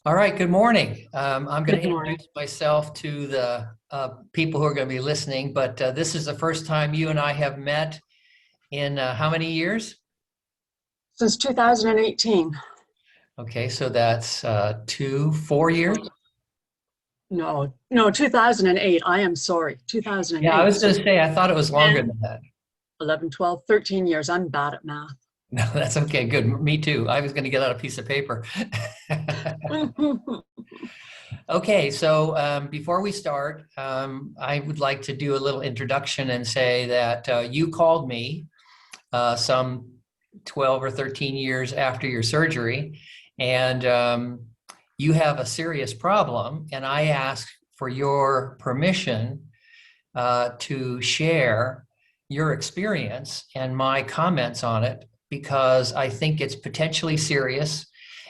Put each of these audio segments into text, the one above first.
All right, good morning. I'm going Good to morning. introduce myself to the people who are going to be listening, but this is the first time you and I have met in how many years? Since 2018. Okay, so that's 4 years. No, 2008. I am sorry. Yeah, I 2008. was So going to say, I thought it was longer 10, than that. 11, 12, 13 years. I'm bad at math. No, that's okay, good. Me too. I was going to get out a piece of paper. Okay, so before we start, I would like to do a little introduction and say that you called me some 12 or 13 years after your surgery, and you have a serious problem, and I asked for your permission to share your experience and my comments on it because I think it's potentially serious,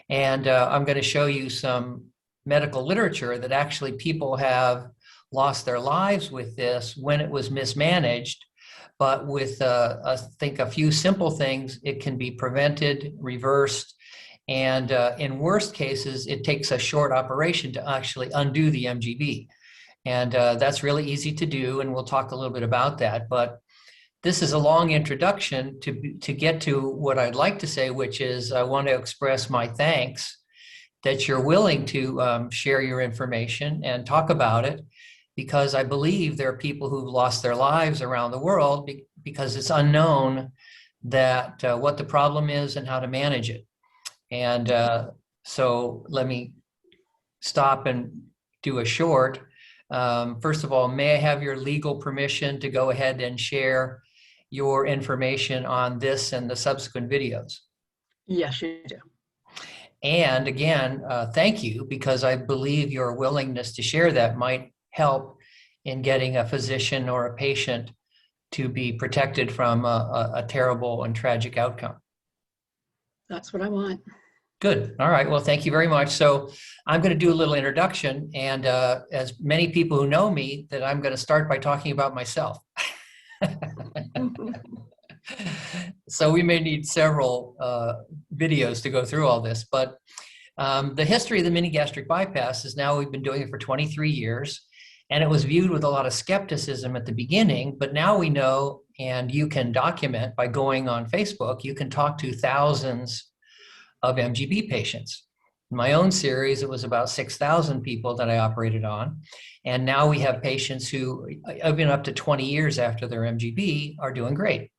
and I'm going to show you some medical literature that actually people have lost their lives with this when it was mismanaged. But with, I think, a few simple things, it can be prevented, reversed, and in worst cases, it takes a short operation to actually undo the MGB. And that's really easy to do, and we'll talk a little bit about that. But this is a long introduction to get to what I'd like to say, which is I want to express my thanks that you're willing to share your information and talk about it, because I believe there are people who've lost their lives around the world because it's unknown that what the problem is and how to manage it. And so let me stop and do a short. First of all, may I have your legal permission to go ahead and share your information on this and the subsequent videos? Yes, you do. And again, thank you, because I believe your willingness to share that might help in getting a physician or a patient to be protected from a terrible and tragic outcome. That's what I want. Good. All right. Well, thank you very much. So I'm going to do a little introduction, and as many people who know me, that I'm going to start by talking about myself. So we may need several videos to go through all this, but the history of the mini-gastric bypass is now we've been doing it for 23 years, and it was viewed with a lot of skepticism at the beginning, but now we know, and you can document by going on Facebook, you can talk to thousands of MGB patients. In my own series, it was about 6,000 people that I operated on, and now we have patients who, even up to 20 years after their MGB, are doing great.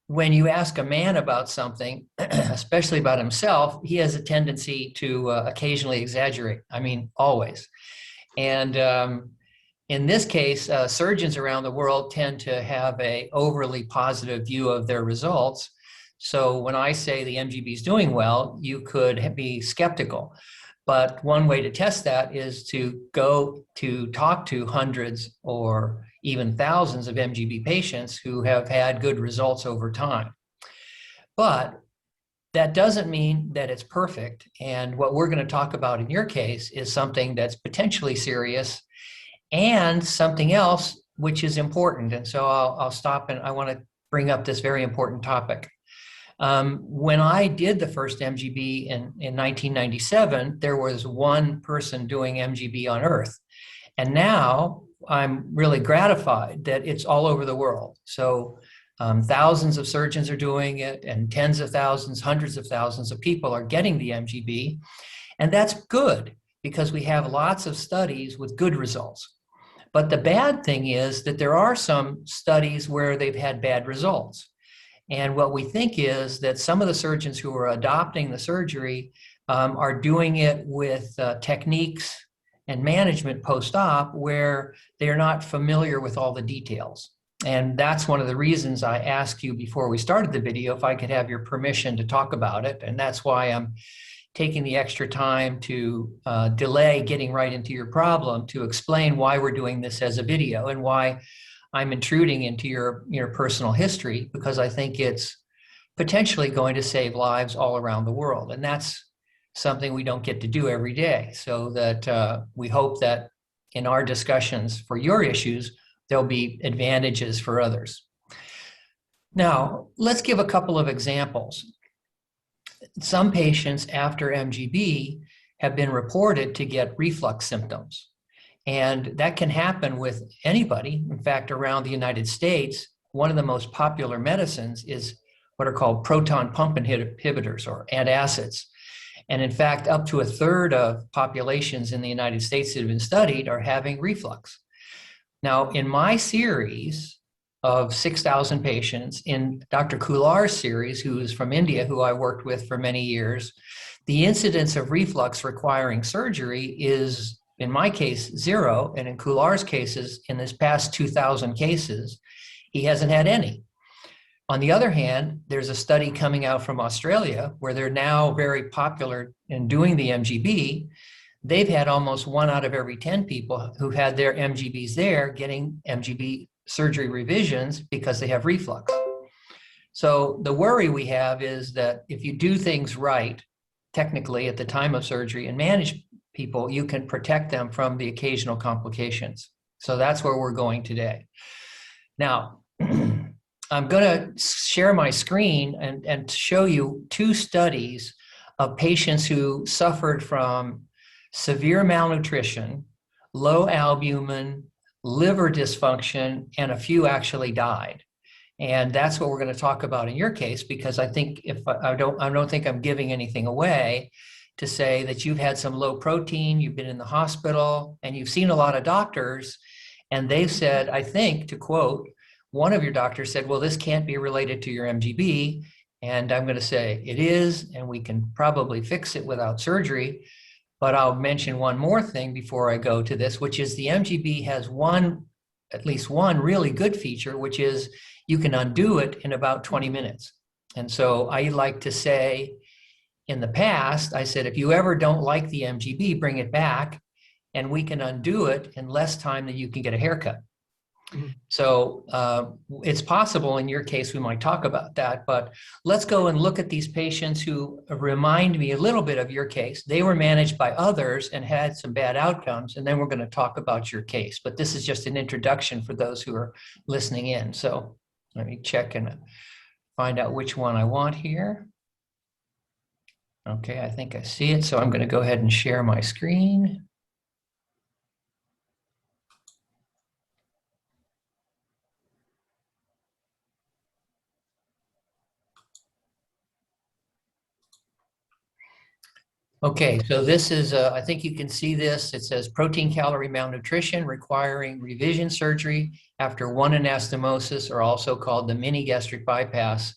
When you ask a man about something, especially about himself, he has a tendency to occasionally exaggerate. I mean, always. And in this case, surgeons around the world tend to have an overly positive view of their results. So when I say the MGB is doing well, you could be skeptical. But one way to test that is to go to talk to hundreds or even thousands of MGB patients who have had good results over time. But that doesn't mean that it's perfect. And what we're going to talk about in your case is something that's potentially serious and something else which is important. And so I'll stop, and I want to bring up this very important topic. When I did the first MGB in 1997, there was one person doing MGB on Earth. And now I'm really gratified that it's all over the world. So thousands of surgeons are doing it, and tens of thousands, hundreds of thousands of people are getting the MGB. And that's good because we have lots of studies with good results. But the bad thing is that there are some studies where they've had bad results. And what we think is that some of the surgeons who are adopting the surgery are doing it with techniques and management post-op where they're not familiar with all the details. And that's one of the reasons I asked you before we started the video if I could have your permission to talk about it. And that's why I'm taking the extra time to delay getting right into your problem to explain why we're doing this as a video and why I'm intruding into your personal history, because I think it's potentially going to save lives all around the world. And that's something we don't get to do every day. So that we hope that in our discussions for your issues, there'll be advantages for others. Now, let's give a couple of examples. some patients after MGB have been reported to get reflux symptoms. And that can happen with anybody. In fact, around the United States, one of the most popular medicines is what are called proton pump inhibitors or antacids. And in fact, up to a third of populations in the United States that have been studied are having reflux. Now, in my series of 6,000 patients, in Dr. Kular's series, who is from India, who I worked with for many years, the incidence of reflux requiring surgery is, in my case, 0. And in Kular's cases, in this past 2,000 cases, he hasn't had any. On the other hand, there's a study coming out from Australia where they're now very popular in doing the MGB. They've had almost 1 out of every 10 people who had their MGBs there getting MGB surgery revisions because they have reflux. So the worry we have is that if you do things right, technically at the time of surgery and manage people, you can protect them from the occasional complications. So that's where we're going today. Now, I'm going to share my screen and show you 2 studies of patients who suffered from severe malnutrition, low albumin, liver dysfunction, and a few actually died. And that's what we're going to talk about in your case, because I think I don't think I'm giving anything away to say that you've had some low protein, you've been in the hospital, and you've seen a lot of doctors, and they've said, I think, to quote, one of your doctors said, well, this can't be related to your MGB. And I'm going to say it is, and we can probably fix it without surgery. But I'll mention one more thing before I go to this, which is the MGB has at least one really good feature, which is you can undo it in about 20 minutes. And so I like to say, in the past, I said, if you ever don't like the MGB, bring it back, and we can undo it in less time than you can get a haircut. So it's possible in your case, we might talk about that, but let's go and look at these patients who remind me a little bit of your case. They were managed by others and had some bad outcomes, and then we're going to talk about your case. But this is just an introduction for those who are listening in. So let me check and find out which one I want here. Okay, I think I see it. So I'm going to go ahead and share my screen. Okay, so this is, I think you can see this. It says protein calorie malnutrition requiring revision surgery after 1 anastomosis, or also called the Mini-Gastric Bypass.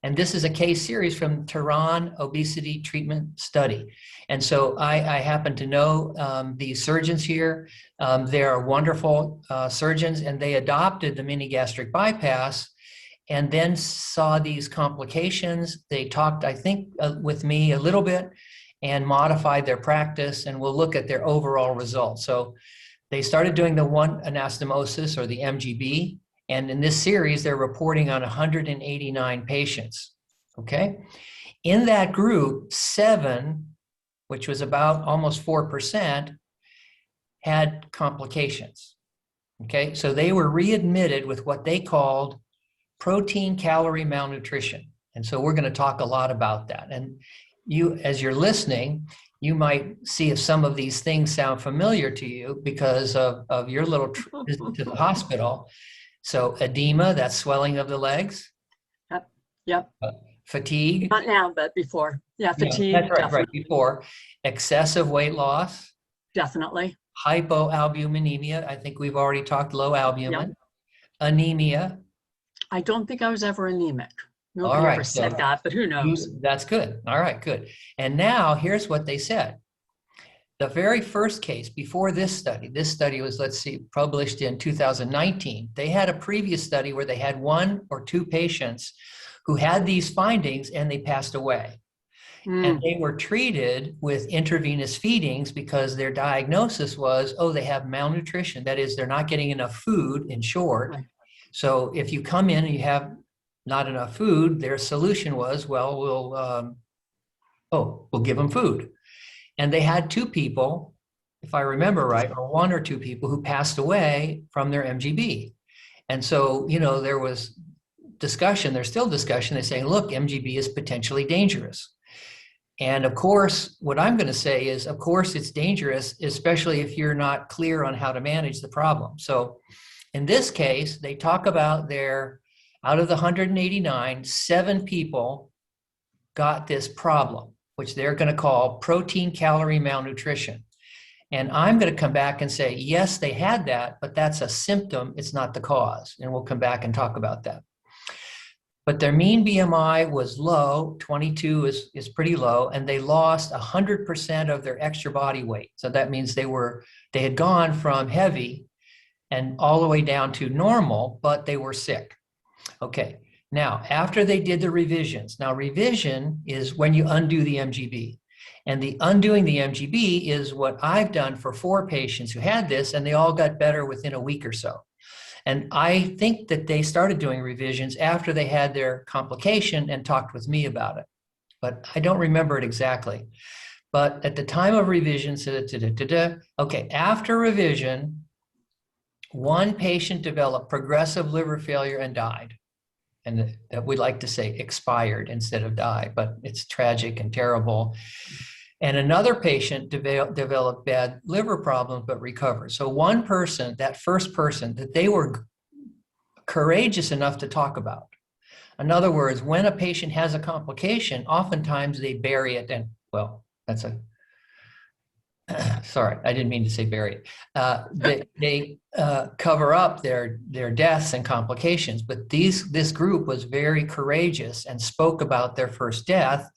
And this is a case series from Tehran Obesity Treatment Study. And so I happen to know these surgeons here. They are wonderful surgeons, and they adopted the Mini-Gastric Bypass and then saw these complications. They talked, I think, with me a little bit and modified their practice, and we'll look at their overall results. So they started doing the 1 anastomosis, or the MGB, and in this series, they're reporting on 189 patients, okay? In that group, 7, which was about almost 4%, had complications, okay? So they were readmitted with what they called protein calorie malnutrition. And so we're gonna talk a lot about that. And you, as you're listening, you might see if some of these things sound familiar to you because of your little visit to the hospital. So edema, that's swelling of the legs. Yep. Fatigue. Not now, but before. Yeah, fatigue. Yeah, that's right, definitely. right, before. Excessive weight loss. Definitely. Hypoalbuminemia, I think we've already talked low albumin. Yep. Anemia. I don't think I was ever anemic. Nobody All right, ever said that, but who knows? That's good. All right, good. And now here's what they said. The very first case before this study was, let's see, published in 2019. They had a previous study where they had 1 or 2 patients who had these findings and they passed away. And they were treated with intravenous feedings because their diagnosis was, oh, they have malnutrition. That is, they're not getting enough food, in short. Right. So if you come in and you have not enough food, their solution was, well, we'll give them food. And they had 2 people, if I remember right, or 1 or 2 people who passed away from their MGB. And so, you know, there was discussion, there's still discussion. They're saying, look, MGB is potentially dangerous. And of course, what I'm going to say is, of course, it's dangerous, especially if you're not clear on how to manage the problem. So in this case, they talk about out of the 189, 7 people got this problem, which they're going to call protein calorie malnutrition. And I'm going to come back and say, yes, they had that, but that's a symptom. It's not the cause. And we'll come back and talk about that. But their mean BMI was low, 22 is pretty low, and they lost 100% of their extra body weight. So that means they had gone from heavy and all the way down to normal, but they were sick. Okay, now after they did the revisions, now revision is when you undo the MGB. And the undoing the MGB is what I've done for 4 patients who had this, and they all got better within a week or so. And I think that they started doing revisions after they had their complication and talked with me about it. But I don't remember it exactly. But at the time of revision, okay, after revision, 1 patient developed progressive liver failure and died. And we like to say expired instead of died, but it's tragic and terrible. And another patient developed bad liver problems, but recovered. So one person, that first person, that they were courageous enough to talk about. In other words, when a patient has a complication, oftentimes they bury it. And well, that's sorry, I didn't mean to say bury it. They cover up their deaths and complications. But this group was very courageous and spoke about their first death.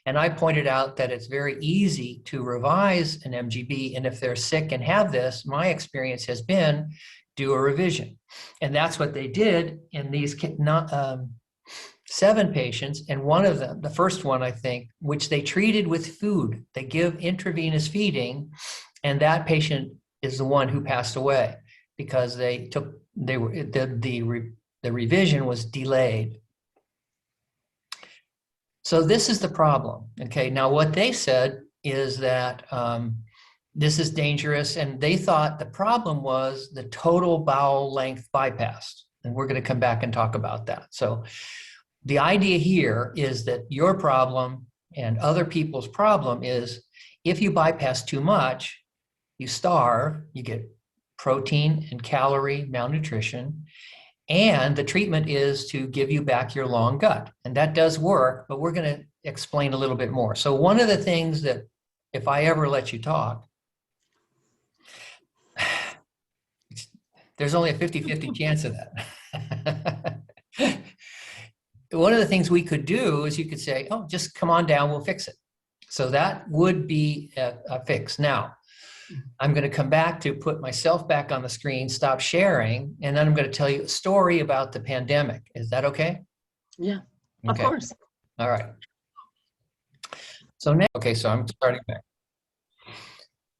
And I pointed out that it's very easy to revise an MGB. And if they're sick and have this, my experience has been do a revision. And that's what they did in these 7 patients. And one of them, the first one, I think, which they treated with food, they give intravenous feeding. And that patient is the one who passed away because the revision was delayed. So this is the problem. Okay, now what they said is that this is dangerous, and they thought the problem was the total bowel length bypass. And we're going to come back and talk about that. So the idea here is that your problem and other people's problem is if you bypass too much, you starve, you get protein and calorie malnutrition. And the treatment is to give you back your long gut. And that does work, but we're going to explain a little bit more. So one of the things that, if I ever let you talk, there's only a 50-50 chance of that. One of the things we could do is you could say, oh, just come on down, we'll fix it. So that would be a fix. Now, I'm going to come back to put myself back on the screen, stop sharing, and then I'm going to tell you a story about the pandemic. Is that okay? Yeah, okay. Of course. All right. So now, okay, so I'm starting back.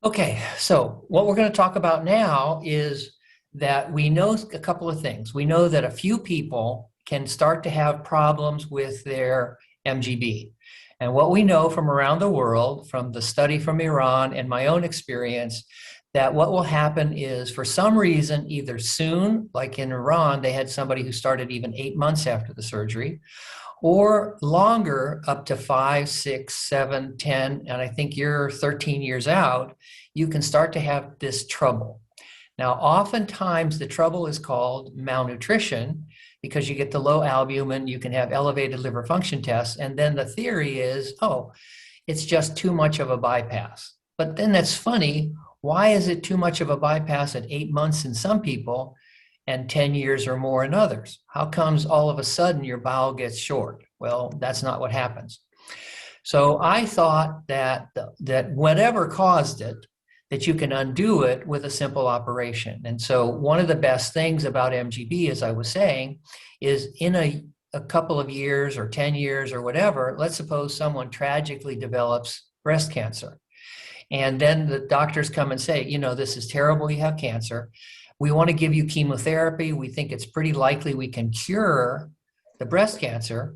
Okay, so what we're going to talk about now is that we know a couple of things. We know that a few people can start to have problems with their MGB. And what we know from around the world, from the study from Iran and my own experience, that what will happen is for some reason, either soon, like in Iran, they had somebody who started even 8 months after the surgery, or longer, up to 5, 6, 7, 10, and I think you're 13 years out, you can start to have this trouble. Now, oftentimes the trouble is called malnutrition, because you get the low albumin, you can have elevated liver function tests, and then the theory is, oh, it's just too much of a bypass. But then that's funny, why is it too much of a bypass at 8 months in some people and 10 years or more in others? How comes all of a sudden your bowel gets short? Well, that's not what happens. So I thought that whatever caused it, that you can undo it with a simple operation. And so one of the best things about MGB, as I was saying, is in a couple of years or 10 years or whatever, let's suppose someone tragically develops breast cancer. And then the doctors come and say, you know, this is terrible, you have cancer. We want to give you chemotherapy. We think it's pretty likely we can cure the breast cancer,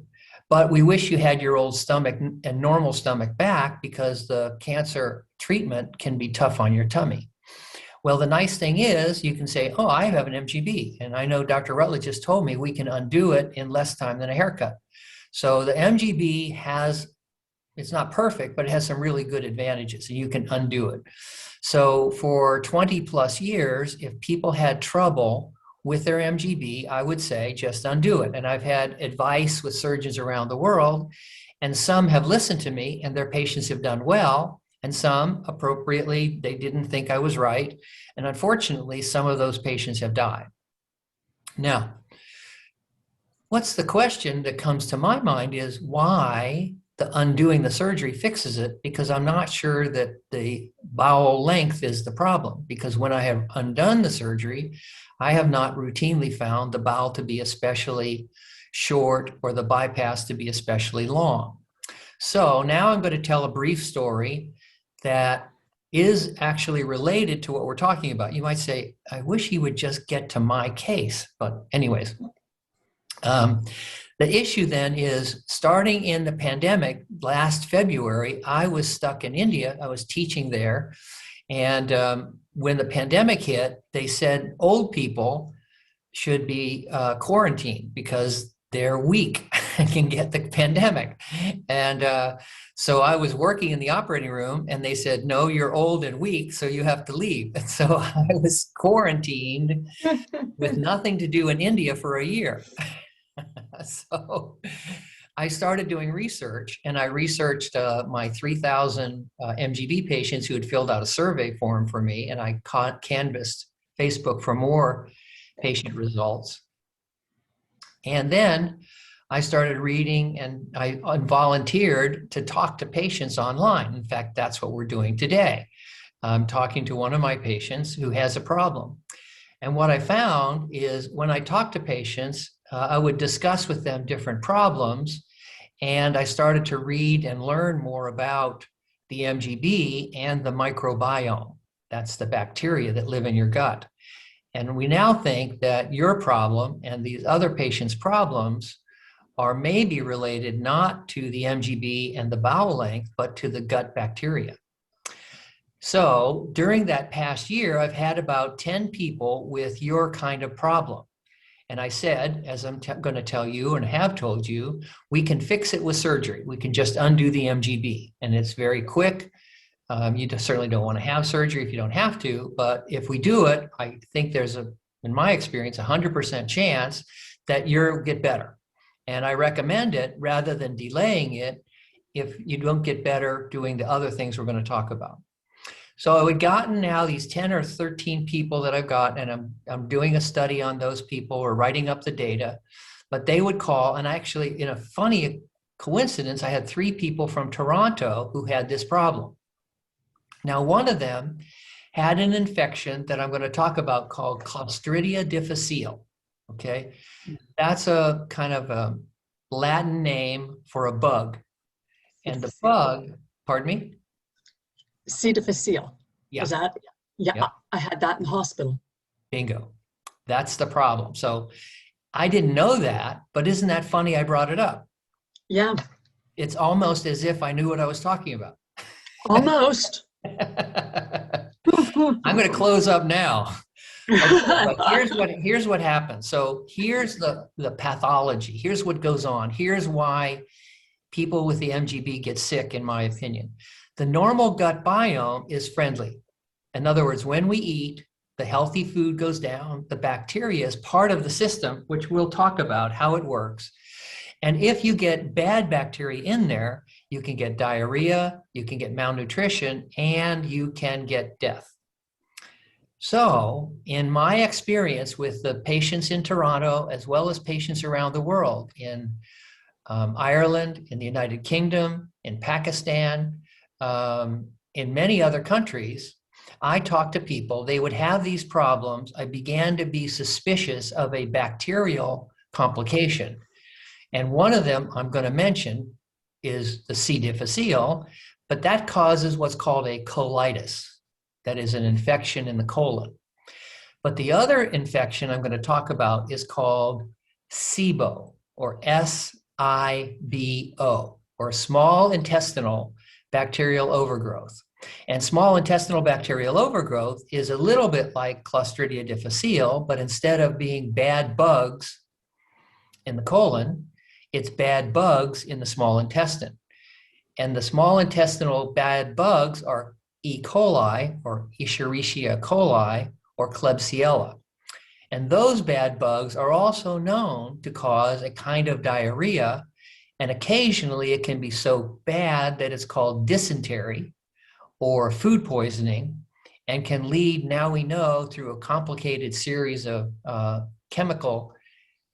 but we wish you had your old stomach and normal stomach back because the cancer treatment can be tough on your tummy. Well, the nice thing is you can say, oh, I have an MGB. And I know Dr. Rutledge just told me we can undo it in less time than a haircut. So the MGB has It's not perfect, but it has some really good advantages, and you can undo it. So for 20 plus years, if people had trouble with their MGB, I would say just undo it. And I've had advice with surgeons around the world, and some have listened to me and their patients have done well, and some appropriately, they didn't think I was right. And unfortunately, some of those patients have died. Now, what's the question that comes to my mind is why the undoing the surgery fixes it, because I'm not sure that the bowel length is the problem, because when I have undone the surgery, I have not routinely found the bowel to be especially short or the bypass to be especially long. So now I'm going to tell a brief story that is actually related to what we're talking about. You might say, I wish he would just get to my case, but anyways. The issue then is, starting in the pandemic last February, I was stuck in India. I was teaching there. And when the pandemic hit, they said old people should be quarantined because they're weak and can get the pandemic. And so I was working in the operating room and they said, no, you're old and weak, so you have to leave. And so I was quarantined with nothing to do in India for a year. So I started doing research, and I researched my 3,000 MGB patients who had filled out a survey form for me, and I canvassed Facebook for more patient results. And then I started reading, and I volunteered to talk to patients online. In fact, that's what we're doing today. I'm talking to one of my patients who has a problem. And what I found is when I talk to patients, I would discuss with them different problems, and I started to read and learn more about the MGB and the microbiome. That's the bacteria that live in your gut. And we now think that your problem and these other patients' problems are maybe related not to the MGB and the bowel length, but to the gut bacteria. So during that past year, I've had about 10 people with your kind of problem. And I said, as I'm going to tell you and have told you, we can fix it with surgery. We can just undo the MGB. And it's very quick. You certainly don't want to have surgery if you don't have to. But if we do it, I think there's in my experience, 100% chance that you'll get better. And I recommend it rather than delaying it if you don't get better doing the other things we're going to talk about. So I've gotten now these 10 or 13 people that I've got, and I'm doing a study on those people or writing up the data, but they would call, and actually in a funny coincidence, I had 3 people from Toronto who had this problem. Now, one of them had an infection that I'm going to talk about called Clostridia difficile, okay? That's a kind of a Latin name for a bug. And the bug, pardon me? C. difficile. Yeah. Is that? Yeah, Yep. I had that in the hospital. Bingo. That's the problem. So I didn't know that, but isn't that funny I brought it up? Yeah, It's almost as if I knew what I was talking about. almost. I'm going to close up now. Okay, but here's what happens. So here's the pathology. Here's what goes on. Here's why people with the MGB get sick, in my opinion. The normal gut biome is friendly. In other words, when we eat, the healthy food goes down. The bacteria is part of the system, which we'll talk about how it works. And if you get bad bacteria in there, you can get diarrhea, you can get malnutrition, and you can get death. So in my experience with the patients in Toronto, as well as patients around the world, in Ireland, in the United Kingdom, in Pakistan, in many other countries, I talked to people, they would have these problems. I began to be suspicious of a bacterial complication. And one of them I'm going to mention is the C. difficile, but that causes what's called a colitis. That is an infection in the colon. But the other infection I'm going to talk about is called SIBO, or SIBO, or small intestinal bacterial overgrowth. And small intestinal bacterial overgrowth is a little bit like Clostridia difficile, but instead of being bad bugs in the colon, it's bad bugs in the small intestine. And the small intestinal bad bugs are E. coli or Escherichia coli or Klebsiella. And those bad bugs are also known to cause a kind of diarrhea. And occasionally it can be so bad that it's called dysentery or food poisoning, and can lead, now we know, through a complicated series of chemical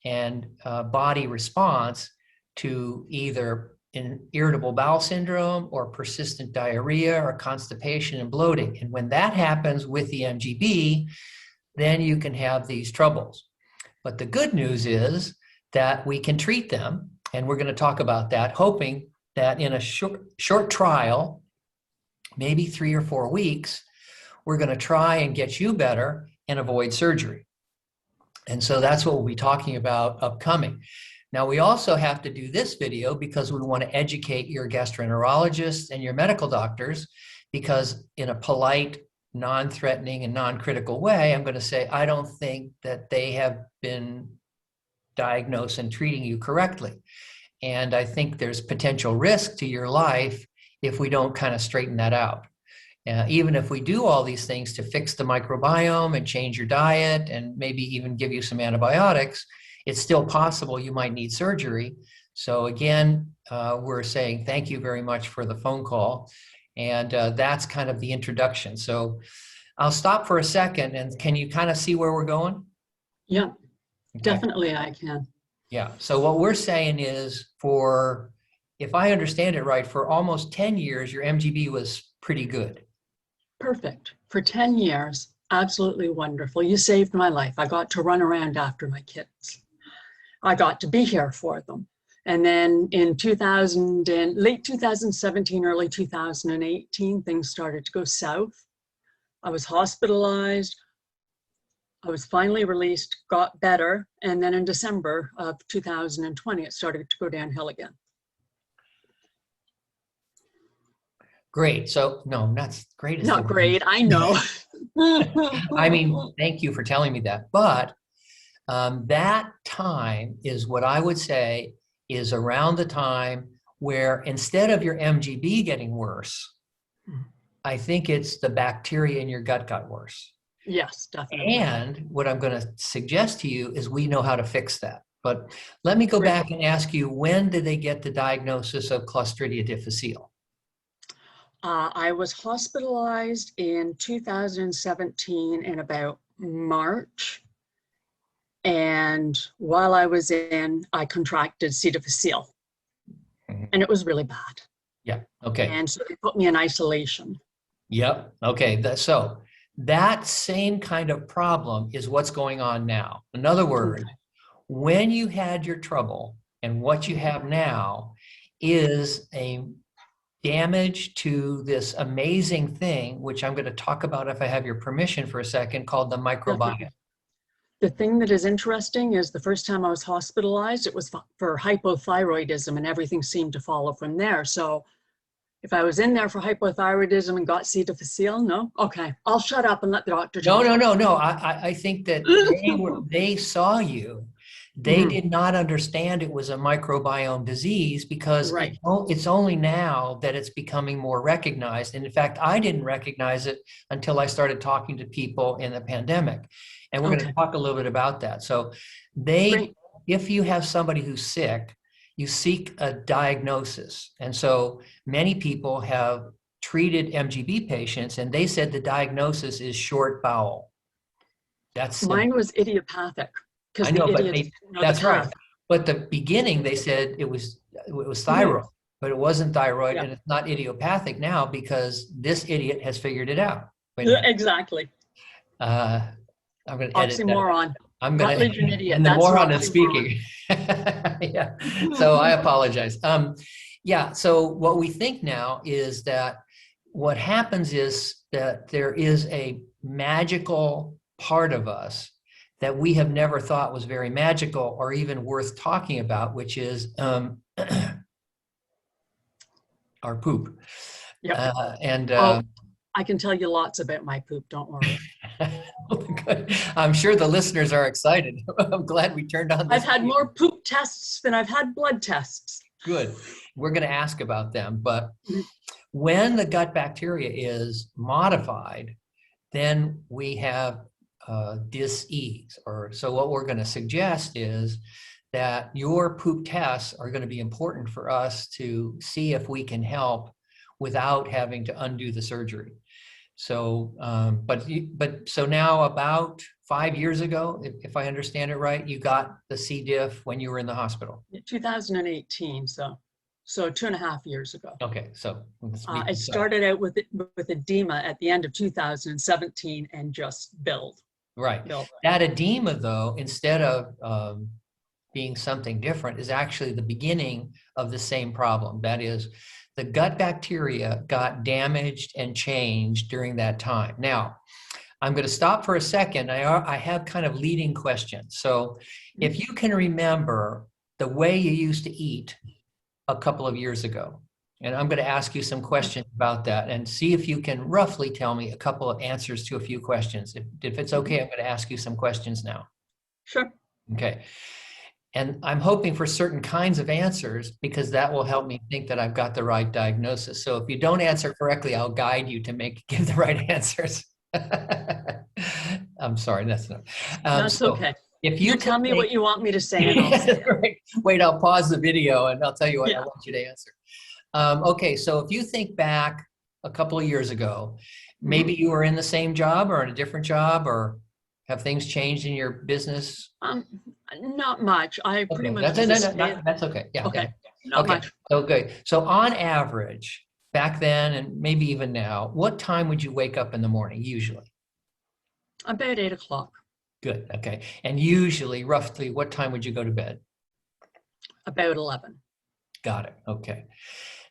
and body response to either an irritable bowel syndrome or persistent diarrhea or constipation and bloating. And when that happens with the MGB, then you can have these troubles. But the good news is that we can treat them, and we're going to talk about that, hoping that in a short trial, maybe 3 or 4 weeks, we're going to try and get you better and avoid surgery. And so that's what we'll be talking about upcoming. Now, we also have to do this video because we want to educate your gastroenterologists and your medical doctors, because in a polite, non-threatening, and non-critical way, I'm going to say, I don't think that they have been diagnosed and treating you correctly. And I think there's potential risk to your life if we don't kind of straighten that out. Even if we do all these things to fix the microbiome and change your diet and maybe even give you some antibiotics, it's still possible you might need surgery. So again, we're saying thank you very much for the phone call. And that's kind of the introduction. So I'll stop for a second, and can you kind of see where we're going? Yeah, Okay. definitely I can. Yeah, so what we're saying is, for, if I understand it right, for almost 10 years, your MGB was pretty good. Perfect. For 10 years, absolutely wonderful. You saved my life. I got to run around after my kids. I got to be here for them. And then in late 2017, early 2018, things started to go south. I was hospitalized. I was finally released, got better. And then in December of 2020, it started to go downhill again. Great. So, no, not great. Not great, I know. I mean, thank you for telling me that. But that time is what I would say is around the time where, instead of your MGB getting worse, I think it's the bacteria in your gut got worse. Yes, definitely. And what I'm going to suggest to you is we know how to fix that. But let me go back and ask you, when did they get the diagnosis of Clostridia difficile? I was hospitalized in 2017 in about March. And while I was in, I contracted C. difficile. And it was really bad. Yeah. Okay. And so they put me in isolation. Yep. Okay. So that same kind of problem is what's going on now. In other words, when you had your trouble and what you have now is a damage to this amazing thing, which I'm going to talk about if I have your permission for a second, called the microbiome. The thing that is interesting is the first time I was hospitalized, it was for hypothyroidism, and everything seemed to follow from there. So if I was in there for hypothyroidism and got C. difficile, no? Okay, I'll shut up and let the doctor talk. No. I think that they saw you. They did not understand it was a microbiome disease, because it's only now that it's becoming more recognized. And in fact, I didn't recognize it until I started talking to people in the pandemic. And we're going to talk a little bit about that. So if you have somebody who's sick, you seek a diagnosis. And so many people have treated MGB patients, and they said the diagnosis is short bowel. That's mine was idiopathic. I know, but that's right. But the beginning, they said it was thyroid, but it wasn't thyroid, and it's not idiopathic now because this idiot has figured it out. Exactly. I'm going to edit oxymoron. I'm going Rutledge an idiot. And the That's moron is speaking. Yeah. So I apologize. Yeah. So what we think now is that what happens is that there is a magical part of us that we have never thought was very magical or even worth talking about, which is our poop. Yep. I can tell you lots about my poop, don't worry. Good. I'm sure the listeners are excited. I'm glad we turned on this. I've had more poop tests than I've had blood tests. Good. We're going to ask about them, but Mhm. when the gut bacteria is modified, then we have dis-ease. Or so what we're going to suggest is that your poop tests are going to be important for us to see if we can help without having to undo the surgery. So, so now about 5 years ago, if I understand it right, you got the C. diff when you were in the hospital. 2018, so 2.5 years ago. Okay, so let's be It precise. started out with edema at the end of 2017 and just built. Right. That edema, though, instead of being something different, is actually the beginning of the same problem. That is, the gut bacteria got damaged and changed during that time. Now, I'm going to stop for a second. I have kind of leading questions. So if you can remember the way you used to eat a couple of years ago, and I'm going to ask you some questions about that and see if you can roughly tell me a couple of answers to a few questions. If it's okay, I'm going to ask you some questions now. Sure. Okay. And I'm hoping for certain kinds of answers because that will help me think that I've got the right diagnosis. So if you don't answer correctly, I'll guide you to give the right answers. I'm sorry, that's not. That's so okay. If You tell me what you want me to say and I'll say it. Wait, I'll pause the video and I'll tell you what I Yeah. want you to answer. Okay, so if you think back a couple of years ago, maybe you were in the same job or in a different job, or have things changed in your business? Not much. I pretty much That's okay. Yeah. Okay. Yeah. Not Okay. much. So good. So on average, back then and maybe even now, what time would you wake up in the morning usually? About 8 o'clock. Good. Okay. And usually, roughly, what time would you go to bed? About 11. Got it. Okay.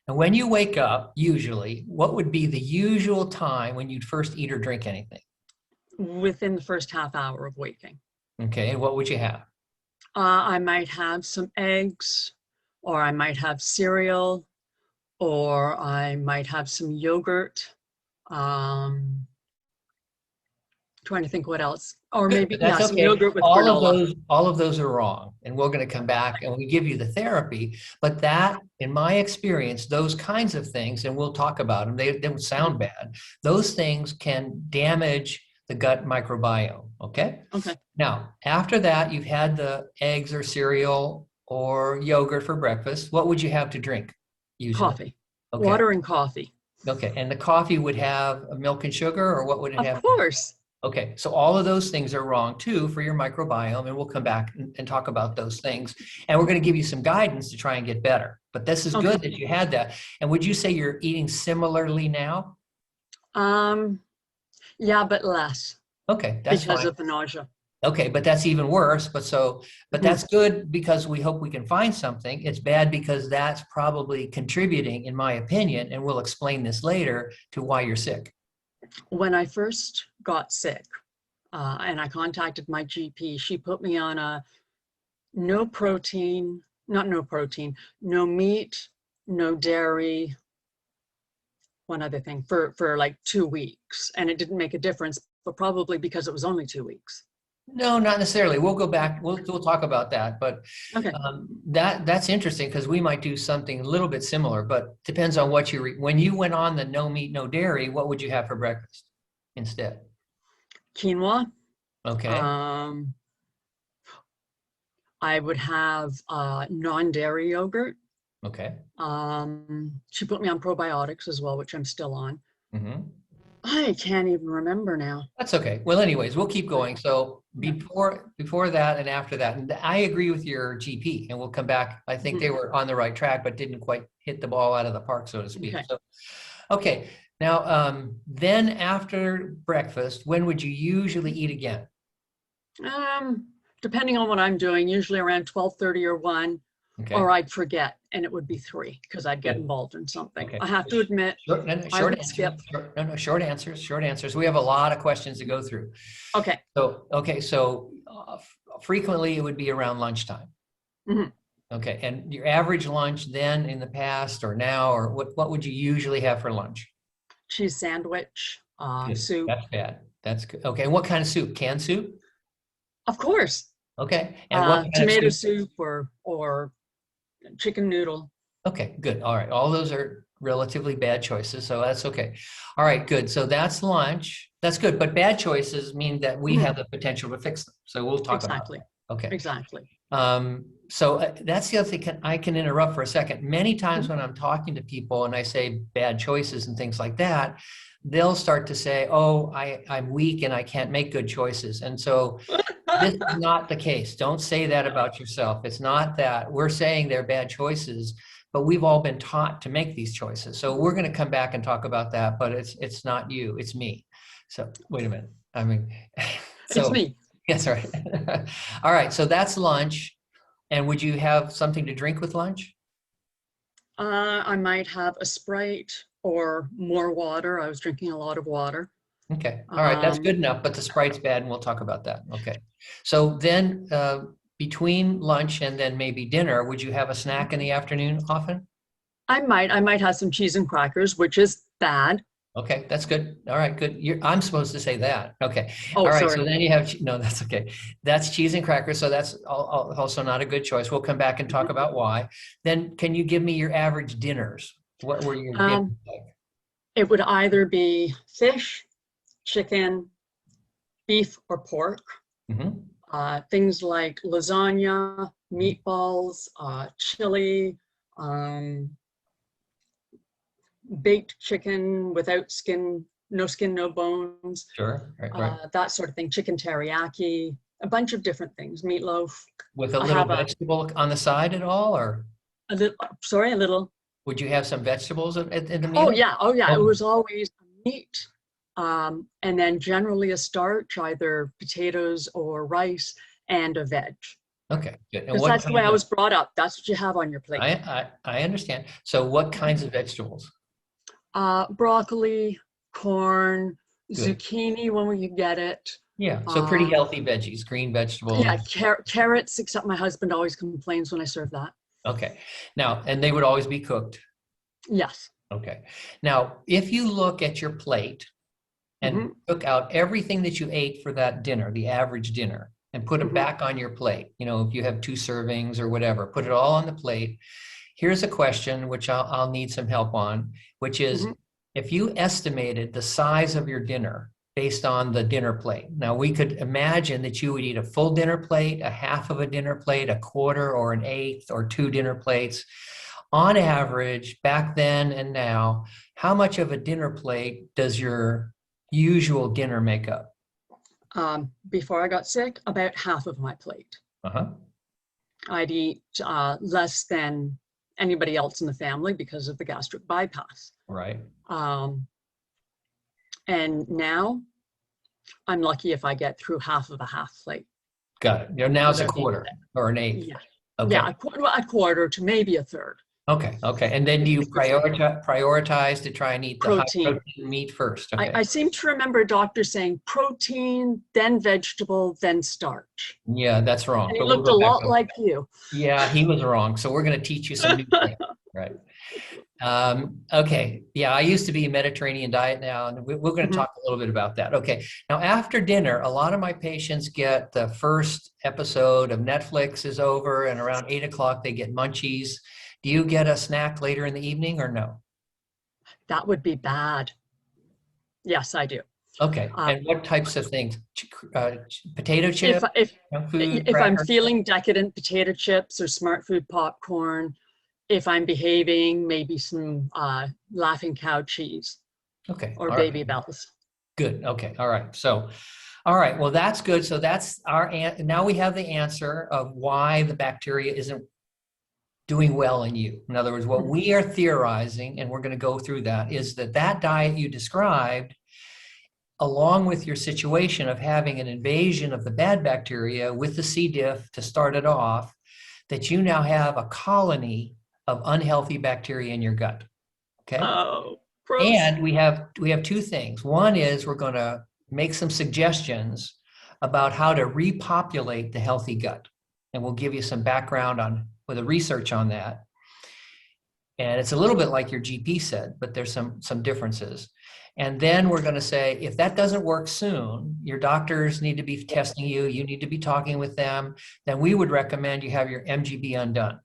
And when you wake up, usually, what would be the usual time when you'd first eat or drink anything? Within the first half hour of waking. Okay. And what would you have? I might have some eggs, or I might have cereal, or I might have some yogurt. Trying to think what else. Or Good, maybe, but that's some okay. yogurt with granola. All of those are wrong. And we're going to come back and we give you the therapy. But that, in my experience, those kinds of things, and we'll talk about them, they don't sound bad. Those things can damage the gut microbiome. Okay. Okay. Now, after that, you've had the eggs or cereal or yogurt for breakfast. What would you have to drink usually? Coffee. Okay. Water and coffee. Okay. And the coffee would have milk and sugar, or what would it have? Of course. Okay, so all of those things are wrong too for your microbiome, and we'll come back and talk about those things. And we're going to give you some guidance to try and get better. But this is good that you had that. And would you say you're eating similarly now? Yeah, but less. Okay, that's because fine. of the nausea. Okay, but that's even worse. But that's good because we hope we can find something. It's bad because that's probably contributing, in my opinion, and we'll explain this later, to why you're sick. When I first got sick, and I contacted my GP, she put me on a no meat, no dairy, one other thing for like 2 weeks. And it didn't make a difference, but probably because it was only 2 weeks. No, not necessarily. We'll go back. We'll talk about that. But Okay. That's interesting because we might do something a little bit similar. But depends on what when you went on the no meat, no dairy. What would you have for breakfast instead? Quinoa. Okay. I would have non-dairy yogurt. Okay. She put me on probiotics as well, which I'm still on. Mm-hmm. I can't even remember now. That's okay. Well, anyways, we'll keep going. So before that and after that, and I agree with your GP, and we'll come back. I think they were on the right track, but didn't quite hit the ball out of the park, so to speak. Okay. So, okay. Now, then after breakfast, when would you usually eat again? Depending on what I'm doing, usually around 12:30 or 1. Okay. Or I'd forget, and it would be 3 because I'd get involved in something. Okay. I have to admit, Short answers. We have a lot of questions to go through. Okay. So frequently it would be around lunchtime. Mm-hmm. Okay, and your average lunch then in the past or now, or what would you usually have for lunch? Cheese sandwich, soup. That's bad. That's good. Okay, and what kind of soup? Canned soup? Of course. Okay, and what kind tomato of soup? or chicken noodle. Okay, good. All right. All those are relatively bad choices, so that's okay. All right, good. So that's lunch. That's good. But bad choices mean that we have Mhm. the potential to fix them. So we'll talk about Exactly. that. Okay. Exactly. So that's the other thing. I can interrupt for a second. Many times Mhm. when I'm talking to people and I say bad choices and things like that, they'll start to say, "Oh, I'm weak and I can't make good choices." And so this is not the case. Don't say that about yourself. It's not that. We're saying they're bad choices, but we've all been taught to make these choices. So we're going to come back and talk about that, but it's not you, it's me. So wait a minute. I mean, It's so me. yes, right. All right. So that's lunch. And would you have something to drink with lunch? I might have a Sprite or more water. I was drinking a lot of water. Okay. All right. That's Um, good enough, but the Sprite's bad and we'll talk about that. Okay. So then between lunch and then maybe dinner, would you have a snack in the afternoon often? I might have some cheese and crackers, which is bad. Okay, that's good. All right, good. I'm supposed to say that. Okay. Oh, All right. sorry. So then you have, no, that's okay. That's cheese and crackers. So that's also not a good choice. We'll come back and talk about why. Then can you give me your average dinners? What were your dinners Um, like? it would either be fish, chicken, beef, or pork. Mhm. Things like lasagna, meatballs, chili, um, baked chicken without skin, no skin, no bones, Sure. Right. that sort of thing. Chicken teriyaki, a bunch of different things. Meatloaf. With a I little have vegetable on the side at all, or a little, sorry, a little. would you have some vegetables at the Oh meal? yeah, oh yeah. It Oh, was always meat, and then generally a starch, either potatoes or rice, and a veg. okay, good. And Because what that's the way kinds I of, was brought up. That's what you have on your plate. I understand. So what kinds of vegetables? Broccoli, corn, Good. zucchini when we could get it. Yeah. So pretty Um, healthy veggies, green yeah, vegetables. carrots, except my husband always complains when I serve that. Okay. Now, and they would always be cooked. Yes. Okay. Now, if you look at your plate and Hmm. took out everything that you ate for that dinner, the average dinner, and put it Hmm. back on your plate, if you have two servings or whatever, put it all on the plate. Here's a question which I'll need some help on, which is Hmm. if you estimated the size of your dinner based on the dinner plate. Now, we could imagine that you would eat a full dinner plate, a half of a dinner plate, a quarter or an eighth, or two dinner plates. On average, back then and now, how much of a dinner plate does your usual dinner make up? Before I got sick, about half of my plate. Uh-huh. I'd eat less than anybody else in the family because of the gastric bypass. Right. Um, and now I'm lucky if I get through half of a half plate Got it. Now it's a without being quarter sick. or an eighth. Yeah. Yeah, Okay. a quarter to maybe a third. Okay. And then do you It's the same. prioritize to try and eat the high Protein. protein meat first? I Okay. seem to remember a doctor saying protein, then vegetable, then starch. Yeah, that's wrong. And he But we'll looked go a back lot over like that. you. Yeah, he was wrong. So we're going to teach you some new things. Right. Okay. Yeah, I used to be a Mediterranean diet now, and we're going to Mhm. talk a little bit about that. Okay. Now, after dinner, a lot of my patients get the first episode of Netflix is over, and around 8 o'clock, they get munchies. Do you get a snack later in the evening or no? That would be bad. Yes, I do. Okay. Uh, And what types of things? Potato if chip, if junk food, if I'm cracker? feeling decadent, potato chips or smart food popcorn. If I'm behaving, maybe some Laughing Cow cheese Okay. or All right. Baby Bells. Good. Okay. All right. So, all right. Well, that's good. So that's now we have the answer of why the bacteria isn't doing well in you. In other words, what Mhm. we are theorizing, and we're going to go through that, is that that diet you described, along with your situation of having an invasion of the bad bacteria with the C. diff to start it off, that you now have a colony of unhealthy bacteria in your gut. Okay. Oh, gross. And we have two things. One is we're going to make some suggestions about how to repopulate the healthy gut. And we'll give you some background on with the research on that. And it's a little bit like your GP said, but there's some differences. And then we're going to say, if that doesn't work soon, your doctors need to be testing you, you need to be talking with them, then we would recommend you have your MGB undone.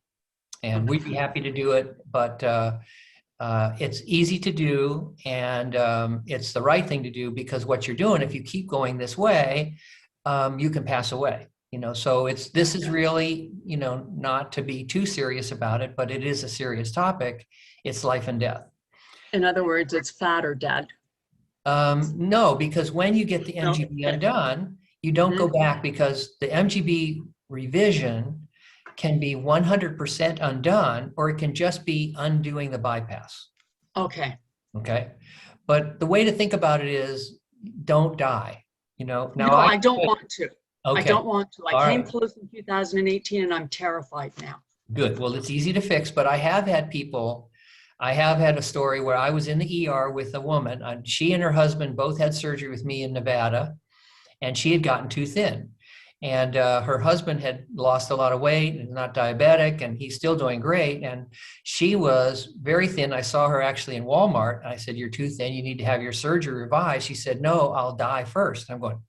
And we'd be happy to do it, but it's easy to do, and it's the right thing to do, because what you're doing, if you keep going this way, you can pass away. So this is really, not to be too serious about it, but it is a serious topic. It's life and death. In other words, it's fat or dead. No, because when you get the MGB undone, you don't go back, because the MGB revision can be 100% undone, or it can just be undoing the bypass. Okay. Okay. But the way to think about it is, don't die. Now No, I don't want to. Okay. I don't want to. I came right. close in 2018 and I'm terrified now. Good. Well, it's easy to fix, but I have had a story where I was in the ER with a woman. She and her husband both had surgery with me in Nevada, and she had gotten too thin. And her husband had lost a lot of weight and not diabetic, and he's still doing great. And she was very thin. I saw her actually in Walmart. I said, "You're too thin. You need to have your surgery revised." She said, "No, I'll die first." I'm going,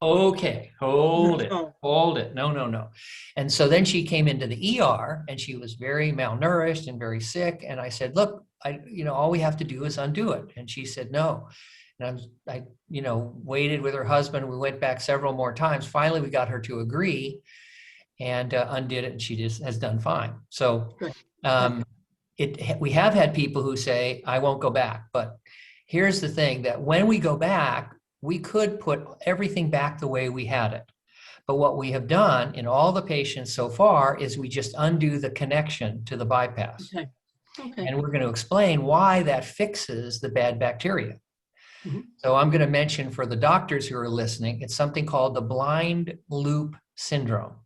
"Okay, hold it. No. And so then she came into the ER, and she was very malnourished and very sick. And I said, "Look, all we have to do is undo it." And she said, "No." And I waited with her husband. We went back several more times. Finally, we got her to agree and undid it, and she just has done fine. So we have had people who say, "I won't go back." But here's the thing, that when we go back, we could put everything back the way we had it. But what we have done in all the patients so far is we just undo the connection to the bypass. Okay. And we're going to explain why that fixes the bad bacteria. So I'm going to mention, for the doctors who are listening, it's something called the blind loop syndrome.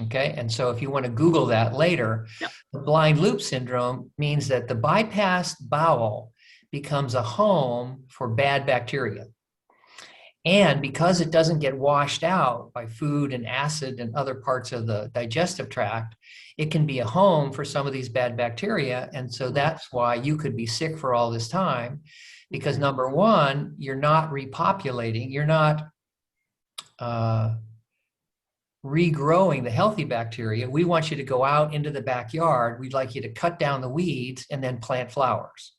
Okay. And so if you want to Google that later, the blind loop syndrome means that the bypassed bowel becomes a home for bad bacteria. And because it doesn't get washed out by food and acid and other parts of the digestive tract, it can be a home for some of these bad bacteria. And so that's why you could be sick for all this time, because number one, you're not repopulating, you're not regrowing the healthy bacteria. We want you to go out into the backyard. We'd like you to cut down the weeds and then plant flowers.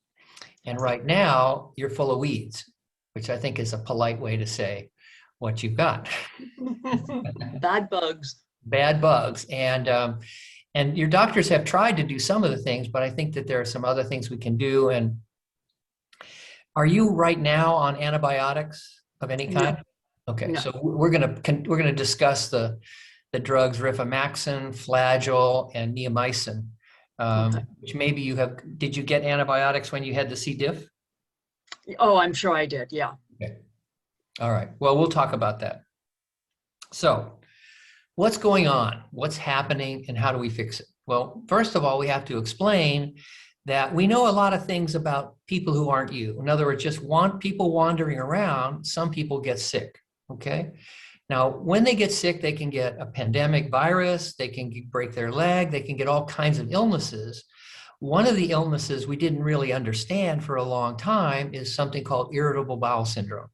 And right now, you're full of weeds, which I think is a polite way to say what you've got. Bad bugs. Bad bugs. And your doctors have tried to do some of the things, but I think that there are some other things we can do. And are you right now on antibiotics of any kind? No. Okay, no. So we're gonna discuss the drugs rifamycin, Flagyl, and neomycin, which maybe you have. Did you get antibiotics when you had the C. diff? Oh, I'm sure I did. Yeah. Okay. All right. Well, we'll talk about that. So, what's going on? What's happening, and how do we fix it? Well, first of all, we have to explain that we know a lot of things about people who aren't you. In other words, just people wandering around, some people get sick, okay? Now, when they get sick, they can get a pandemic virus, they can break their leg, they can get all kinds of illnesses. One of the illnesses we didn't really understand for a long time is something called irritable bowel syndrome.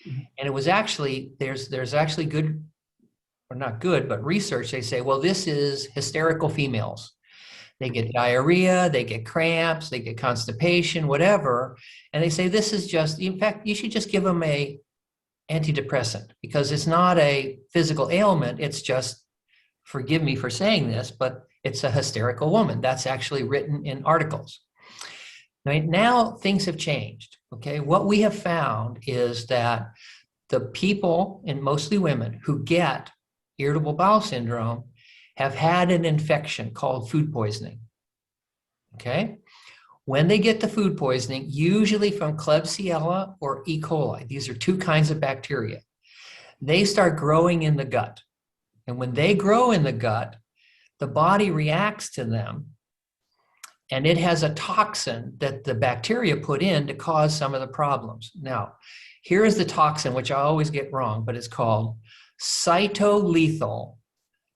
And it was actually, there's actually good, or not good, but research, they say, well, this is hysterical females. They get diarrhea, they get cramps, they get constipation, whatever. And they say this is just, in fact, you should just give them a antidepressant, because it's not a physical ailment. It's just, forgive me for saying this, but it's a hysterical woman. That's actually written in articles. Right now, things have changed, okay? What we have found is that the people, and mostly women, who get irritable bowel syndrome have had an infection called food poisoning, okay? When they get the food poisoning, usually from Klebsiella or E. coli, these are two kinds of bacteria, they start growing in the gut. And when they grow in the gut, the body reacts to them, and it has a toxin that the bacteria put in to cause some of the problems. Now, here is the toxin, which I always get wrong, but it's called cytolethal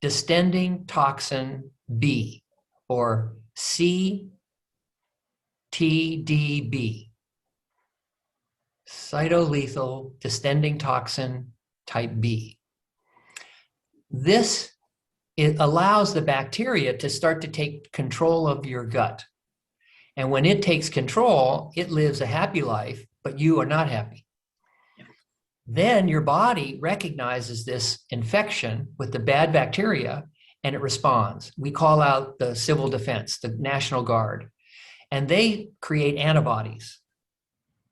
distending toxin B, or CTDB. Cytolethal distending toxin type B. This it allows the bacteria to start to take control of your gut. And when it takes control, it lives a happy life, but you are not happy. Then your body recognizes this infection with the bad bacteria and it responds. We call out the civil defense, the National Guard, and they create antibodies.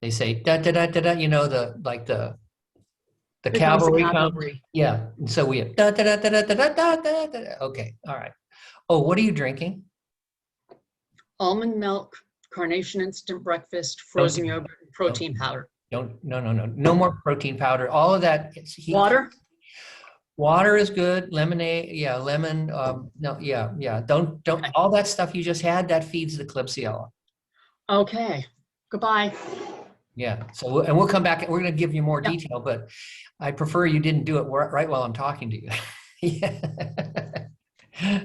They say, da, da, da, da, da, you know, the cavalry comes. Yeah. And so we have da, da, da, da, da, da, da, da, da. Okay. All right. Oh, what are you drinking? Almond milk, Carnation Instant Breakfast, frozen yogurt, and protein powder. No more protein powder. All of that. Water? Water is good. Lemonade, yeah, lemon. No, yeah. Don't. Okay. All that stuff you just had, that feeds the Klebsiella. Okay. Goodbye. Yeah. So, and we'll come back. We're going to give you more detail, but I prefer you didn't do it right while I'm talking to you. Yeah.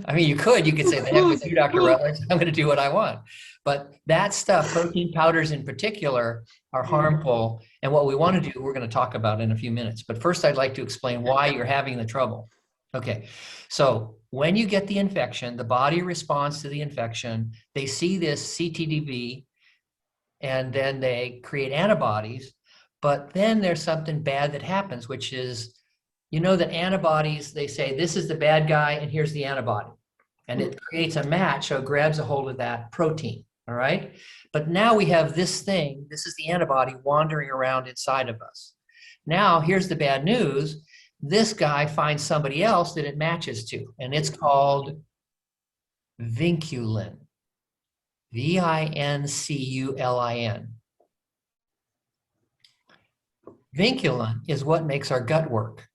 I mean, you could say, the heck with you, Dr. Rutledge. I'm going to do what I want. But that stuff, protein powders in particular, are harmful. And what we want to do, we're going to talk about in a few minutes. But first, I'd like to explain why you're having the trouble. Okay. So when you get the infection, the body responds to the infection. They see this cTDV, and then they create antibodies. But then there's something bad that happens, which is, you know, that antibodies, they say, this is the bad guy, and here's the antibody. And it creates a match, so it grabs a hold of that protein, all right? But now we have this thing, this is the antibody wandering around inside of us. Now, here's the bad news. This guy finds somebody else that it matches to, and it's called vinculin. Vinculin. Vinculin is what makes our gut work.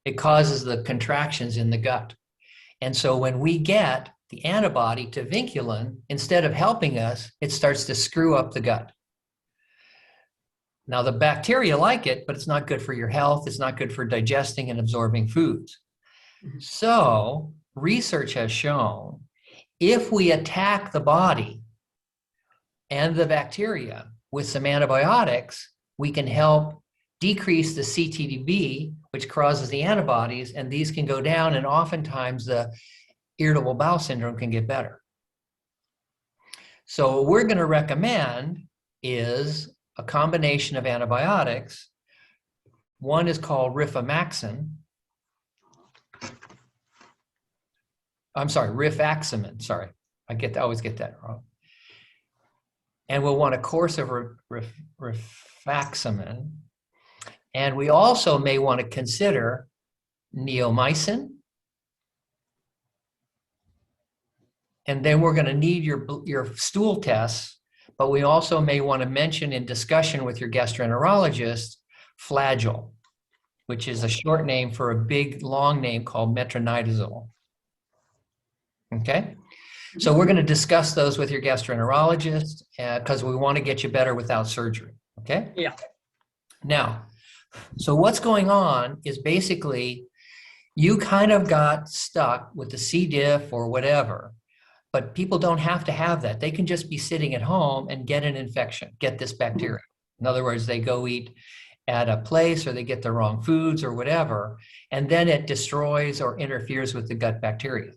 It causes the contractions in the gut. And so when we get the antibody to vinculin, instead of helping us, it starts to screw up the gut. Now, the bacteria like it, but it's not good for your health. It's not good for digesting and absorbing foods. So research has shown if we attack the body and the bacteria with some antibiotics, we can help decrease the cTDV, which causes the antibodies, and these can go down, and oftentimes the irritable bowel syndrome can get better. So what we're going to recommend is a combination of antibiotics. One is called rifaximin. I'm sorry, rifaximin. Sorry, I always get that wrong. And we'll want a course of rifaximin. And we also may want to consider neomycin. And then we're going to need your stool tests, but we also may want to mention in discussion with your gastroenterologist, Flagyl, which is a short name for a big, long name called metronidazole. Okay? So we're going to discuss those with your gastroenterologist because we want to get you better without surgery. Okay? Yeah. Now, so what's going on is basically you kind of got stuck with the C. diff or whatever, but people don't have to have that. They can just be sitting at home and get an infection, get this bacteria. In other words, they go eat at a place or they get the wrong foods or whatever, and then it destroys or interferes with the gut bacteria.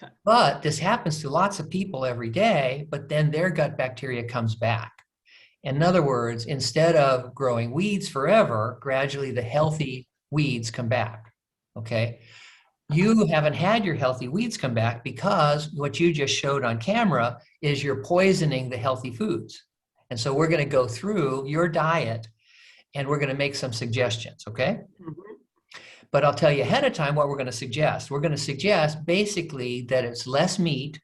Okay. But this happens to lots of people every day, but then their gut bacteria comes back. In other words, instead of growing weeds forever, gradually the healthy weeds come back, okay? You haven't had your healthy weeds come back because what you just showed on camera is you're poisoning the healthy foods. And so we're going to go through your diet and we're going to make some suggestions, okay? Mm-hmm. But I'll tell you ahead of time what we're going to suggest. We're going to suggest basically that it's less meat,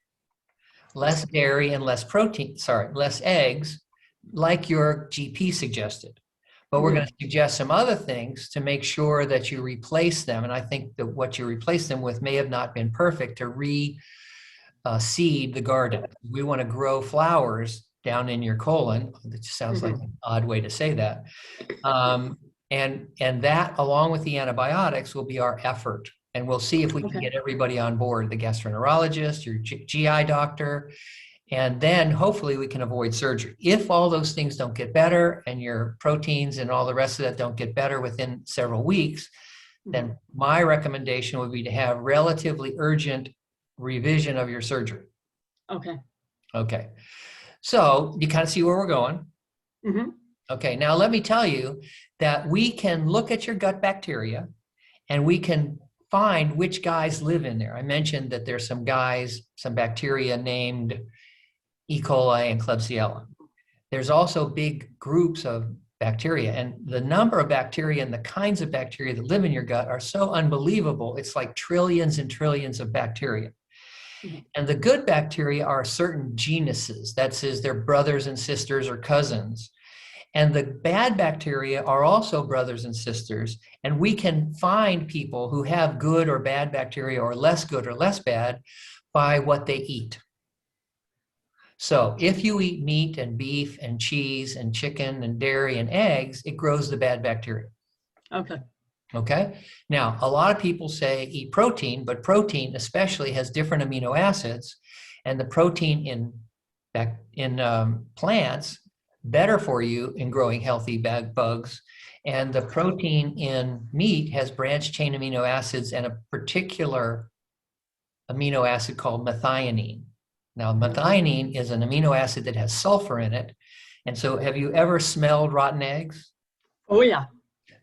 less dairy, and less eggs, like your GP suggested. But we're going to suggest some other things to make sure that you replace them. And I think that what you replace them with may have not been perfect to seed the garden. We want to grow flowers down in your colon. That just sounds like an odd way to say that. And that, along with the antibiotics, will be our effort. And we'll see if we can get everybody on board, the gastroenterologist, your GI doctor, and then hopefully we can avoid surgery. If all those things don't get better and your proteins and all the rest of that don't get better within several weeks, then my recommendation would be to have relatively urgent revision of your surgery. Okay. Okay. So you kind of see where we're going. Mm-hmm. Okay. Now let me tell you that we can look at your gut bacteria and we can find which guys live in there. I mentioned that there's some guys, some bacteria named E. coli and Klebsiella. There's also big groups of bacteria, and the number of bacteria and the kinds of bacteria that live in your gut are so unbelievable. It's like trillions and trillions of bacteria. Mhm. And the good bacteria are certain genuses. That says they're brothers and sisters or cousins. And the bad bacteria are also brothers and sisters. And we can find people who have good or bad bacteria or less good or less bad by what they eat. So if you eat meat and beef and cheese and chicken and dairy and eggs, it grows the bad bacteria. Okay. Okay. Now, a lot of people say eat protein, but protein especially has different amino acids, and the protein in plants better for you in growing healthy bugs, and the protein in meat has branched chain amino acids and a particular amino acid called methionine. Now, methionine is an amino acid that has sulfur in it, and so have you ever smelled rotten eggs? Oh, yeah.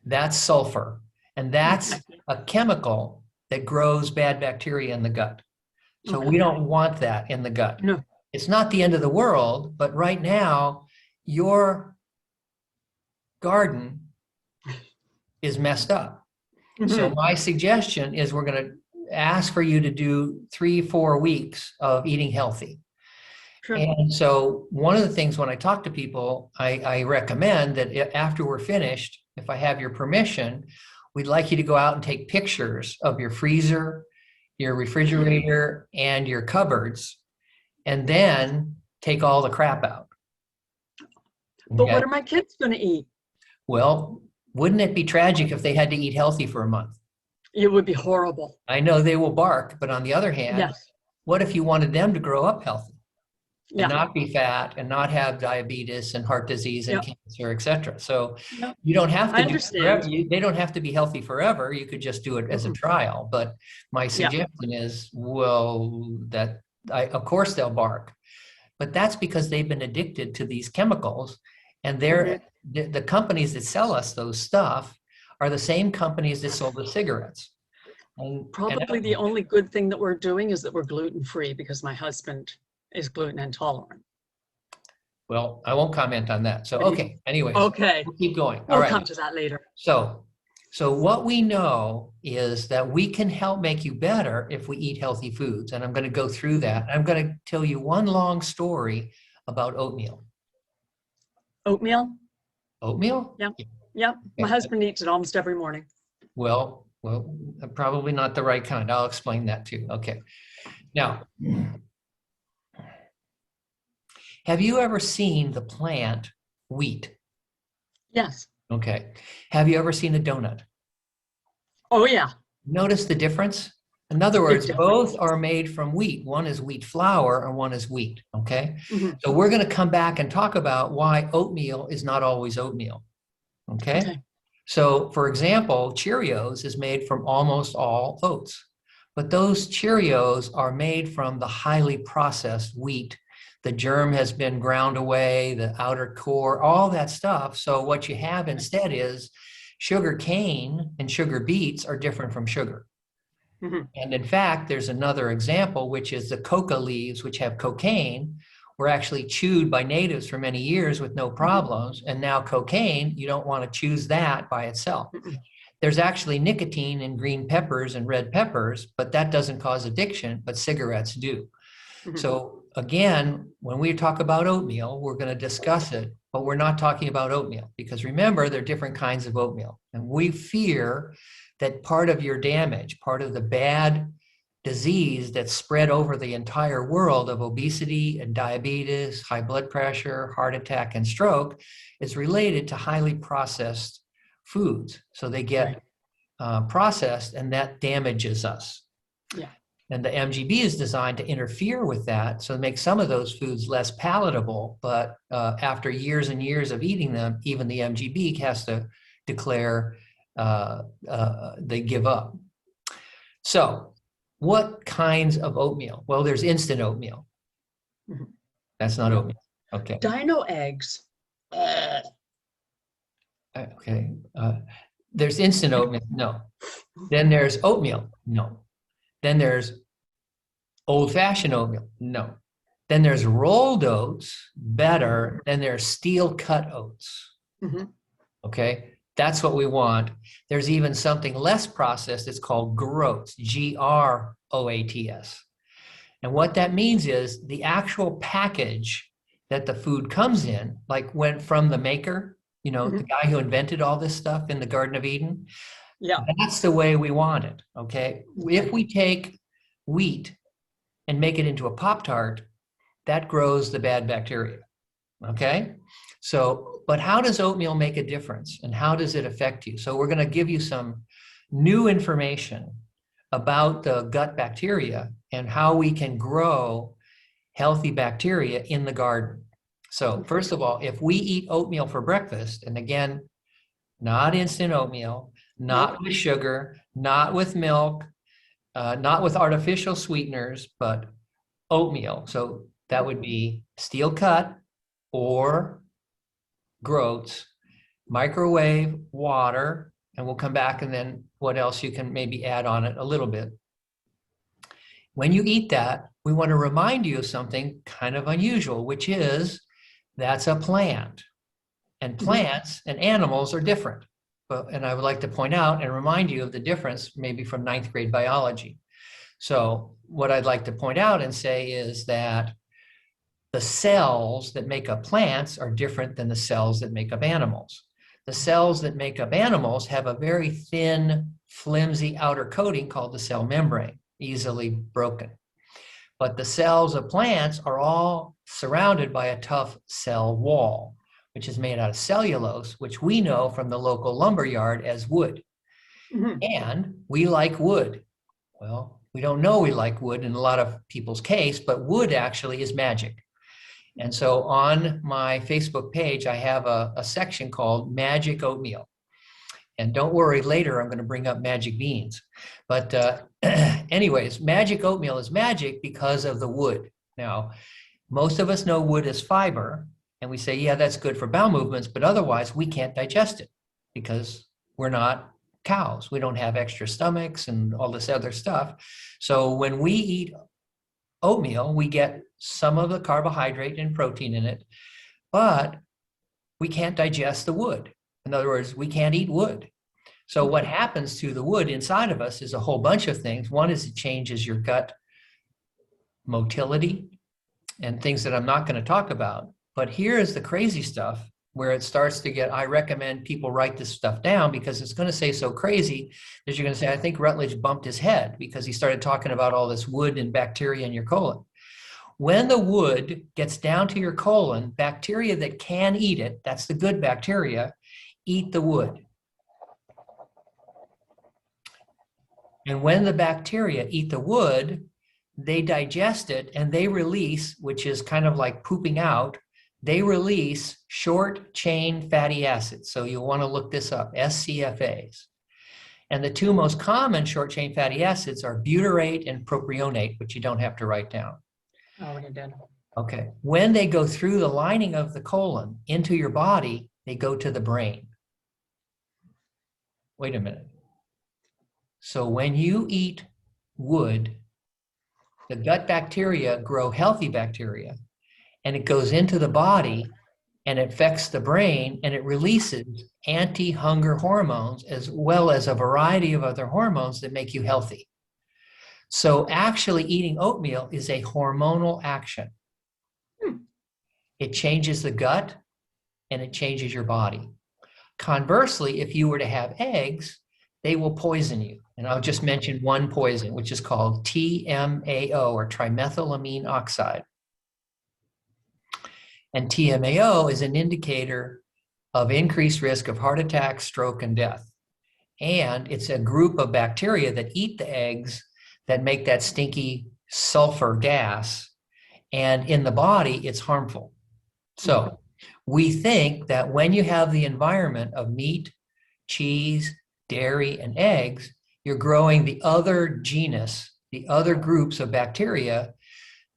That's sulfur. And that's a chemical that grows bad bacteria in the gut. So we don't want that in the gut. No. It's not the end of the world, but right now, your garden is messed up. So my suggestion is we're going to ask for you to do 3-4 weeks of eating healthy. Sure. And so one of the things when I talk to people, I recommend that after we're finished, if I have your permission, we'd like you to go out and take pictures of your freezer, your refrigerator, and your cupboards, and then take all the crap out. But Okay? what are my kids going to eat? Well, wouldn't it be tragic if they had to eat healthy for a month? It would be horrible. I know they will bark, but on the other hand, Yes. what if you wanted them to grow up healthy? And Yeah. not be fat and not have diabetes and heart disease and cancer, et cetera. So Yep. you don't have to I do understand. they don't have to be healthy forever. You could just do it as a trial. But my suggestion is, well, that of course they'll bark, but that's because they've been addicted to these chemicals, and the companies that sell us those stuff are the same companies that sold the cigarettes. And Probably the only good thing that we're doing is that we're gluten-free because my husband is gluten intolerant. well, I won't comment on that. So, okay, anyways, Okay. we'll keep going. All We'll right. come to that later. So what we know is that we can help make you better if we eat healthy foods. And I'm going to go through that. I'm going to tell you one long story about oatmeal. Oatmeal? Oatmeal? Yeah. Yeah. My husband eats it almost every morning. Well, probably not the right kind. I'll explain that too. Okay. Now, have you ever seen the plant wheat? Yes. Okay. Have you ever seen a donut? Oh, yeah. Notice the difference? In other words, both are made from wheat. One is wheat flour and one is wheat, okay? So we're going to come back and talk about why oatmeal is not always oatmeal, okay? So, for example, Cheerios is made from almost all oats, but those Cheerios are made from the highly processed wheat. The germ has been ground away, the outer core, all that stuff. So what you have instead is sugar cane and sugar beets are different from sugar. And in fact, there's another example, which is the coca leaves, which have cocaine, were actually chewed by natives for many years with no problems. And now cocaine, you don't want to choose that by itself. There's actually nicotine in green peppers and red peppers, but that doesn't cause addiction, but cigarettes do. So again, when we talk about oatmeal, we're going to discuss it, but we're not talking about oatmeal because remember, there are different kinds of oatmeal. And we fear that part of your damage, part of the bad disease that's spread over the entire world of obesity and diabetes, high blood pressure, heart attack, and stroke is related to highly processed foods. So they get processed and that damages us. Yeah. And the MGB is designed to interfere with that, so make some of those foods less palatable. But after years and years of eating them, even the MGB has to declare they give up. So what kinds of oatmeal? Well, there's instant oatmeal. Mhm. That's not oatmeal. Okay. Dino eggs. Okay. There's instant oatmeal. No. Then there's oatmeal. No. Then there's old-fashioned oatmeal. No. Then there's rolled oats, better. Then there's steel cut oats. Mhm. Okay. That's what we want. There's even something less processed. It's called groats, Groats. And what that means is the actual package that the food comes in, like went from the maker, the Mhm. guy who invented all this stuff in the Garden of Eden. Yeah. That's the way we want it. Okay. If we take wheat and make it into a Pop-Tart, that grows the bad bacteria. Okay. So, but how does oatmeal make a difference and how does it affect you? So we're going to give you some new information about the gut bacteria and how we can grow healthy bacteria in the garden. So first of all, if we eat oatmeal for breakfast, and again, not instant oatmeal, not Nope. with sugar, not with milk, not with artificial sweeteners, but oatmeal. So that would be steel cut or groats, microwave water, and we'll come back and then what else you can maybe add on it a little bit. When you eat that, we want to remind you of something kind of unusual, which is that's a plant. And plants and animals are different. And I would like to point out and remind you of the difference maybe from ninth grade biology. So what I'd like to point out and say is that the cells that make up plants are different than the cells that make up animals. The cells that make up animals have a very thin, flimsy outer coating called the cell membrane, easily broken. But the cells of plants are all surrounded by a tough cell wall, which is made out of cellulose, which we know from the local lumber yard as wood. Mhm. And we like wood. Well, we don't know we like wood in a lot of people's case, but wood actually is magic. And so on my Facebook page, I have a section called Magic Oatmeal. And don't worry, later I'm going to bring up magic beans. But anyways, magic oatmeal is magic because of the wood. Now, most of us know wood is fiber, and we say, yeah, that's good for bowel movements, but otherwise we can't digest it because we're not cows. We don't have extra stomachs and all this other stuff. So when we eat oatmeal, we get some of the carbohydrate and protein in it, but we can't digest the wood. In other words, we can't eat wood. So what happens to the wood inside of us is a whole bunch of things. One is it changes your gut motility and things that I'm not going to talk about. But here is the crazy stuff where it starts to get, I recommend people write this stuff down because it's going to say so crazy that you're going to say, I think Rutledge bumped his head because he started talking about all this wood and bacteria in your colon. When the wood gets down to your colon, bacteria that can eat it, that's the good bacteria, eat the wood. And when the bacteria eat the wood, they digest it and they release, which is kind of like pooping out, they release short chain fatty acids. So you'll want to look this up, SCFAs. And the two most common short chain fatty acids are butyrate and propionate, which you don't have to write down. Already did. Okay. When they go through the lining of the colon into your body, they go to the brain. Wait a minute. So when you eat wood, the gut bacteria grow healthy bacteria, and it goes into the body and it affects the brain and it releases anti-hunger hormones as well as a variety of other hormones that make you healthy. So actually eating oatmeal is a hormonal action. It changes the gut and it changes your body. Conversely, if you were to have eggs, they will poison you. And I'll just mention one poison, which is called TMAO or trimethylamine oxide. And TMAO is an indicator of increased risk of heart attack, stroke, and death. And it's a group of bacteria that eat the eggs that make that stinky sulfur gas. And in the body, it's harmful. So we think that when you have the environment of meat, cheese, dairy, and eggs, you're growing the other genus, the other groups of bacteria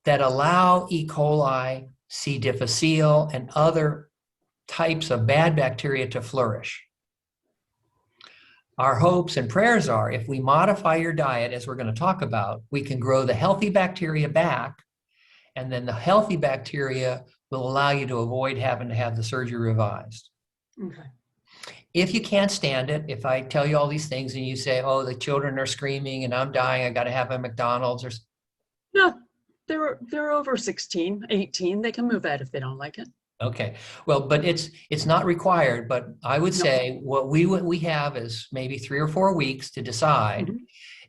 that allow E. coli, C. difficile, and other types of bad bacteria to flourish. Our hopes and prayers are if we modify your diet, as we're going to talk about, we can grow the healthy bacteria back, and then the healthy bacteria will allow you to avoid having to have the surgery revised. Okay. If you can't stand it, if I tell you all these things and you say, oh, the children are screaming and I'm dying, I got to have a McDonald's or... No, they're over 16, 18. They can move out if they don't like it. Okay, well, but it's not required, but I would No. say what we have is maybe 3 or 4 weeks to decide. Mhm.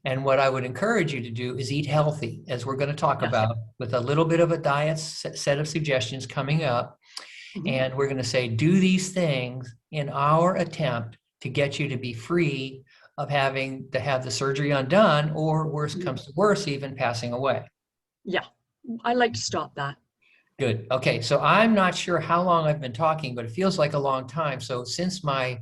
And what I would encourage you to do is eat healthy, as we're going to talk Yes. about, with a little bit of a diet set of suggestions coming up. Mhm. And we're going to say, do these things in our attempt to get you to be free of having to have the surgery undone, or worse comes to worse, even passing away. Yeah, I like to stop that. Good. Okay, so I'm not sure how long I've been talking, but it feels like a long time. So since my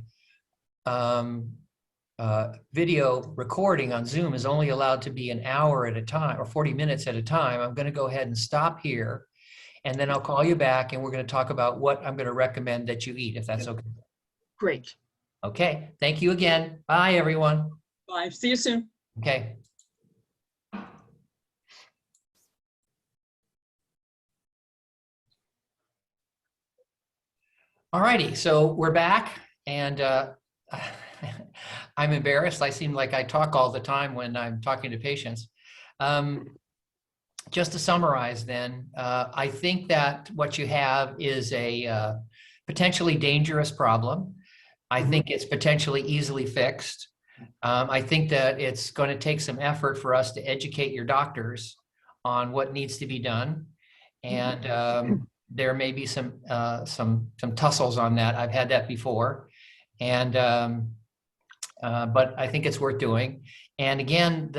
video recording on Zoom is only allowed to be an hour at a time or 40 minutes at a time, I'm going to go ahead and stop here, and then I'll call you back and we're going to talk about what I'm going to recommend that you eat, if that's okay. Great. Okay, thank you again. Bye, everyone. Bye. See you soon. Okay. All righty, so we're back, and I'm embarrassed. I seem like I talk all the time when I'm talking to patients. Just to summarize then, I think that what you have is a potentially dangerous problem. I think it's potentially easily fixed. I think that it's going to take some effort for us to educate your doctors on what needs to be done. And there may be some tussles on that. I've had that before. And but I think it's worth doing. And again,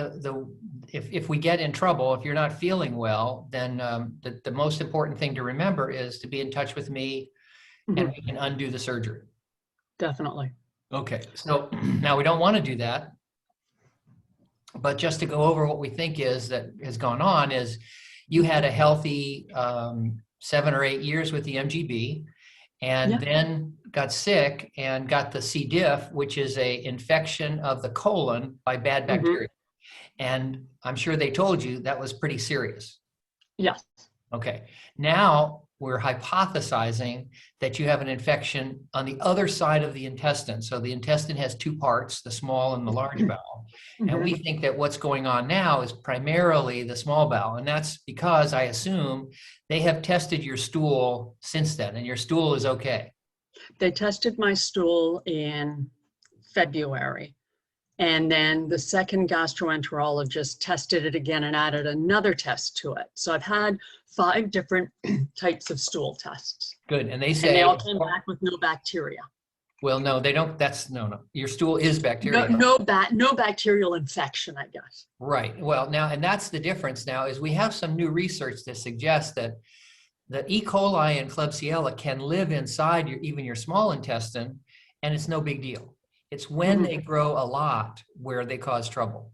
if we get in trouble, if you're not feeling well, then the most important thing to remember is to be in touch with me, and we can undo the surgery. Definitely. Okay, so now we don't want to do that, but just to go over what we think is that has gone on is you had a healthy 7 or 8 years with the MGB, and then got sick and got the C. diff, which is a infection of the colon by bad bacteria. And I'm sure they told you that was pretty serious. Yes. Okay, now we're hypothesizing that you have an infection on the other side of the intestine. So the intestine has 2 parts, the small and the large bowel. And we think that what's going on now is primarily the small bowel. And that's because I assume they have tested your stool since then, and your stool is okay. They tested my stool in February. And then the second gastroenterologist tested it again and added another test to it. So I've had 5 different types of stool tests. Good, and they say— And they all came back with no bacteria. Well, no, they don't. That's no. Your stool is bacteria. No bacterial infection, I guess. Right. Well, now, and that's the difference now is we have some new research that suggests that the E. coli and Klebsiella can live inside even your small intestine, and it's no big deal. It's when they grow a lot where they cause trouble.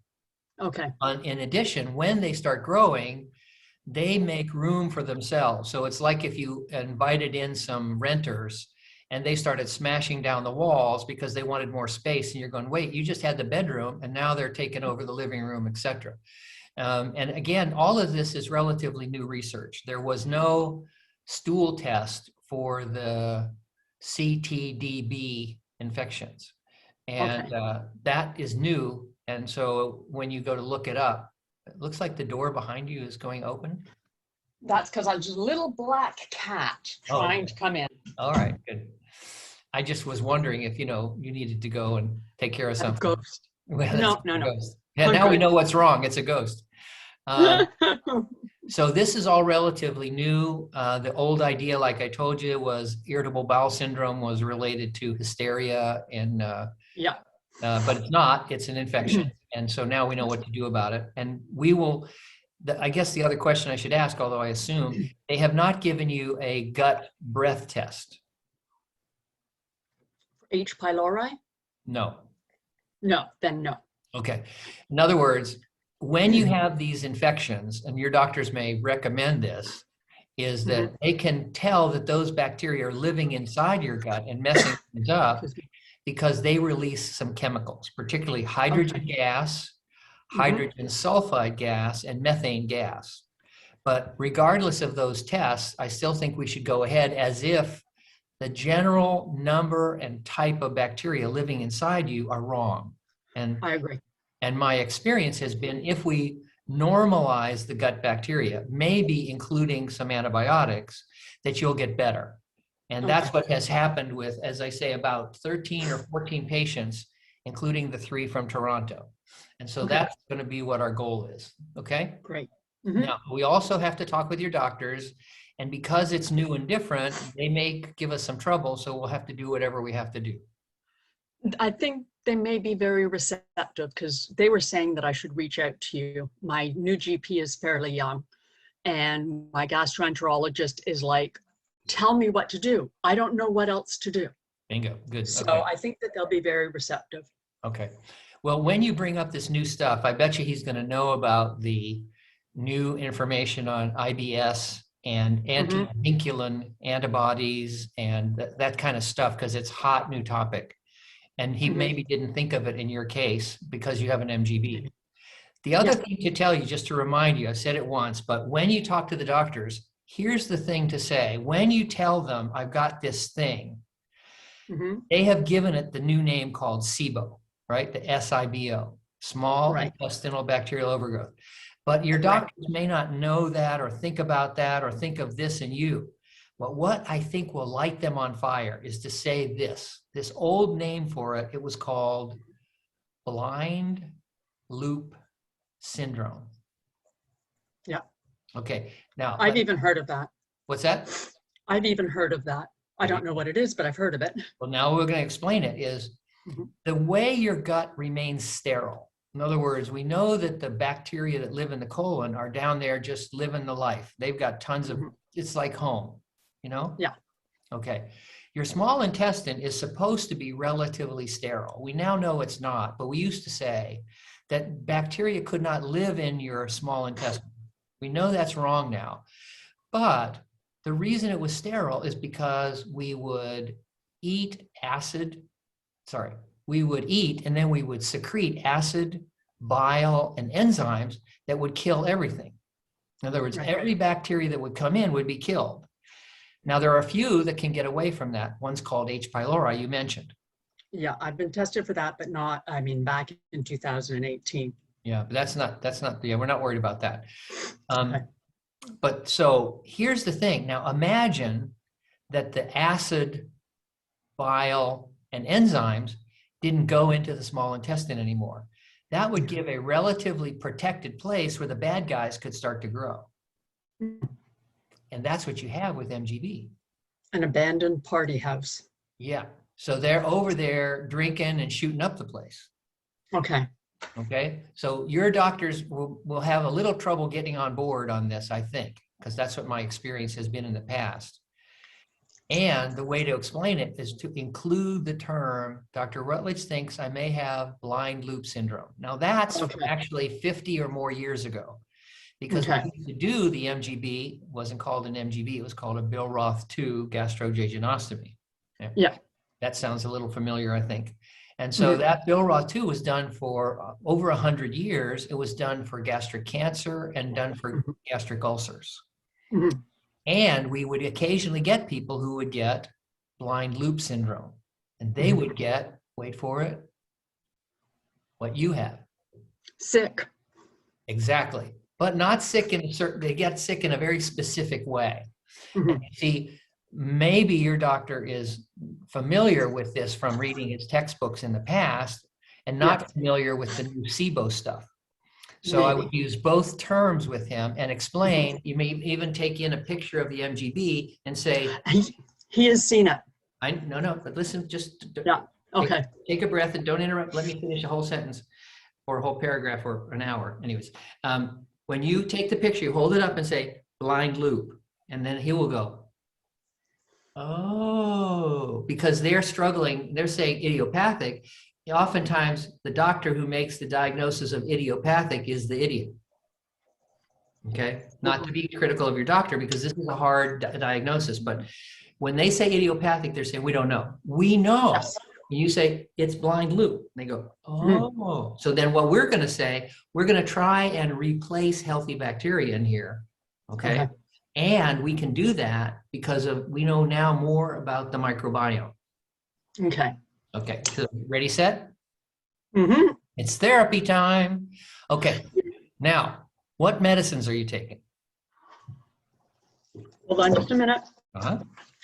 Okay. In addition, when they start growing, they make room for themselves. So it's like if you invited in some renters and they started smashing down the walls because they wanted more space, and you're going, wait, you just had the bedroom and now they're taking over the living room, etc. And again, all of this is relatively new research. There was no stool test for the CTDB infections. And that is new. And so when you go to look it up, it looks like the door behind you is going open. That's because I was a little black cat trying to come in. All right, good. I just was wondering if, you needed to go and take care of something. A ghost. Well, No. Ghost. Yeah, now we know what's wrong. It's a ghost. So this is all relatively new. The old idea, like I told you, was irritable bowel syndrome was related to hysteria, and but it's not. It's an infection, and so now we know what to do about it. And we will. I guess the other question I should ask, although I assume they have not given you a gut breath test. H. pylori? No. No, then no. Okay. In other words, when you have these infections, and your doctors may recommend this, is that they can tell that those bacteria are living inside your gut and messing things up because they release some chemicals, particularly hydrogen gas, hydrogen sulfide gas, and methane gas. But regardless of those tests, I still think we should go ahead as if the general number and type of bacteria living inside you are wrong. And I agree. And my experience has been if we normalize the gut bacteria, maybe including some antibiotics, that you'll get better. And that's what has happened with, as I say, about 13 or 14 patients, including the 3 from Toronto. And so that's going to be what our goal is. Okay. Great. Now, we also have to talk with your doctors. And because it's new and different, they may give us some trouble. So we'll have to do whatever we have to do. I think they may be very receptive because they were saying that I should reach out to you. My new GP is fairly young, and my gastroenterologist is like, tell me what to do. I don't know what else to do. Bingo. Good. So Okay. I think that they'll be very receptive. Okay. Well, when you bring up this new stuff, I bet you he's going to know about the new information on IBS and anti-vinculin antibodies and that kind of stuff, because it's hot new topic. And he maybe didn't think of it in your case because you have an MGB. The other thing to tell you, just to remind you, I've said it once, but when you talk to the doctors, here's the thing to say. When you tell them, I've got this thing, they have given it the new name called SIBO, right? The SIBO, small intestinal bacterial overgrowth. But your doctors may not know that or think about that or think of this in you. But what I think will light them on fire is to say this old name for it, it was called blind loop syndrome. Yeah. Okay. Now, I've even heard of that. What's that? I've even heard of that. I don't know what it is, but I've heard of it. Well, now we're going to explain it is the way your gut remains sterile. In other words, we know that the bacteria that live in the colon are down there just living the life. They've got tons of, it's like home, you know? Yeah. Okay. Your small intestine is supposed to be relatively sterile. We now know it's not, but we used to say that bacteria could not live in your small intestine. We know that's wrong now. But the reason it was sterile is because we would eat and then we would secrete acid, bile, and enzymes that would kill everything. In other words, every bacteria that would come in would be killed. Now, there are a few that can get away from that. One's called H. pylori, you mentioned. Yeah, I've been tested for that, but not, I mean, back in 2018. Yeah, but we're not worried about that. But so here's the thing. Now, imagine that the acid, bile, and enzymes didn't go into the small intestine anymore. That would give a relatively protected place where the bad guys could start to grow. And that's what you have with MGB. An abandoned party house. Yeah. So they're over there drinking and shooting up the place. Okay. Okay. So your doctors will have a little trouble getting on board on this, I think, because that's what my experience has been in the past. And the way to explain it is to include the term, Dr. Rutledge thinks I may have blind loop syndrome. Now that's actually 50 or more years ago. Because we used to do the MGB, wasn't called an MGB, it was called a Billroth 2 gastrojejunostomy. Yeah. That sounds a little familiar, I think. And so that Billroth 2 was done for over 100 years. It was done for gastric cancer and done for gastric ulcers. And we would occasionally get people who would get blind loop syndrome. And they would get, wait for it, what you have. Sick. Exactly. But not sick in a certain, they get sick in a very specific way. And you see, maybe your doctor is familiar with this from reading his textbooks in the past and not familiar with the new SIBO stuff. So I would use both terms with him and explain. You may even take in a picture of the MGB and say, he has seen it. No, but listen, just take a breath and don't interrupt. Let me finish a whole sentence or a whole paragraph or an hour. Anyways, when you take the picture, you hold it up and say blind loop, and then he will go, oh, because they're struggling. They're saying idiopathic. oftentimes the doctor who makes the diagnosis of idiopathic is the idiot. Okay, not to be critical of your doctor because this is a hard diagnosis, but when they say idiopathic, they're saying we don't know. We know. Yes. You say it's blind loop. They go, Mhm. oh. So then what we're going to say, we're going to try and replace healthy bacteria in here. Okay. Okay. And we can do that because we know now more about the microbiome. Okay. Okay. So ready, set? Mm-hmm. It's therapy time. Okay. Now, what medicines are you taking? Hold on just a minute. Uh-huh.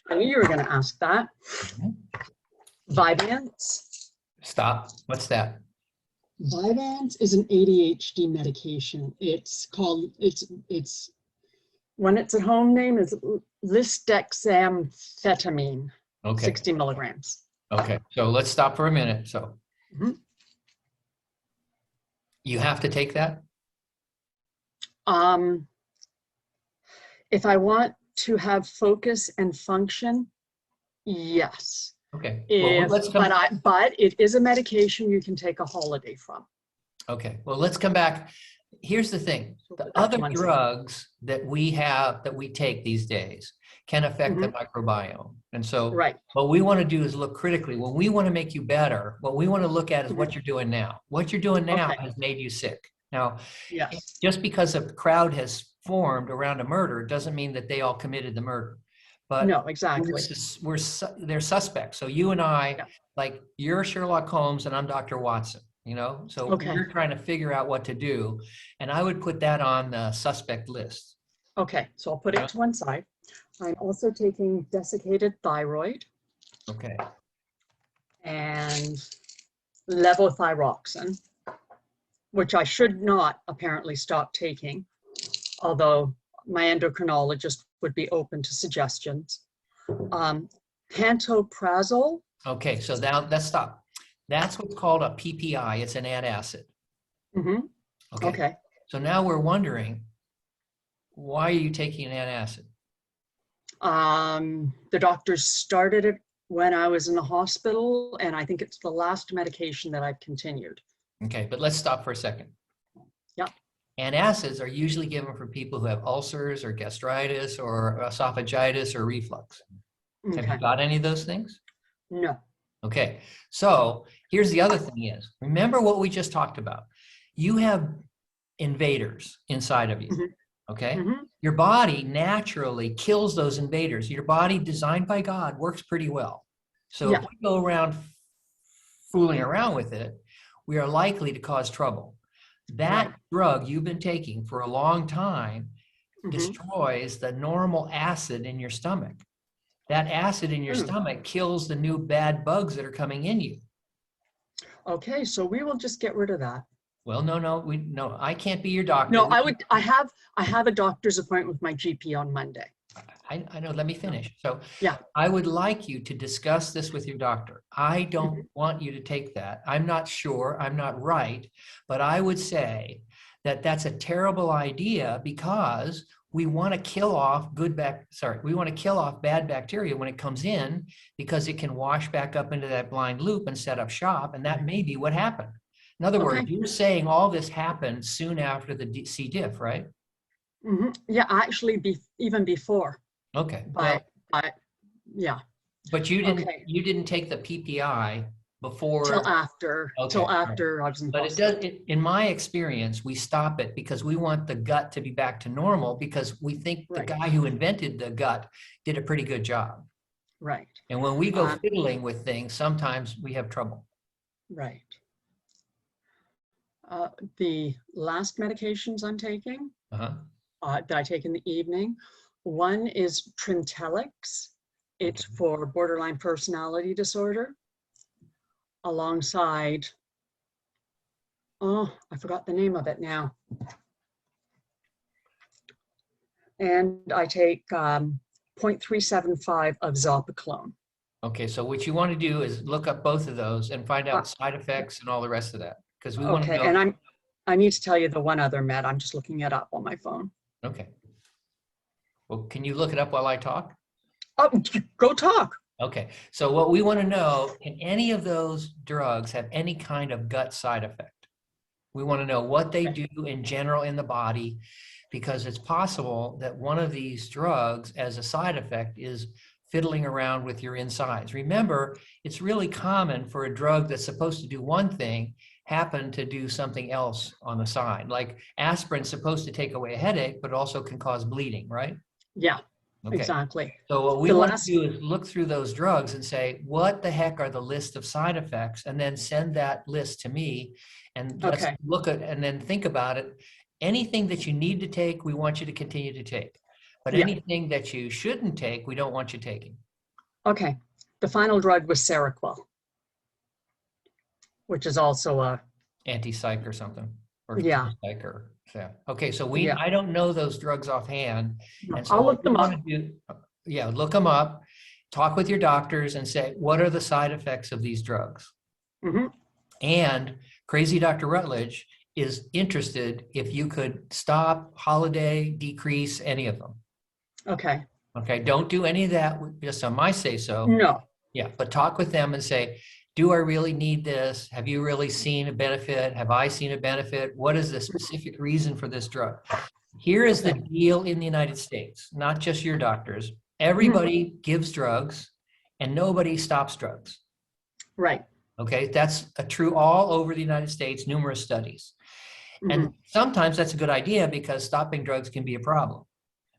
I knew you were going to ask that. Mhm. Vyvanse. Stop. What's that? Vyvanse is an ADHD medication. It's when it's at home name is lisdexamfetamine, Okay. 60 milligrams. Okay. So let's stop for a minute. So Mhm. you have to take that? If I want to have focus and function, yes. Okay. Well, But it is a medication you can take a holiday from. Okay. Well, let's come back. Here's the thing. The other drugs that we take these days can affect the microbiome. And so Right. what we want to do is look critically. When we want to make you better, what we want to look at is what you're doing now. What you're doing now has made you sick. Now, Yes. just because a crowd has formed around a murder doesn't mean that they all committed the murder. But No, exactly. they're suspects. So you and I, like you're Sherlock Holmes and I'm Dr. Watson, so we're trying to figure out what to do. And I would put that on the suspect list. Okay, so I'll put it to one side. I'm also taking desiccated thyroid. Okay. And levothyroxine, which I should not apparently stop taking, although my endocrinologist would be open to suggestions. Pantoprazole. Okay, so now let's stop. That's what's called a PPI. It's an antacid. Mm-hmm. Okay. So now we're wondering, why are you taking an antacid? The doctors started it when I was in the hospital, and I think it's the last medication that I've continued. Okay, but let's stop for a second. Yeah. Antacids are usually given for people who have ulcers or gastritis or esophagitis or reflux. Okay. Have you got any of those things? No. Okay, so here's the other thing is, remember what we just talked about. You have invaders inside of you, okay? Your body naturally kills those invaders. Your body, designed by God, works pretty well. So if we go around fooling around with it, we are likely to cause trouble. That drug you've been taking for a long time destroys the normal acid in your stomach. That acid in your stomach kills the new bad bugs that are coming in you. Okay, so we will just get rid of that. Well, no, I can't be your doctor. No, I have a doctor's appointment with my GP on Monday. I know, let me finish. So yeah, I would like you to discuss this with your doctor. I don't want you to take that. I'm not sure, I'm not right, but I would say that that's a terrible idea because we want to kill off bad bacteria when it comes in because it can wash back up into that blind loop and set up shop, and that may be what happened. In other words, you're saying all this happened soon after the C. diff, right? Yeah, actually, even before. Okay. But yeah. But you didn't take the PPI before till after I was in hospital. But it does. In my experience, we stop it because we want the gut to be back to normal because we think the guy who invented the gut did a pretty good job. Right. And when we go fiddling with things, sometimes we have trouble. Right. The last medications I'm taking that I take in the evening, one is Trintellix. It's for borderline personality disorder, alongside, I forgot the name of it now. And I take 0.375 of Zopiclone. Okay, so what you want to do is look up both of those and find out side effects and all the rest of that. Because we want to know. And I need to tell you the one other med. I'm just looking it up on my phone. Okay. Well, can you look it up while I talk? Oh, go talk. Okay, so what we want to know, can any of those drugs have any kind of gut side effect? We want to know what they do in general in the body, because it's possible that one of these drugs as a side effect is fiddling around with your insides. Remember, it's really common for a drug that's supposed to do one thing happen to do something else on the side. Like aspirin's supposed to take away a headache, but also can cause bleeding, right? Yeah, Okay. exactly. So what we The want to last, do is look through those drugs and say, what the heck are the list of side effects? And then send that list to me and let's okay, look at, and then think about it. Anything that you need to take, we want you to continue to take. But yeah, anything that you shouldn't take, we don't want you taking. okay. The final drug was Seroquel, which is also a, Anti-psych or something, or yeah, psych or, yeah. Okay, so yeah. I don't know those drugs offhand. And so I'll what look we them want up. to do, yeah, look them up, talk with your doctors and say, what are the side effects of these drugs? Hmm. And Crazy Dr. Rutledge is interested if you could stop, holiday, decrease any of them. Okay, Okay, don't do any of that just on my say so. no, Yeah, but talk with them and say, do I really need this? Have you really seen a benefit? Have I seen a benefit? What is the specific reason for this drug? Here is the okay. deal in the United States, not just your doctors. Mhm. Everybody gives drugs and nobody stops drugs. Right. Okay, that's true all over the United States, numerous studies. Hmm. And sometimes that's a good idea because stopping drugs can be a problem.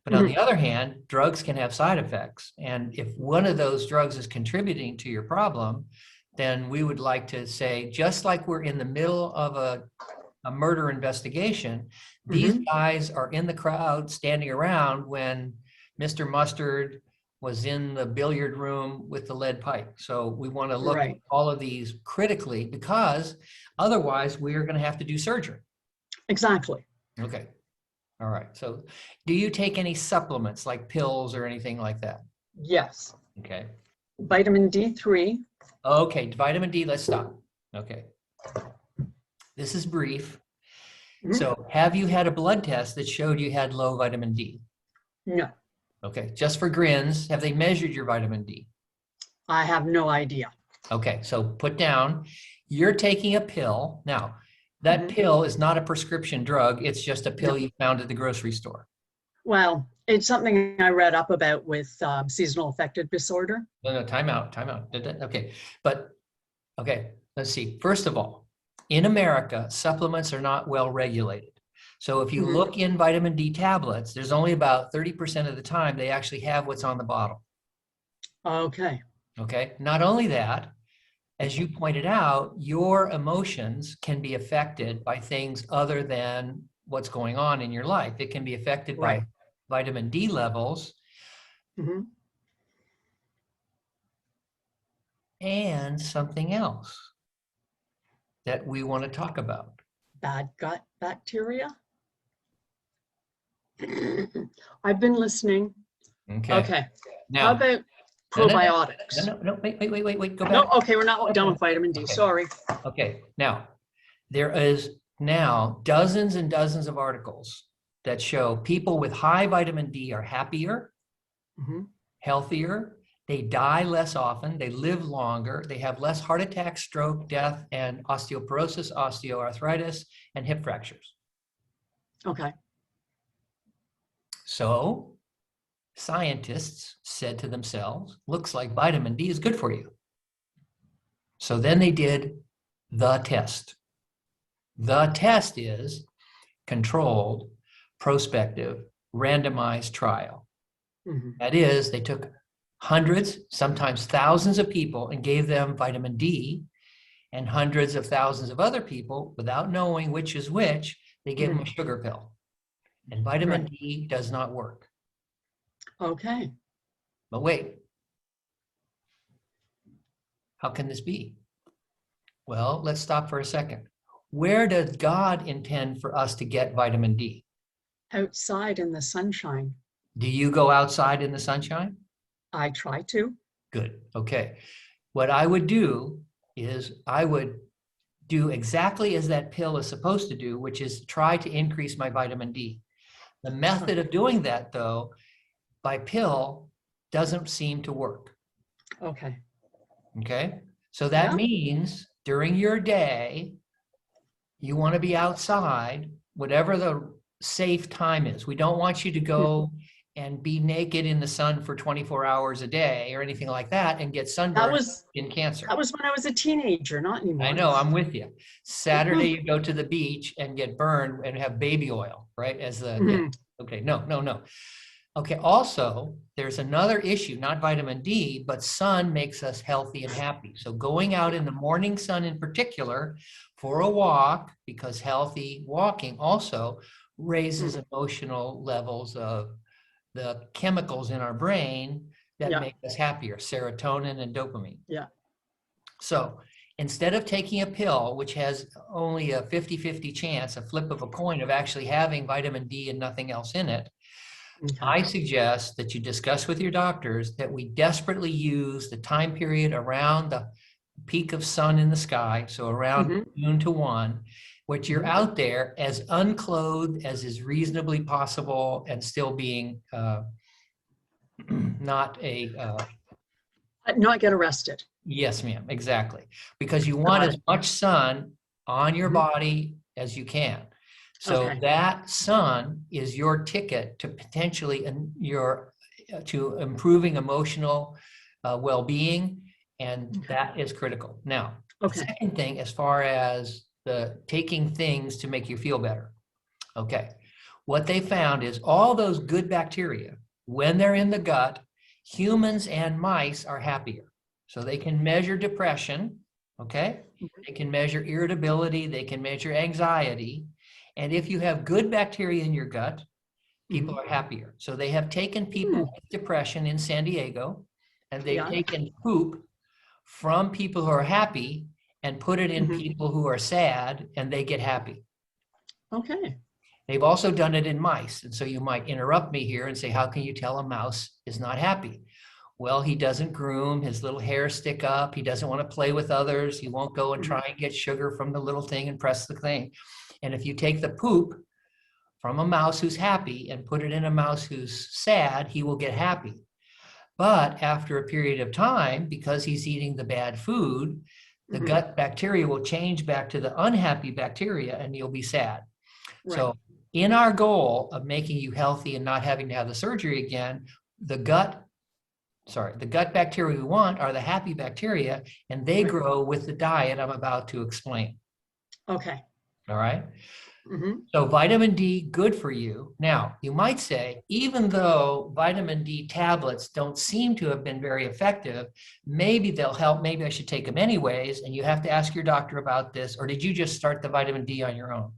But on Hmm. the other hand, drugs can have side effects. And if one of those drugs is contributing to your problem, then we would like to say, just like we're in the middle of a murder investigation, these Hmm. guys are in the crowd standing around when Mr. Mustard was in the billiard room with the lead pipe. So we want to look at Right. all of these critically because otherwise we are going to have to do surgery. Exactly. Okay. All right. So do you take any supplements like pills or anything like that? Yes. Okay. Vitamin D3. Okay. Vitamin D, let's stop. Okay. This is brief. Mhm. So have you had a blood test that showed you had low vitamin D? No, Okay. Just for grins, have they measured your vitamin D? I have no idea. Okay. So put down, you're taking a pill. Now, that Mhm. pill is not a prescription drug. It's just a No. pill you found at the grocery store. Well, it's something I read up about with seasonal affective disorder. No, no, time out, time out. Okay. But okay, let's see. First of all, in America, supplements are not well regulated. So if you Mhm. look in vitamin D tablets, there's only about 30% of the time they actually have what's on the bottle. Okay. Okay. Not only that, as you pointed out, your emotions can be affected by things other than what's going on in your life. It can be affected Right. by vitamin D levels Hmm. and something else that we want to talk about. Bad gut bacteria. I've been listening. Okay. Okay. How Now, about no, no, no, no, probiotics? no, no, wait, go No, back. okay, we're not done with vitamin D. Okay, Sorry. okay. Now, there is now dozens and dozens of articles that show people with high vitamin D are happier, Hmm. healthier, they die less often, they live longer, they have less heart attack, stroke, death, and osteoporosis, osteoarthritis, and hip fractures. Okay. So, scientists said to themselves, looks like vitamin D is good for you. So then they did the test. The test is controlled, prospective, randomized trial. Hmm. That is, they took hundreds, sometimes thousands of people and gave them vitamin D, and hundreds of thousands of other people, without knowing which is which, they gave them a sugar pill. And vitamin Right. D does not work. Okay. But wait, how can this be? Well, let's stop for a second. Where does God intend for us to get vitamin D? Outside in the sunshine. Do you go outside in the sunshine? I try to. Good. Okay. What I would do is I would do exactly as that pill is supposed to do, which is try to increase my vitamin D. The method of doing that, though, by pill doesn't seem to work. Okay. Okay. So that Yeah. means during your day, you want to be outside, whatever the safe time is. We don't want you to go and be naked in the sun for 24 hours a day or anything like that and get That sunburned was in cancer. that was when I was a teenager, not I anymore. know, I'm with you. Saturday, you go to the beach and get burned and have baby oil, right? As the, yeah. Mhm. Okay, no, no, no. Okay, also, there's another issue, not vitamin D, but sun makes us healthy and happy. So going out in the morning sun in particular for a walk, because healthy walking also raises emotional levels of the chemicals in our brain that Yeah. make us happier, serotonin and dopamine. Yeah. So instead of taking a pill, which has only a 50-50 chance, a flip of a coin of actually having vitamin D and nothing else in it, Okay. I suggest that you discuss with your doctors that we desperately use the time period around the peak of sun in the sky, so around Mhm. noon to 1, which you're Mhm. out there as unclothed as is reasonably possible and still being not a Not get arrested. yes, ma'am, exactly. Because you want Got as it. much sun on your Mhm. body as you can. So Okay. that sun is your ticket to potentially your to improving emotional well-being, and Okay. that is critical. Now, the Okay. second thing, as far as the taking things to make you feel better, okay, what they found is all those good bacteria, when they're in the gut, humans and mice are happier. So they can measure depression, okay? Mhm. They can measure irritability, they can measure anxiety. And if you have good bacteria in your gut, people Mhm. are happier. So they have taken people Hmm. with depression in San Diego, and they've Yeah. taken poop from people who are happy and put it in Mhm. people who are sad, and they get happy. Okay. They've also done it in mice. And so you might interrupt me here and say, how can you tell a mouse is not happy? Well, he doesn't groom, his little hairs stick up, he doesn't want to play with others, he won't go and Mhm. try and get sugar from the little thing and press the thing. And if you take the poop from a mouse who's happy and put it in a mouse who's sad, he will get happy. But after a period of time, because he's eating the bad food, the Mhm. gut bacteria will change back to the unhappy bacteria and you'll be sad. Right. So in our goal of making you healthy and not having to have the surgery again, the gut bacteria we want are the happy bacteria, and they Right. grow with the diet I'm about to explain. Okay. All right. Mhm. So vitamin D, good for you. Now, you might say, even though vitamin D tablets don't seem to have been very effective, maybe they'll help. Maybe I should take them anyways. And you have to ask your doctor about this. Or did you just start the vitamin D on your own?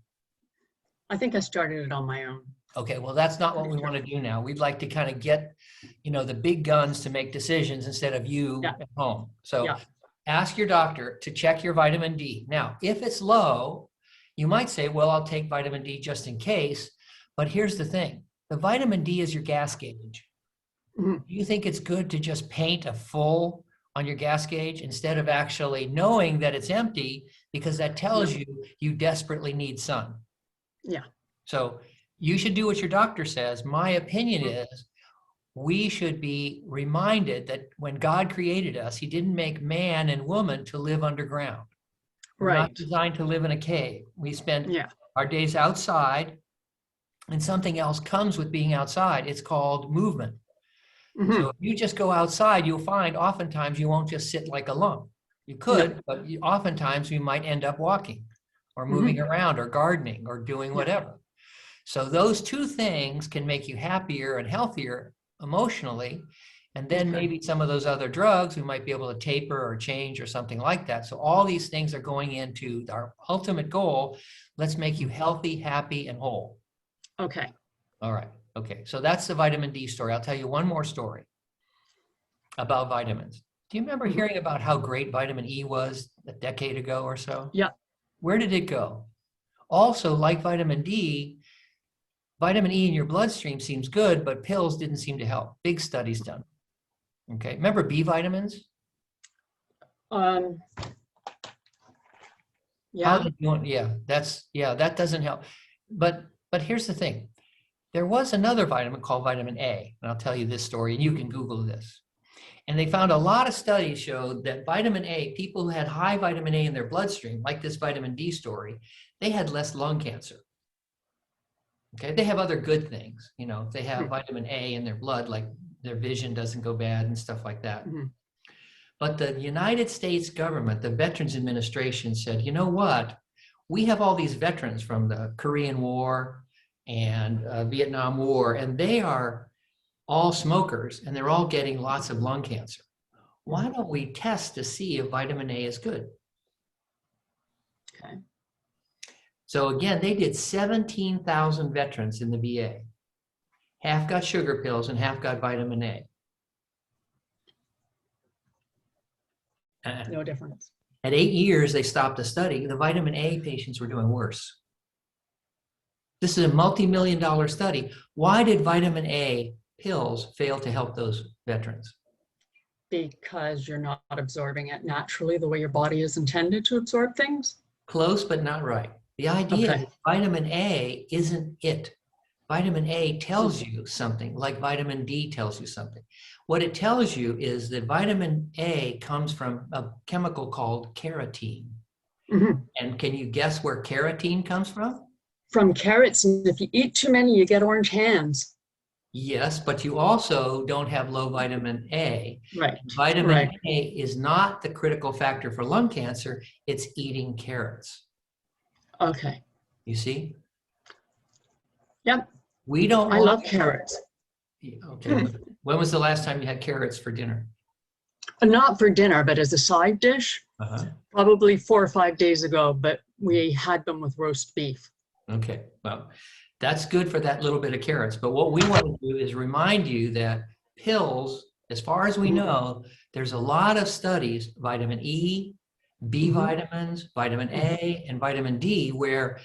I think I started it on my own. Okay, well, that's not what Pretty we sure. want to do now. We'd like to kind of get, the big guns to make decisions instead of you Yeah. at home. So Yeah. ask your doctor to check your vitamin D. Now, if it's low, you might say, well, I'll take vitamin D just in case. But here's the thing. The vitamin D is your gas gauge. Mhm. Do you think it's good to just paint a full on your gas gauge instead of actually knowing that it's empty, because that Yeah. tells you you desperately need sun? Yeah. So you should do what your doctor says. My opinion Mhm. is we should be reminded that when God created us, he didn't make man and woman to live underground. We're not Right. designed to live in a cave. We spend Yeah. our days outside, and something else comes with being outside. It's called movement. So Mhm. if you just go outside, you'll find oftentimes you won't just sit like a lump. You No. could, but oftentimes we might end up walking or moving Mhm. around or gardening or doing Yeah. whatever. So those two things can make you happier and healthier emotionally. And then Okay. maybe some of those other drugs we might be able to taper or change or something like that. So all these things are going into our ultimate goal. Let's make you healthy, happy, and whole. Okay. All right. Okay. So that's the vitamin D story. I'll tell you one more story about vitamins. Do you remember Mhm. hearing about how great vitamin E was a decade ago or so? Yeah. Where did it go? Also, like vitamin D, vitamin E in your bloodstream seems good, but pills didn't seem to help. Big studies done. Okay. Remember B vitamins? Um, How yeah. did you want? Yeah, that doesn't help. But here's the thing. There was another vitamin called vitamin A, and I'll tell you this story, and you can Google this. And they found a lot of studies showed that vitamin A, people who had high vitamin A in their bloodstream, like this vitamin D story, they had less lung cancer. Okay, they have other good things. You know, if they have vitamin A in their blood, like their vision doesn't go bad and stuff like that. But the United States government, the Veterans Administration said, you know what? We have all these veterans from the Korean War and Vietnam War, and they are all smokers and they're all getting lots of lung cancer. Why don't we test to see if vitamin A is good? Okay. So again, they did 17,000 veterans in the VA. Half got sugar pills and half got vitamin A. No difference. At 8 years, they stopped the study. The vitamin A patients were doing worse. This is a multi-million-dollar study. Why did vitamin A pills fail to help those veterans? Because you're not absorbing it naturally the way your body is intended to absorb things? Close, but not right. The idea is vitamin A isn't it. Vitamin A tells you something, like vitamin D tells you something. What it tells you is that vitamin A comes from a chemical called carotene. And can you guess where carotene comes from? From carrots, and if you eat too many, you get orange hands. Yes, but you also don't have low vitamin A. Right. Vitamin A is not the critical factor for lung cancer. It's eating carrots. Okay. You see? Yep. We don't. I love carrots. Okay. When was the last time you had carrots for dinner? Not for dinner, but as a side dish. Probably 4 or 5 days ago, but we had them with roast beef. Okay. Well, that's good for that little bit of carrots. But what we want to do is remind you that pills, as far as we know, there's a lot of studies, vitamin E, B vitamins, vitamin A, and vitamin D, where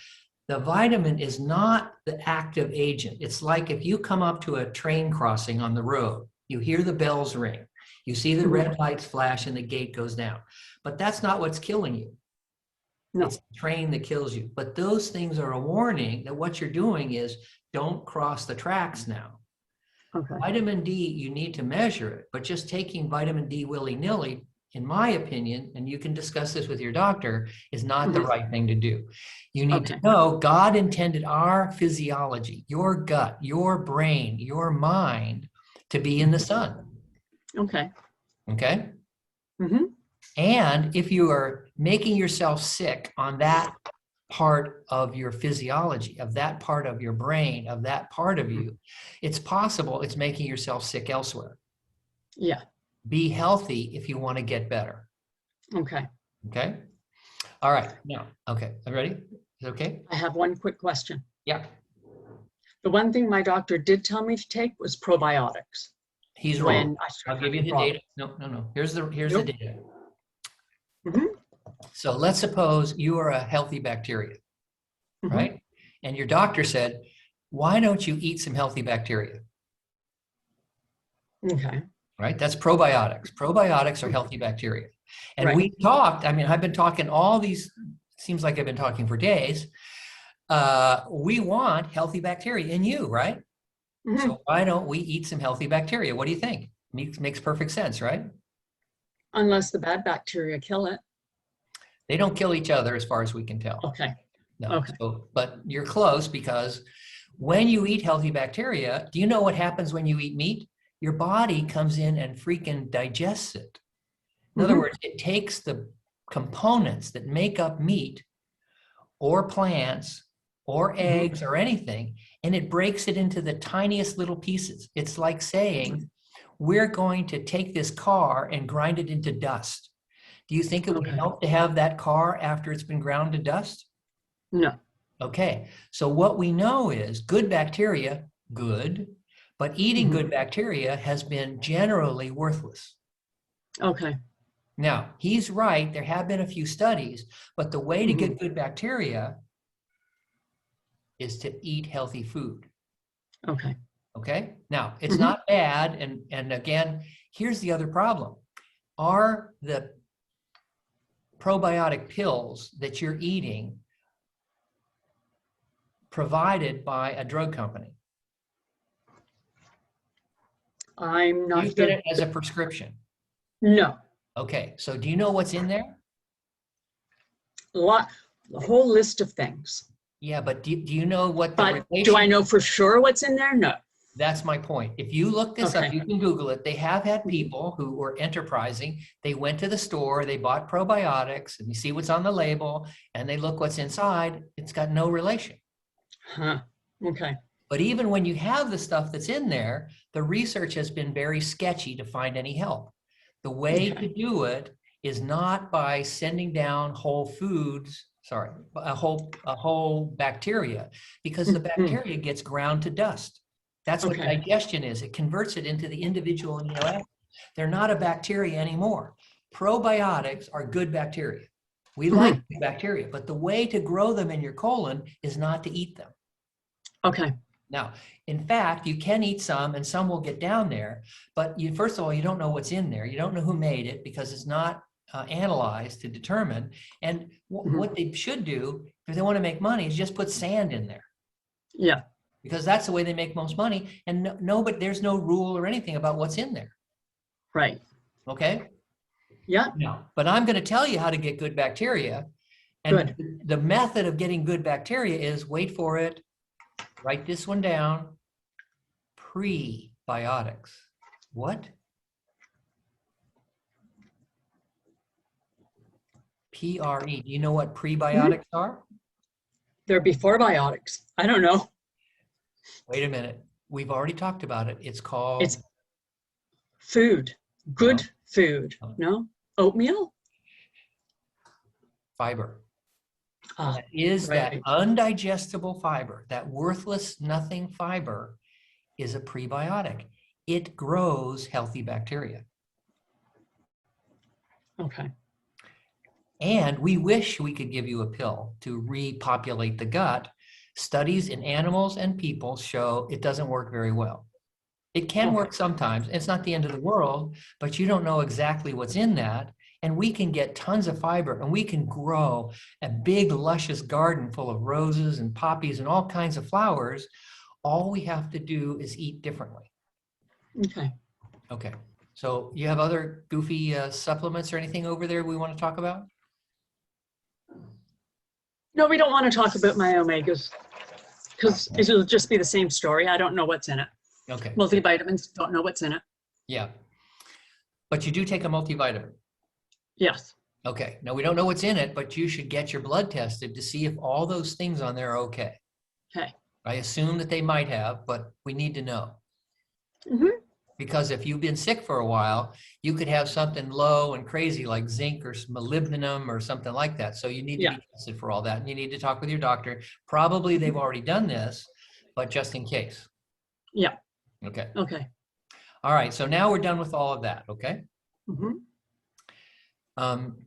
the vitamin is not the active agent. It's like if you come up to a train crossing on the road, you hear the bells ring, you see the red lights flash and the gate goes down. But that's not what's killing you. No. It's the train that kills you. But those things are a warning that what you're doing is don't cross the tracks now. Okay. Vitamin D, you need to measure it, but just taking vitamin D willy-nilly, in my opinion, and you can discuss this with your doctor, is not the right thing to do. You need to know God intended our physiology, your gut, your brain, your mind to be in the sun. Okay. Okay? And if you are making yourself sick on that part of your physiology, of that part of your brain, of that part of you, it's possible it's making yourself sick elsewhere. Yeah. Be healthy if you want to get better. Okay. Okay. All right. Now, okay. Are you ready? Is it okay? I have one quick question. Yeah. The one thing my doctor did tell me to take was probiotics. He's wrong. I'll give you the data. No. Here's the data. So let's suppose you are a healthy bacteria, right? And your doctor said, why don't you eat some healthy bacteria? Okay. Right? That's probiotics. Probiotics are healthy bacteria. And we talked, I mean, I've been talking all these, seems like I've been talking for days. We want healthy bacteria in you, right? So why don't we eat some healthy bacteria? What do you think? Makes perfect sense, right? Unless the bad bacteria kill it. They don't kill each other as far as we can tell. Okay. No. Okay. So, but you're close, because when you eat healthy bacteria, do you know what happens when you eat meat? Your body comes in and freaking digests it. In other words, it takes the components that make up meat or plants or eggs or anything, and it breaks it into the tiniest little pieces. It's like saying, we're going to take this car and grind it into dust. Do you think it would help to have that car after it's been ground to dust? No. Okay. So what we know is good bacteria, good, but eating good bacteria has been generally worthless. Okay. Now, he's right. There have been a few studies, but the way to get good bacteria is to eat healthy food. Okay. Okay. Now, it's not bad. And again, here's the other problem. Are the probiotic pills that you're eating provided by a drug company? I'm not You get it as a prescription. No, Okay, so do you know what's in there? lot, the whole list of things. Yeah, but do you know what the But do I relation know is? for sure what's in there? No. That's my point. If you look this up, Okay. you can Google it. They have had people who were enterprising. They went to the store, they bought probiotics, and you see what's on the label, and they look what's inside. It's got no relation. Huh. Okay. But even when you have the stuff that's in there, the research has been very sketchy to find any help. The way to Okay. do it is not by sending down whole foods, sorry, a whole bacteria, because the Mhm. bacteria gets ground to dust. That's what Okay. digestion is. It converts it into the individual amino acids. They're not a bacteria anymore. Probiotics are good bacteria. We like Mhm. good bacteria, but the way to grow them in your colon is not to eat them. Okay. Now, in fact, you can eat some and some will get down there, but you, first of all, you don't know what's in there. You don't know who made it because it's not analyzed to determine. And Mhm. what they should do if they want to make money is just put sand in there Yeah. because that's the way they make most money. And but there's no rule or anything about what's in there. Right. Okay. Yeah. No, but I'm going to tell you how to get good bacteria. And Good. the method of getting good bacteria is, wait for it, write this one down, prebiotics. What? PRE. Do you know what Mhm. prebiotics are? They're before biotics. I don't know. Wait a minute. We've already talked about it. It's called, It's food. no, Good food. no, No? Oatmeal? fiber. Ah, That is that right. undigestible fiber, that worthless nothing fiber is a prebiotic. It grows healthy bacteria. Okay. And we wish we could give you a pill to repopulate the gut. Studies in animals and people show it doesn't work very well. It can Okay. work sometimes. It's not the end of the world, but you don't know exactly what's in that. And we can get tons of fiber and we can grow a big, luscious garden full of roses and poppies and all kinds of flowers. All we have to do is eat differently. Okay. Okay. So you have other goofy supplements or anything over there we want to talk about? No, we don't want to talk about my omegas because it'll just be the same story. I don't know what's in it. Okay. Multivitamins, don't know what's in it. Yeah. But you do take a multivitamin. Yes. Okay. Now we don't know what's in it, but you should get your blood tested to see if all those things on there are okay. Okay. I assume that they might have, but we need to know. Hmm. Because if you've been sick for a while, you could have something low and crazy like zinc or molybdenum or something like that. So you need to Yeah. be tested for all that. And you need to talk with your doctor. Probably they've already done this, but just in case. Yeah. Okay. Okay. All right. So now we're done with all of that. Okay. Hmm. Um,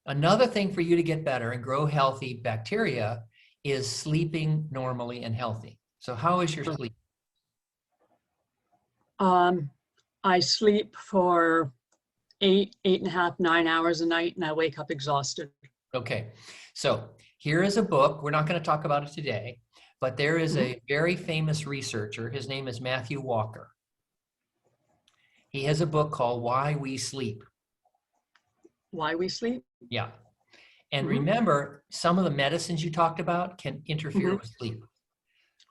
Another thing for you to get better and grow healthy bacteria is sleeping normally and healthy. So how is your sleep? Um, I sleep for 8.5, 9 hours a night, and I wake up exhausted. Okay, so here is a book. We're not going to talk about it today, but there is Mhm. a very famous researcher. His name is Matthew Walker. He has a book called Why We Sleep. Why we sleep? Yeah. And Hmm. remember, some of the medicines you talked about can interfere Hmm. with sleep.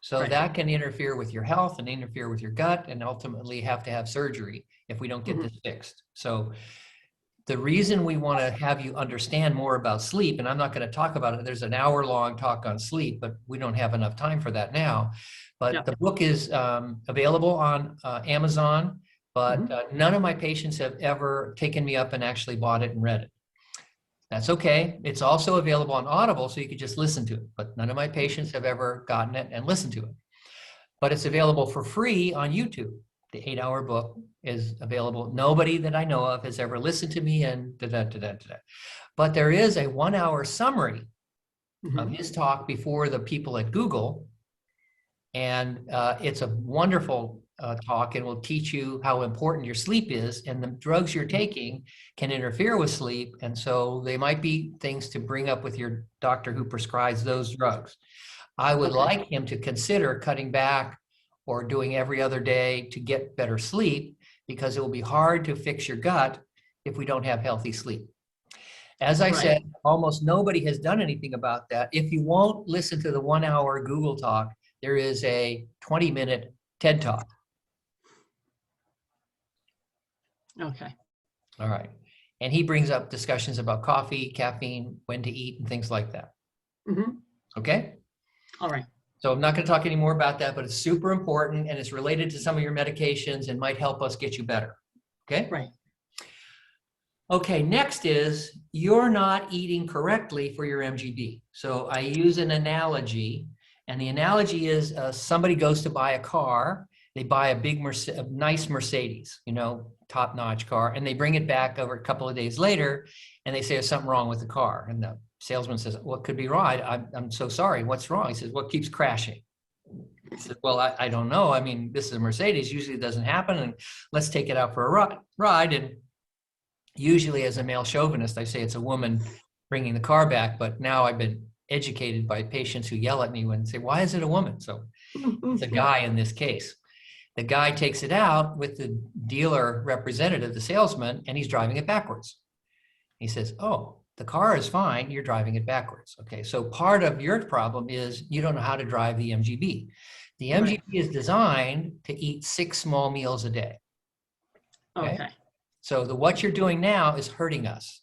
So Right. that can interfere with your health and interfere with your gut and ultimately have to have surgery if we don't get Hmm. this fixed. So the reason we want to have you understand more about sleep, and I'm not going to talk about it, there's an hour-long talk on sleep, but we don't have enough time for that now. But Yeah. the book is available on Amazon, but Hmm. none of my patients have ever taken me up and actually bought it and read it. That's okay. It's also available on Audible, so you could just listen to it, but none of my patients have ever gotten it and listened to it. But it's available for free on YouTube. The 8-hour book is available. Nobody that I know of has ever listened to me and da-da. But there is a 1-hour summary of Hmm. his talk before the people at Google. And it's a wonderful talk and will teach you how important your sleep is. And the drugs you're taking can interfere with sleep. And so they might be things to bring up with your doctor who prescribes those drugs. I would Okay. like him to consider cutting back or doing every other day to get better sleep because it will be hard to fix your gut if we don't have healthy sleep. As I Right. said, almost nobody has done anything about that. If you won't listen to the 1-hour Google Talk, there is a 20-minute TED Talk. Okay. All right. And he brings up discussions about coffee, caffeine, when to eat, and things like that. Mm-hmm. Okay? All right. So I'm not going to talk any more about that, but it's super important and it's related to some of your medications and might help us get you better. Okay? Right. Okay, next is you're not eating correctly for your MGB. So I use an analogy, and the analogy is somebody goes to buy a car. They buy a nice Mercedes, top-notch car, and they bring it back over a couple of days later, and they say there's something wrong with the car. And the salesman says, "What could be wrong? I'm so sorry. What's wrong?" He says, "What keeps crashing?" He said, "Well, I don't know. I mean, this is a Mercedes. Usually it doesn't happen, and let's take it out for a ride." And usually as a male chauvinist, I say it's a woman bringing the car back, but now I've been educated by patients who yell at me and say, "Why is it a woman?" So it's a guy in this case. The guy takes it out with the dealer representative, the salesman, and he's driving it backwards. He says, "Oh, the car is fine. You're driving it backwards." Okay, so part of your problem is you don't know how to drive the MGB. The MGB is designed to eat 6 small meals a day. Okay. So what you're doing now is hurting us.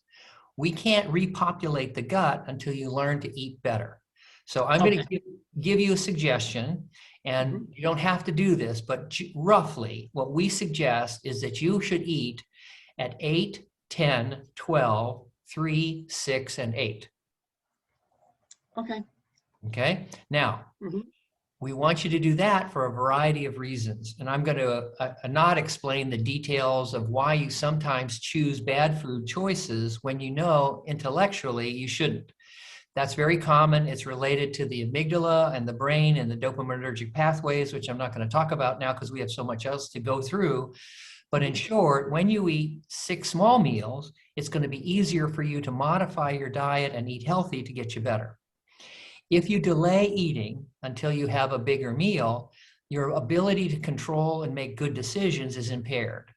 We can't repopulate the gut until you learn to eat better. So I'm going to give you a suggestion, and you don't have to do this, but roughly what we suggest is that you should eat at 8, 10, 12, 3, 6, and 8. Okay. Okay. Now, we want you to do that for a variety of reasons. And I'm going to not explain the details of why you sometimes choose bad food choices when you know intellectually you shouldn't. That's very common. It's related to the amygdala and the brain and the dopaminergic pathways, which I'm not going to talk about now because we have so much else to go through. But in short, when you eat 6 small meals, it's going to be easier for you to modify your diet and eat healthy to get you better. If you delay eating until you have a bigger meal, your ability to control and make good decisions is impaired.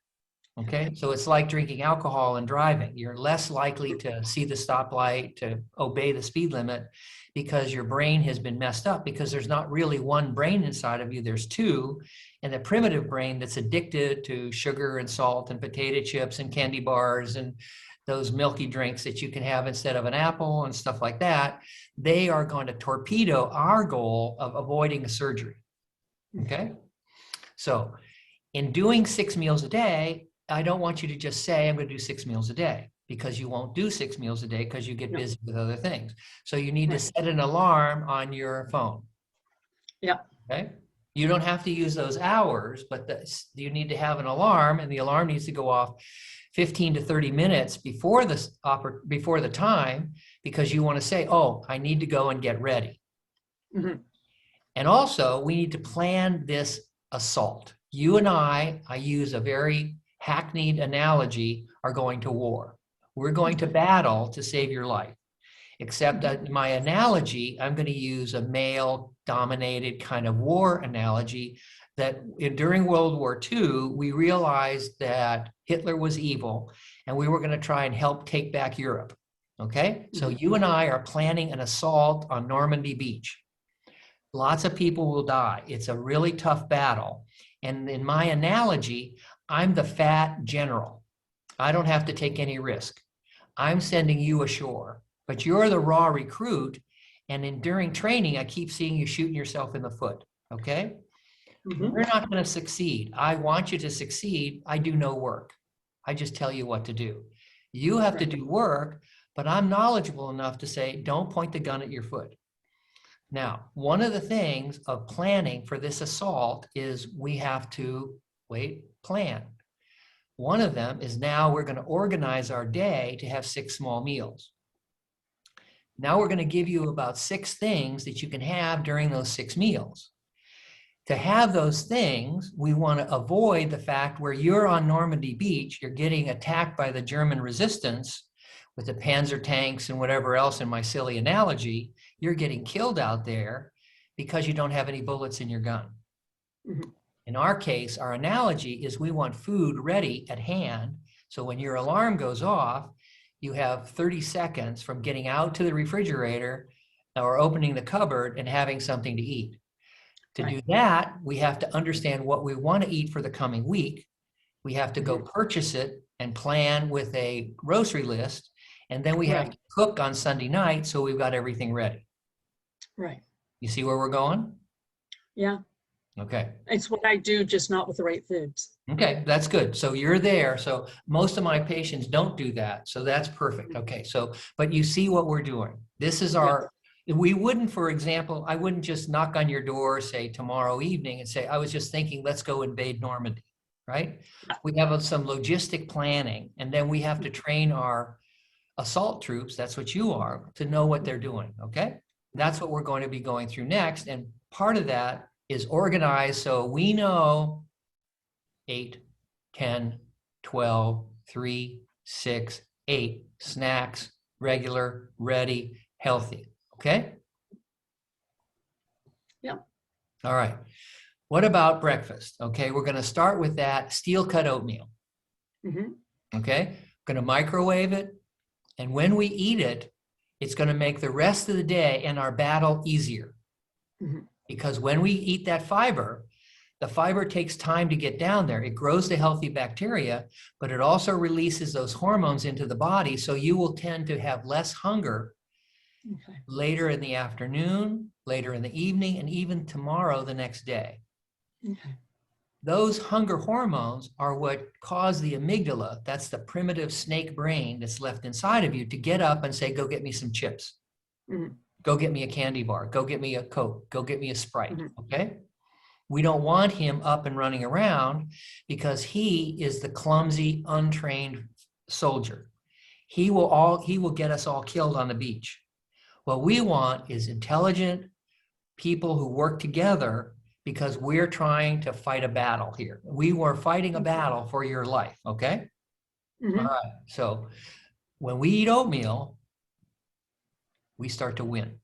Okay, so it's like drinking alcohol and driving. You're less likely to see the stoplight, to obey the speed limit, because your brain has been messed up, because there's not really one brain inside of you, there's 2. And the primitive brain that's addicted to sugar and salt and potato chips and candy bars and those milky drinks that you can have instead of an apple and stuff like that, they are going to torpedo our goal of avoiding a surgery. Okay, so in doing 6 meals a day, I don't want you to just say, "I'm going to do 6 meals a day," because you won't do 6 meals a day because you get busy with other things. So you need to set an alarm on your phone. Yeah. Okay. You don't have to use those hours, but you need to have an alarm, and the alarm needs to go off 15 to 30 minutes before the time, because you want to say, "Oh, I need to go and get ready." And also, we need to plan this assault. You and I use a very hackneyed analogy, are going to war. We're going to battle to save your life. Except that in my analogy, I'm going to use a male-dominated kind of war analogy that during World War II, we realized that Hitler was evil, and we were going to try and help take back Europe. Okay? So you and I are planning an assault on Normandy Beach. Lots of people will die. It's a really tough battle. And in my analogy, I'm the fat general. I don't have to take any risk. I'm sending you ashore, but you're the raw recruit. And during training, I keep seeing you shooting yourself in the foot. Okay? We're not going to succeed. I want you to succeed. I do no work. I just tell you what to do. You have to do work, but I'm knowledgeable enough to say, "Don't point the gun at your foot." Now, one of the things of planning for this assault is we have to plan. One of them is now we're going to organize our day to have 6 small meals. Now we're going to give you about 6 things that you can have during those 6 meals. To have those things, we want to avoid the fact where you're on Normandy Beach, you're getting attacked by the German resistance with the Panzer tanks and whatever else in my silly analogy. You're getting killed out there because you don't have any bullets in your gun. In our case, our analogy is we want food ready at hand So when your alarm goes off, you have 30 seconds from getting out to the refrigerator or opening the cupboard and having something to eat. To do that, we have to understand what we want to eat for the coming week. We have to go purchase it and plan with a grocery list. And then we have to cook on Sunday night, so we've got everything ready. Right. You see where we're going? Yeah. Okay. It's what I do, just not with the right foods. Okay, that's good. So you're there. So most of my patients don't do that. So that's perfect. Okay, so, but you see what we're doing. This is our, we wouldn't, for example, I wouldn't just knock on your door, say tomorrow evening and say, I was just thinking, let's go invade Normandy, right? We have some logistic planning, and then we have to train our assault troops, that's what you are, to know what they're doing, okay? That's what we're going to be going through next. And part of that is organized so we know 8, 10, 12, 3, 6, 8 snacks, regular, ready, healthy, okay? Yeah. All right. What about breakfast? Okay, we're going to start with that steel cut oatmeal. Okay, going to microwave it. And when we eat it, it's going to make the rest of the day and our battle easier. Because when we eat that fiber, the fiber takes time to get down there. It grows the healthy bacteria, but it also releases those hormones into the body. So you will tend to have less hunger later in the afternoon, later in the evening, and even tomorrow, the next day. Those hunger hormones are what cause the amygdala, that's the primitive snake brain that's left inside of you, to get up and say, go get me some chips. Go get me a candy bar. Go get me a Coke. Go get me a Sprite, okay? We don't want him up and running around because he is the clumsy, untrained soldier. He will get us all killed on the beach. What we want is intelligent people who work together, because we're trying to fight a battle here. We were fighting a battle for your life, okay? All right, so when we eat oatmeal, we start to win.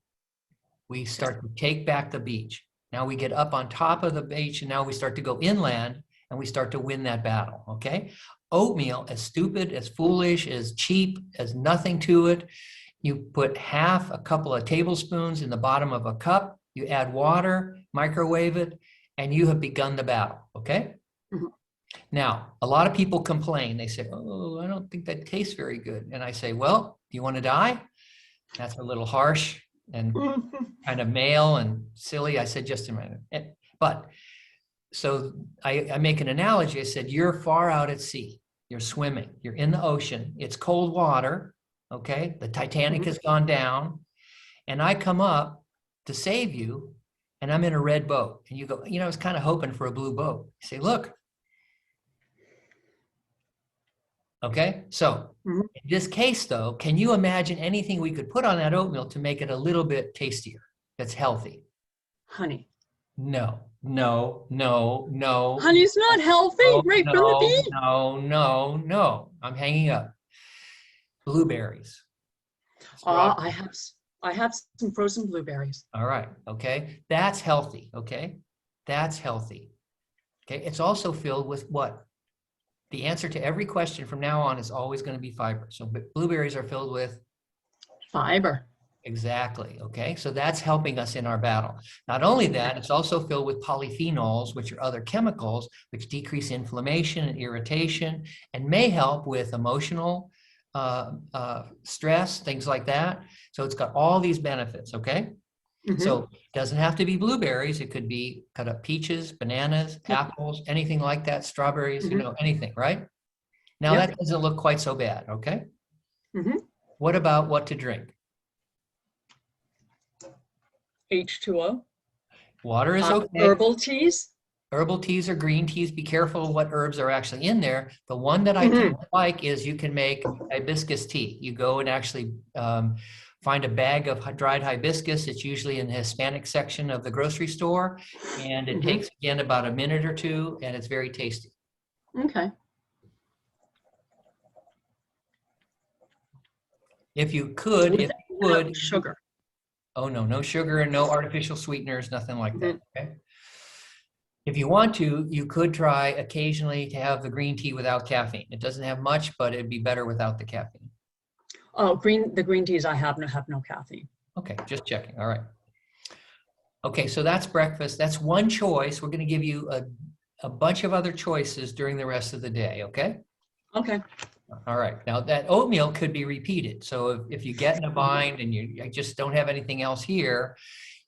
We start to take back the beach. Now we get up on top of the beach, and now we start to go inland, and we start to win that battle, okay? Oatmeal, as stupid, as foolish, as cheap, as nothing to it. You put half a couple of tablespoons in the bottom of a cup, you add water, microwave it, and you have begun the battle, okay? Now, a lot of people complain. They say, oh, I don't think that tastes very good. And I say, well, do you want to die? That's a little harsh and kind of male and silly. I said, just a minute. But so I make an analogy. I said, you're far out at sea. You're swimming. You're in the ocean. It's cold water, okay? The Titanic has gone down. And I come up to save you, and I'm in a red boat. And you go, I was kind of hoping for a blue boat. You say, look. Okay, so in this case, though, can you imagine anything we could put on that oatmeal to make it a little bit tastier, that's healthy? Honey. No, no, no, no. Honey's not healthy, right from the bee. No. I'm hanging up. Blueberries. I have some frozen blueberries. All right, okay. That's healthy, okay? That's healthy. Okay, it's also filled with what? The answer to every question from now on is always going to be fiber. So blueberries are filled with fiber. Exactly, okay? So that's helping us in our battle. Not only that, it's also filled with polyphenols, which are other chemicals which decrease inflammation and irritation and may help with emotional stress, things like that. So it's got all these benefits, okay? So it doesn't have to be blueberries. It could be cut up peaches, bananas, apples, anything like that, strawberries, anything, right? Now that doesn't look quite so bad, okay? What about what to drink? H2O. Water is okay. Herbal teas. Herbal teas or green teas. Be careful what herbs are actually in there. The one that I tend to like is you can make hibiscus tea. You go and actually find a bag of dried hibiscus. It's usually in the Hispanic section of the grocery store. And it takes, again, about a minute or two, and it's very tasty. Okay. If you could, if you would. Sugar. Oh, no sugar and no artificial sweeteners, nothing like that, okay? If you want to, you could try occasionally to have the green tea without caffeine. It doesn't have much, but it'd be better without the caffeine. Oh, the green teas I have no caffeine. Okay, just checking. All right. Okay, so that's breakfast. That's one choice. We're going to give you a bunch of other choices during the rest of the day, okay? Okay. All right. Now that oatmeal could be repeated. So if you get in a bind and you just don't have anything else here,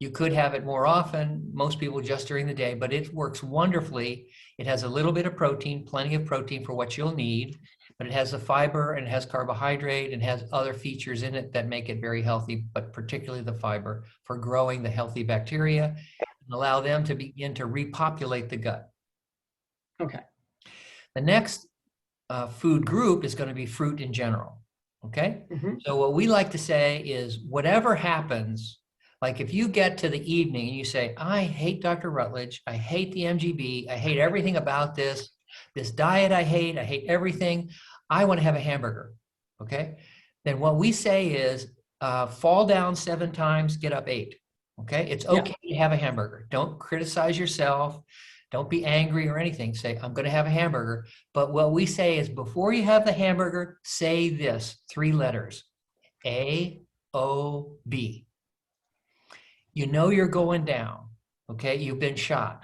you could have it more often. Most people just during the day, but it works wonderfully. It has a little bit of protein, plenty of protein for what you'll need, but it has the fiber and it has carbohydrate and has other features in it that make it very healthy, but particularly the fiber for growing the healthy bacteria and allow them to begin to repopulate the gut. Okay. The next food group is going to be fruit in general. Okay. So what we like to say is whatever happens, like if you get to the evening and you say, I hate Dr. Rutledge, I hate the MGB, I hate everything about this diet I hate everything, I want to have a hamburger. Okay. Then what we say is fall down 7 times, get up 8. Okay. It's okay to have a hamburger. Don't criticize yourself. Don't be angry or anything. Say, I'm going to have a hamburger. But what we say is before you have the hamburger, say this 3 letters, AOB. You know you're going down. Okay. You've been shot.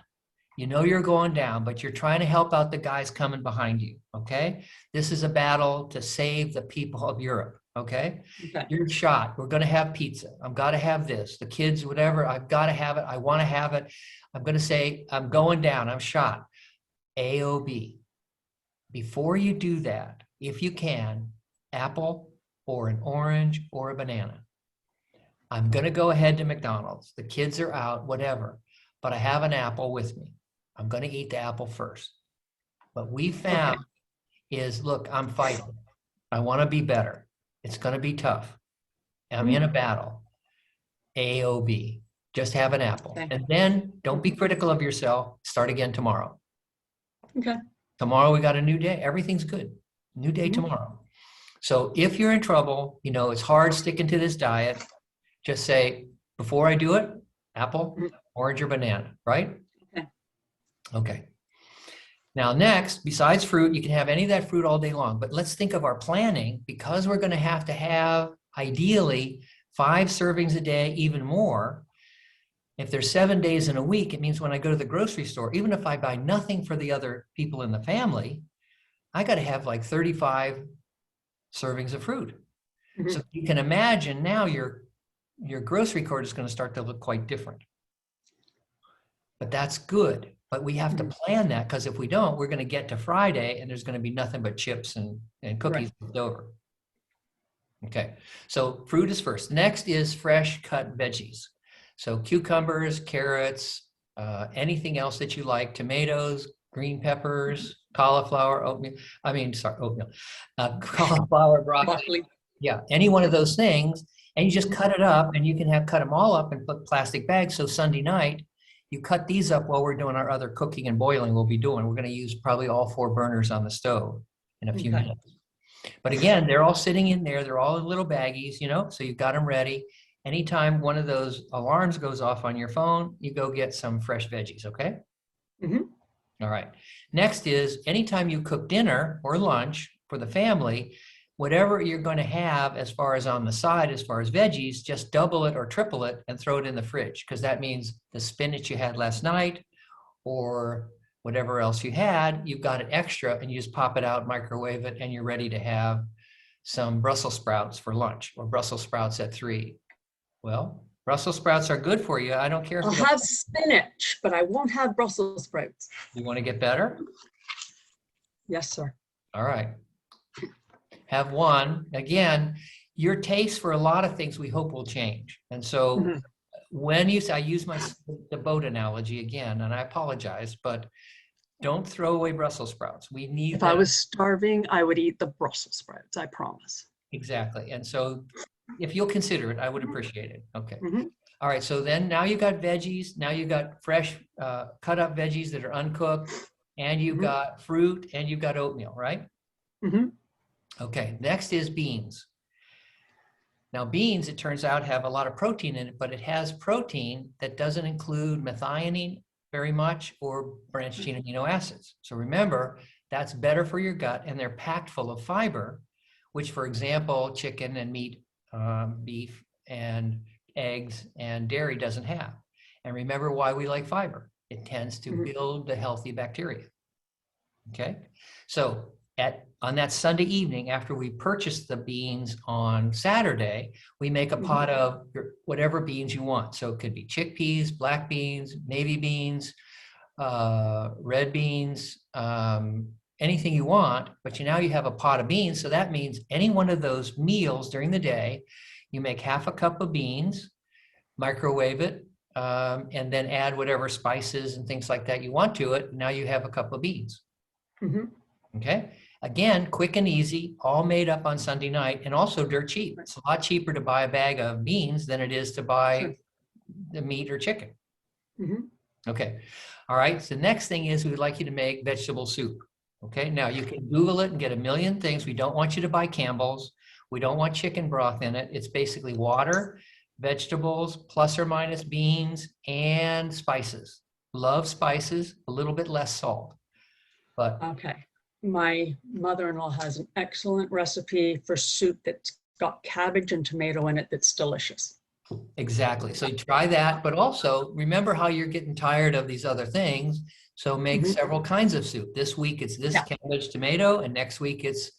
You know you're going down, but you're trying to help out the guys coming behind you. Okay. This is a battle to save the people of Europe. Okay. You're shot. We're going to have pizza. I've got to have this. The kids, whatever, I've got to have it. I want to have it. I'm going to say, I'm going down. I'm shot. AOB. Before you do that, if you can, apple or an orange or a banana. I'm going to go ahead to McDonald's. The kids are out, whatever, but I have an apple with me. I'm going to eat the apple first. What we found is, look, I'm fighting. I want to be better. It's going to be tough. I'm in a battle. AOB. Just have an apple. And then don't be critical of yourself. Start again tomorrow. Okay. Tomorrow we got a new day. Everything's good. New day tomorrow. So if you're in trouble, you know, it's hard sticking to this diet. Just say, before I do it, apple, orange, or banana, right? Okay. Okay. Now next, besides fruit, you can have any of that fruit all day long. But let's think of our planning, because we're going to have ideally 5 servings a day, even more. If there's 7 days in a week, it means when I go to the grocery store, even if I buy nothing for the other people in the family, I got to have like 35 servings of fruit. So you can imagine now your grocery cart is going to start to look quite different. But that's good. But we have to plan that, because if we don't, we're going to get to Friday and there's going to be nothing but chips and cookies left over. Okay, so fruit is first. Next is fresh cut veggies. So cucumbers, carrots, anything else that you like, tomatoes, green peppers, cauliflower, oatmeal. Cauliflower, broccoli. Yeah, any one of those things. And you just cut it up, and you can cut them all up and put plastic bags. So Sunday night, you cut these up while we're doing our other cooking and boiling we'll be doing. We're going to use probably all 4 burners on the stove in a few minutes. But again, they're all sitting in there. They're all in little baggies, you know, so you've got them ready. Anytime one of those alarms goes off on your phone, you go get some fresh veggies, okay? All right. Next is anytime you cook dinner or lunch for the family, whatever you're going to have as far as on the side, as far as veggies, just double it or triple it and throw it in the fridge, because that means the spinach you had last night or whatever else you had, you've got it extra, and you just pop it out, microwave it, and you're ready to have some Brussels sprouts for lunch, or Brussels sprouts at 3. Well, Brussels sprouts are good for you. I don't care if I'll have spinach, but I won't have Brussels sprouts. You want to get better? Yes, sir. All right. Have one. Again, your taste for a lot of things we hope will change. And so when I use the boat analogy again, and I apologize, but don't throw away Brussels sprouts. We need If I was starving, I would eat the Brussels sprouts, I promise. Exactly. And so if you'll consider it, I would appreciate it. Okay. All right. So then now you got veggies. Now you got fresh cut up veggies that are uncooked, and you've got fruit, and you've got oatmeal, right? Okay. Next is beans. Now beans, it turns out, have a lot of protein in it, but it has protein that doesn't include methionine very much or branched chain amino acids. So remember, that's better for your gut, and they're packed full of fiber, which, for example, chicken and meat, beef and eggs and dairy doesn't have. And remember why we like fiber. It tends to build the healthy bacteria. Okay, so on that Sunday evening, after we purchase the beans on Saturday, we make a pot of whatever beans you want. So it could be chickpeas, black beans, navy beans, red beans, anything you want, but now you have a pot of beans. So that means any one of those meals during the day, you make half a cup of beans, microwave it, and then add whatever spices and things like that you want to it. Now you have a cup of beans. Okay. Again, quick and easy, all made up on Sunday night, and also dirt cheap. It's a lot cheaper to buy a bag of beans than it is to buy the meat or chicken. Okay. All right. So the next thing is we'd like you to make vegetable soup. Okay. Now you can Google it and get a million things. We don't want you to buy Campbell's. We don't want chicken broth in it. It's basically water, vegetables, plus or minus beans, and spices. Love spices, a little bit less salt. But okay. My mother-in-law has an excellent recipe for soup that's got cabbage and tomato in it that's delicious. Exactly. So you try that, but also remember how you're getting tired of these other things. So make several kinds of soup. This week it's this cabbage tomato, and next week it's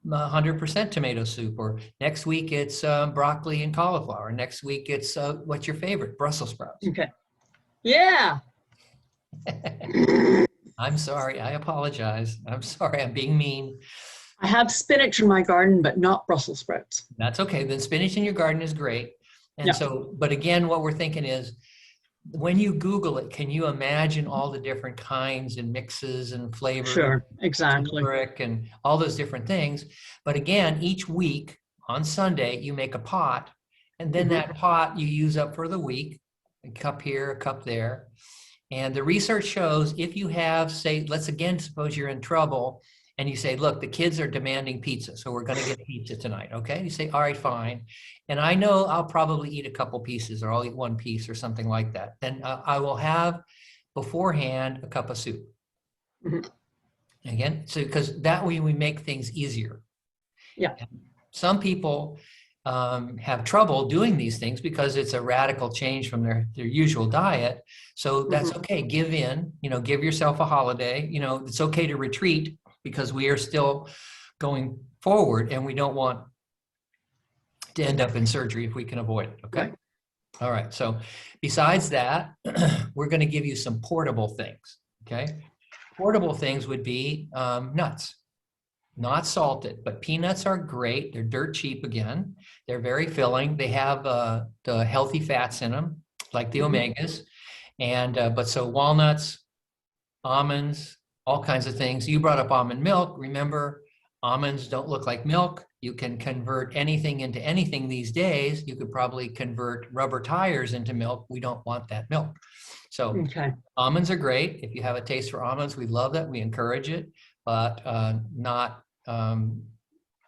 100% tomato soup, or next week it's broccoli and cauliflower. Next week it's what's your favorite? Brussels sprouts. Okay. Yeah. I'm sorry. I apologize. I'm sorry. I'm being mean. I have spinach in my garden, but not Brussels sprouts. That's okay. Then spinach in your garden is great. And so, but again, what we're thinking is when you Google it, can you imagine all the different kinds and mixes and flavors? Sure, exactly. And all those different things. But again, each week on Sunday, you make a pot, and then that pot you use up for the week, a cup here, a cup there. And the research shows if you have, say, let's again, suppose you're in trouble and you say, look, the kids are demanding pizza, so we're going to get pizza tonight, okay? You say, all right, fine. And I know I'll probably eat a couple pieces, or I'll eat one piece or something like that. Then I will have beforehand a cup of soup. Again, so because that way we make things easier. Yeah. And some people have trouble doing these things because it's a radical change from their usual diet. So that's okay. Give in, give yourself a holiday. It's okay to retreat because we are still going forward and we don't want to end up in surgery if we can avoid it. Okay. Right. All right. So besides that, we're going to give you some portable things. Okay. Portable things would be nuts. Not salted, but peanuts are great. They're dirt cheap again. They're very filling. They have the healthy fats in them, like the omegas. And but so walnuts, almonds, all kinds of things. You brought up almond milk. Remember, almonds don't look like milk. You can convert anything into anything these days. You could probably convert rubber tires into milk. We don't want that milk. So almonds are great. If you have a taste for almonds, we love that. We encourage it, but not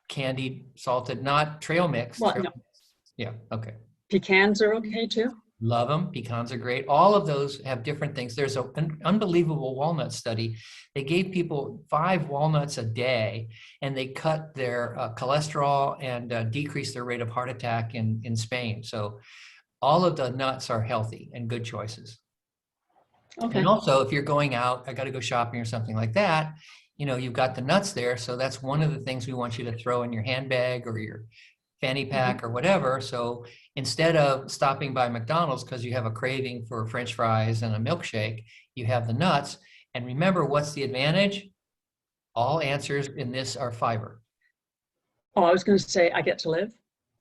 candied, salted, not trail mix. Well, trail no. mix. Yeah, okay. Pecans are okay too? Love them. Pecans are great. All of those have different things. There's an unbelievable walnut study. They gave people 5 walnuts a day, and they cut their cholesterol and decreased their rate of heart attack in Spain. So all of the nuts are healthy and good choices. Okay. And also, if you're going out, I got to go shopping or something like that, you've got the nuts there. So that's one of the things we want you to throw in your handbag or your fanny pack or whatever. So instead of stopping by McDonald's because you have a craving for French fries and a milkshake, you have the nuts. And remember, what's the advantage? All answers in this are fiber. Oh, I was going to say I get to live.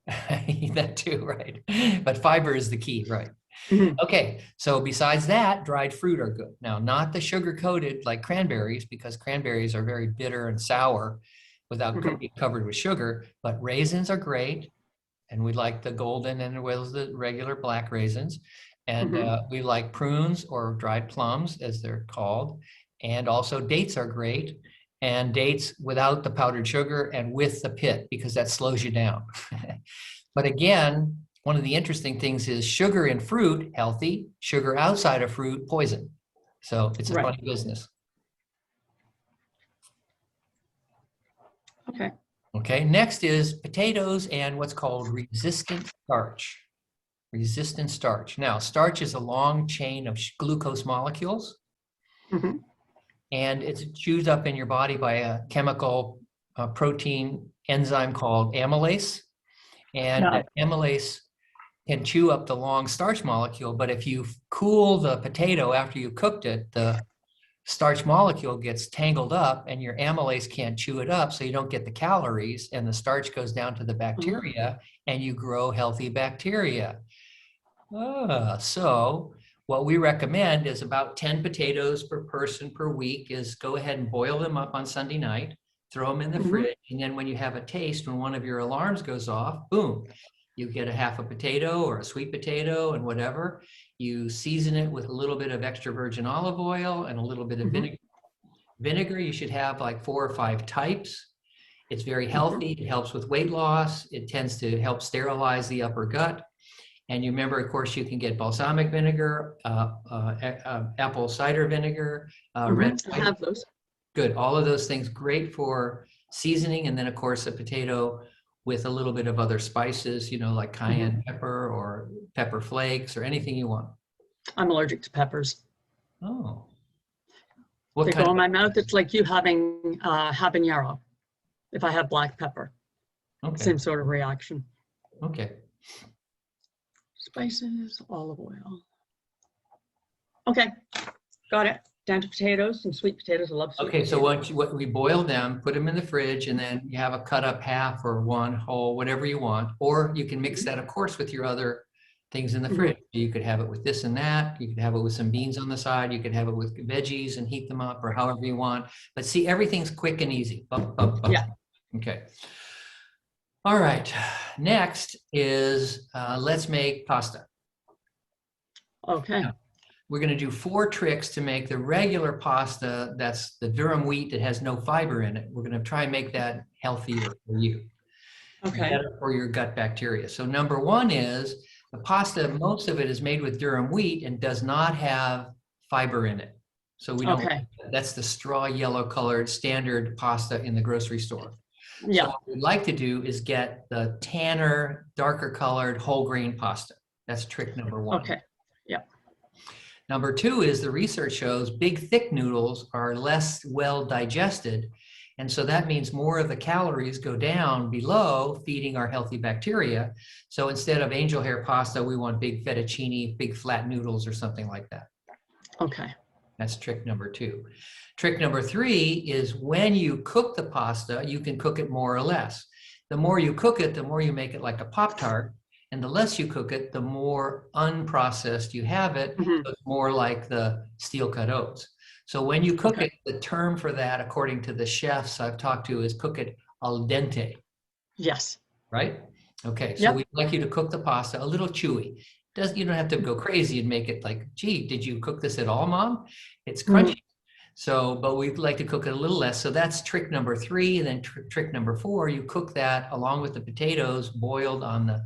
That too, right? But fiber is the key, right? Okay, so besides that, dried fruit are good. Now, not the sugar-coated like cranberries, because cranberries are very bitter and sour without being covered with sugar, but raisins are great. And we like the golden and as well as the regular black raisins. And we like prunes or dried plums, as they're called. And also dates are great. And dates without the powdered sugar and with the pit, because that slows you down. But again, one of the interesting things is sugar in fruit, healthy. Sugar outside of fruit, poison. So it's a Right. funny business. Okay. Okay, next is potatoes and what's called resistant starch. Resistant starch. Now, starch is a long chain of glucose molecules, Hmm. and it's chewed up in your body by a chemical protein enzyme called amylase. And Yeah. that amylase can chew up the long starch molecule, but if you cool the potato after you cooked it, the starch molecule gets tangled up and your amylase can't chew it up, so you don't get the calories, and the starch goes down to the bacteria and you grow healthy bacteria. So what we recommend is about 10 potatoes per person per week is go ahead and boil them up on Sunday night, throw them in the fridge, and then when you have a taste, when one of your alarms goes off, boom, you get a half a potato or a sweet potato and whatever. You season it with a little bit of extra virgin olive oil and a little bit of vinegar. Vinegar, you should have like 4 or 5 types. It's very healthy. It helps with weight loss. It tends to help sterilize the upper gut. And you remember, of course, you can get balsamic vinegar, apple cider vinegar, red I wine. have those. Good. All of those things great for seasoning. And then, of course, a potato with a little bit of other spices, like cayenne pepper or pepper flakes or anything you want. I'm allergic to peppers. Oh. What They kind go of in my mouth. It's like you having habanero. If I have black pepper, Okay. same sort of reaction. Okay. Spices, olive oil. Okay, got it. Down to potatoes, some sweet potatoes. I love sweet Okay, so potatoes. what we boil them, put them in the fridge, and then you have a cut up half or one whole, whatever you want. Or you can mix that, of course, with your other things in the fridge. You could have it with this and that. You could have it with some beans on the side. You could have it with veggies and heat them up or however you want. But see, everything's quick and easy. Bump, bump, bump. Yeah. Okay. All right. Next is let's make pasta. Okay. Now, we're going to do 4 tricks to make the regular pasta, that's the durum wheat that has no fiber in it. We're going to try and make that healthier for you, Okay. better for your gut bacteria. So number 1 is the pasta, most of it is made with durum wheat and does not have fiber in it. So we don't, Okay. that's the straw yellow colored standard pasta in the grocery store. Yeah. So what we'd like to do is get the tanner, darker colored whole grain pasta. That's trick number 1. Okay. Yeah. Number 2 is the research shows big, thick noodles are less well digested. And so that means more of the calories go down below feeding our healthy bacteria. So instead of angel hair pasta, we want big fettuccine, big flat noodles or something like that. Okay. That's trick number 2. Trick number 3 is when you cook the pasta, you can cook it more or less. The more you cook it, the more you make it like a Pop-Tart. And the less you cook it, the more unprocessed you have it. So it's more like the steel-cut oats. So when you cook it, the term for that, according to the chefs I've talked to, is cook it al dente. Yes. Right? Okay, so we'd like you to cook the pasta a little chewy. You don't have to go crazy and make it like, gee, did you cook this at all, Mom? It's crunchy. So, but we'd like to cook it a little less. So that's trick number 3. And then trick number 4, you cook that along with the potatoes boiled on the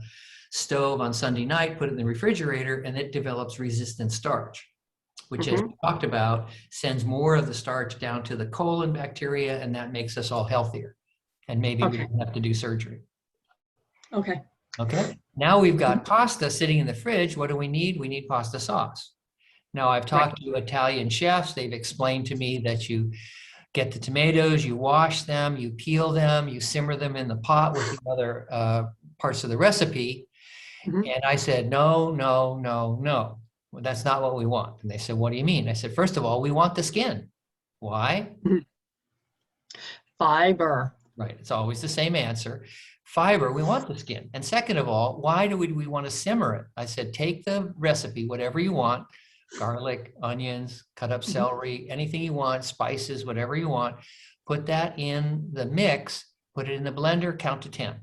stove on Sunday night, put it in the refrigerator, and it develops resistant starch, which, as we talked about, sends more of the starch down to the colon bacteria, and that makes us all healthier. And maybe we don't have to do surgery. Okay. Okay. Now we've got pasta sitting in the fridge. What do we need? We need pasta sauce. Now, I've talked to Italian chefs. They've explained to me that you get the tomatoes, you wash them, you peel them, you simmer them in the pot with the other parts of the recipe. And I said, no, no, no, no. Well, that's not what we want. And they said, what do you mean? I said, first of all, we want the skin. Why? Fiber. Right. It's always the same answer. Fiber, we want the skin. And second of all, why do we want to simmer it? I said, take the recipe, whatever you want, garlic, onions, cut up celery, anything you want, spices, whatever you want, put that in the mix, put it in the blender, count to 10.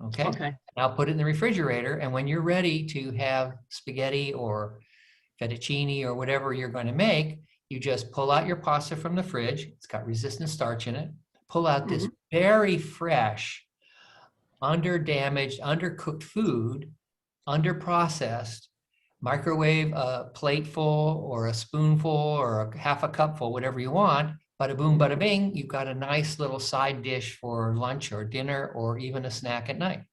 Okay. Now put it in the refrigerator. And when you're ready to have spaghetti or fettuccine or whatever you're going to make, you just pull out your pasta from the fridge. It's got resistant starch in it. Pull out this very fresh, under-damaged, undercooked food, under-processed, microwave a plateful or a spoonful or a half a cupful, whatever you want. Bada boom, bada bing, you've got a nice little side dish for lunch or dinner or even a snack at night.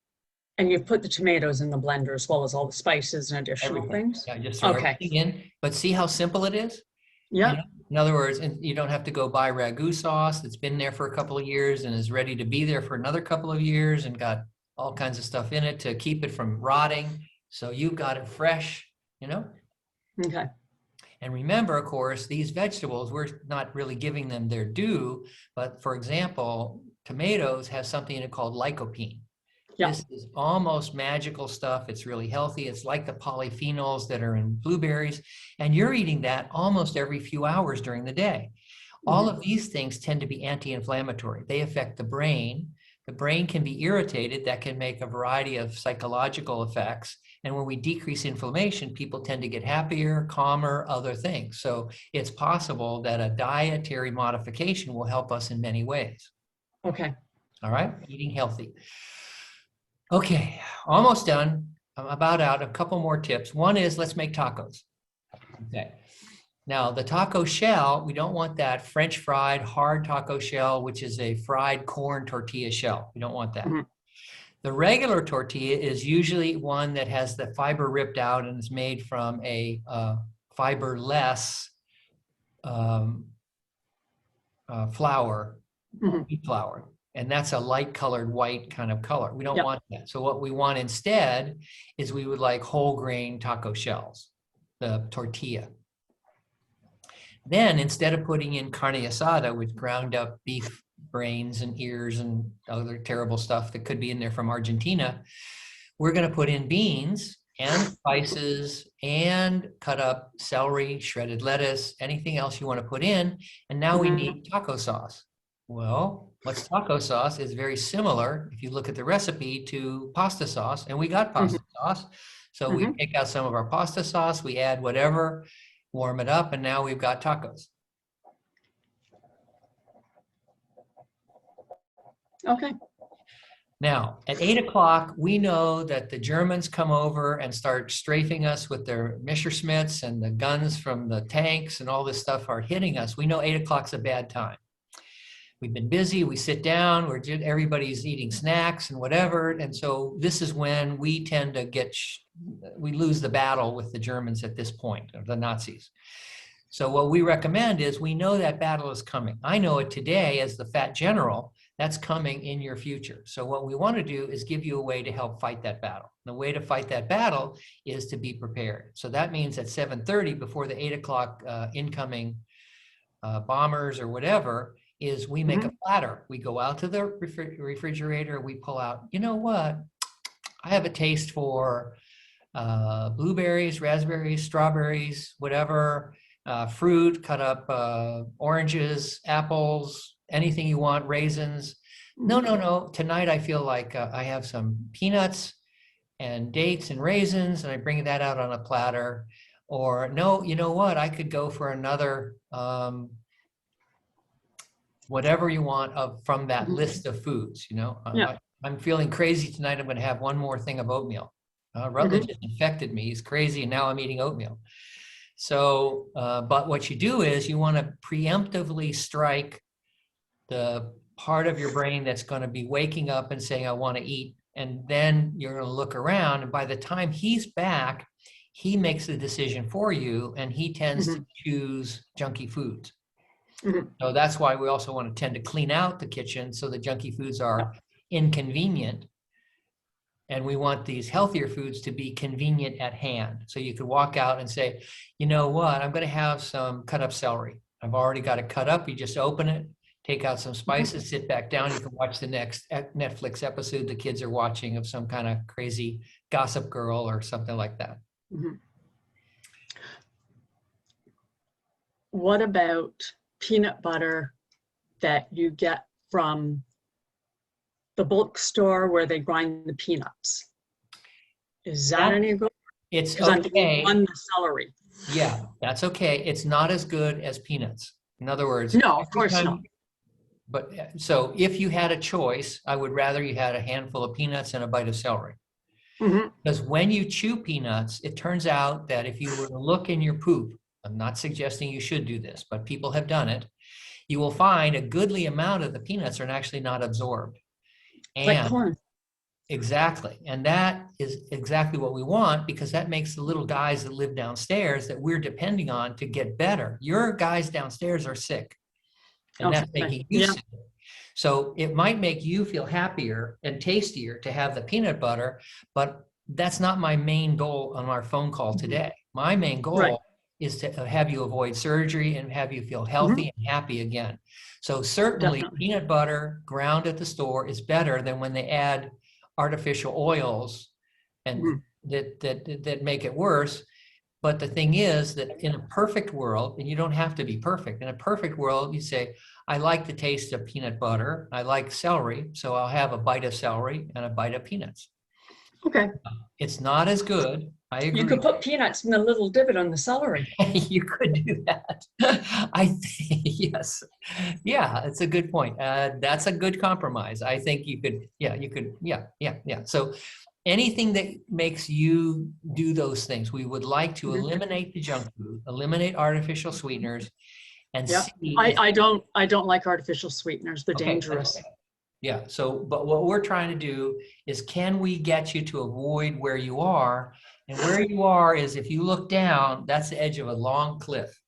And you've put the tomatoes in the blender as well as all the spices and additional Everything. things? Yeah, just throw Okay. everything in. But see how simple it is? You Yep. know, in other words, and you don't have to go buy ragu sauce that's been there for a couple of years and is ready to be there for another couple of years and got all kinds of stuff in it to keep it from rotting. So you've got it fresh, you know? Okay. And remember, of course, these vegetables, we're not really giving them their due, but for example, tomatoes have something in it called lycopene. Yep. This is almost magical stuff. It's really healthy. It's like the polyphenols that are in blueberries, and you're eating that almost every few hours during the day. All of these things tend to be anti-inflammatory. They affect the brain. The brain can be irritated. That can make a variety of psychological effects. And when we decrease inflammation, people tend to get happier, calmer, other things. So it's possible that a dietary modification will help us in many ways. Okay. All right, eating healthy. Okay, almost done. I'm about out. A couple more tips. One is let's make tacos. Okay. Now the taco shell, we don't want that French fried hard taco shell, which is a fried corn tortilla shell. We don't want that. The regular tortilla is usually one that has the fiber ripped out and is made from a fiberless flour, wheat flour. And that's a light colored white kind of color. We don't want that. So what we want instead is we would like whole grain taco shells, the tortilla. Then instead of putting in carne asada with ground up beef brains and ears and other terrible stuff that could be in there from Argentina, we're going to put in beans and spices and cut up celery, shredded lettuce, anything else you want to put in. And now we need taco sauce. Well, what's taco sauce is very similar, if you look at the recipe, to pasta sauce, and we got pasta sauce. So we take out some of our pasta sauce, we add whatever, warm it up, and now we've got tacos. Okay. Now, at 8 o'clock, we know that the Germans come over and start strafing us with their Messerschmitts, and the guns from the tanks and all this stuff are hitting us. We know 8 o'clock's a bad time. We've been busy, we sit down, everybody's eating snacks and whatever. And so this is when we tend to we lose the battle with the Germans at this point, or the Nazis. So what we recommend is we know that battle is coming. I know it today as the fat general, that's coming in your future. So what we want to do is give you a way to help fight that battle. The way to fight that battle is to be prepared. So that means at 7:30, before the 8 o'clock incoming bombers or whatever, is we make a platter. We go out to the refrigerator, we pull out, you know what? I have a taste for blueberries, raspberries, strawberries, whatever, fruit, cut up oranges, apples, anything you want, raisins. No. Tonight I feel like I have some peanuts and dates and raisins, and I bring that out on a platter. Or no, you know what? I could go for another whatever you want from that list of foods, you know. I'm feeling crazy tonight. I'm going to have one more thing of oatmeal. Rutledge has infected me. He's crazy, and now I'm eating oatmeal. So, but what you do is you want to preemptively strike the part of your brain that's going to be waking up and saying, I want to eat. And then you're going to look around, and by the time he's back, he makes the decision for you, and he tends to choose junky foods. So that's why we also want to tend to clean out the kitchen so the junky foods are inconvenient. And we want these healthier foods to be convenient at hand. So you could walk out and say, you know what, I'm going to have some cut up celery. I've already got it cut up. You just open it, take out some spices, sit back down. You can watch the next Netflix episode the kids are watching of some kind of crazy Gossip Girl or something like that. What about peanut butter that you get from the bulk store where they grind the peanuts? Is that any good? It's okay. On the celery. Yeah, that's okay. It's not as good as peanuts. In other words, no, of course not. But so if you had a choice, I would rather you had a handful of peanuts and a bite of celery. Mhm. Because when you chew peanuts, it turns out that if you were to look in your poop, I'm not suggesting you should do this, but people have done it, you will find a goodly amount of the peanuts are actually not absorbed. Like And corn. exactly. And that is exactly what we want, because that makes the little guys that live downstairs that we're depending on to get better. Your guys downstairs are sick, and that's Okay. making you Yeah. sick. So it might make you feel happier and tastier to have the peanut butter, but that's not my main goal on our phone call today. My main Right. goal is to have you avoid surgery and have you feel Mhm. healthy and happy again. So certainly Definitely. peanut butter ground at the store is better than when they add artificial oils and Mhm. that make it worse. But the thing is that in a perfect world, and you don't have to be perfect, in a perfect world, you say, I like the taste of peanut butter. I like celery, so I'll have a bite of celery and a bite of peanuts. Okay. It's not as good. I You agree. could put peanuts in the little divot on the celery. You could do that. I think, yes. Yeah, it's a good point. That's a good compromise. I think you could, yeah, you could, yeah. So anything that makes you do those things, we would like to Mhm. eliminate the junk food, eliminate artificial sweeteners, and Yeah. see if, I don't like artificial sweeteners. They're okay, dangerous. yeah. So, but what we're trying to do is, can we get you to avoid where you are? And where you are is, if you look down, that's the edge of a long cliff.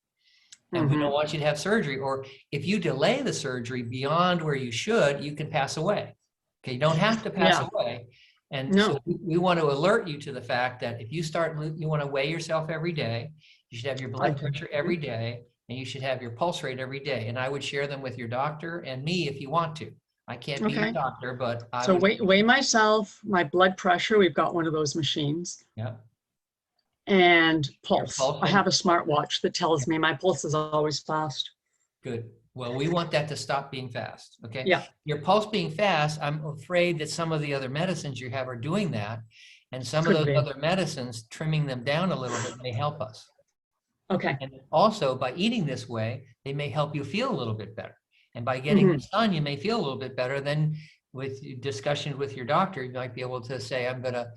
And we don't Mhm. want you to have surgery. Or if you delay the surgery beyond where you should, you can pass away. Okay, you don't have to pass Yeah. away. And so No. we want to alert you to the fact that if you start, you want to weigh yourself every day. You should have your I blood do. pressure every day, and you should have your pulse rate every day. And I would share them with your doctor and me if you want to. I can't be your Okay. doctor, but I So would, weigh myself, my blood pressure. We've got one of those machines. yeah, And your pulse. pulse I and have a smartwatch that tells me my pulse is always fast. good. Well, we want that to stop being fast, okay? Yeah. Your pulse being fast, I'm afraid that some of the other medicines you have are doing that. And some of Could those be. other medicines, trimming them down a little bit may help us. Okay. And also, by eating this way, they may help you feel a little bit better. And by getting Mhm. the sun, you may feel a little bit better. Then with discussion with your doctor, you might be able to say, I'm going to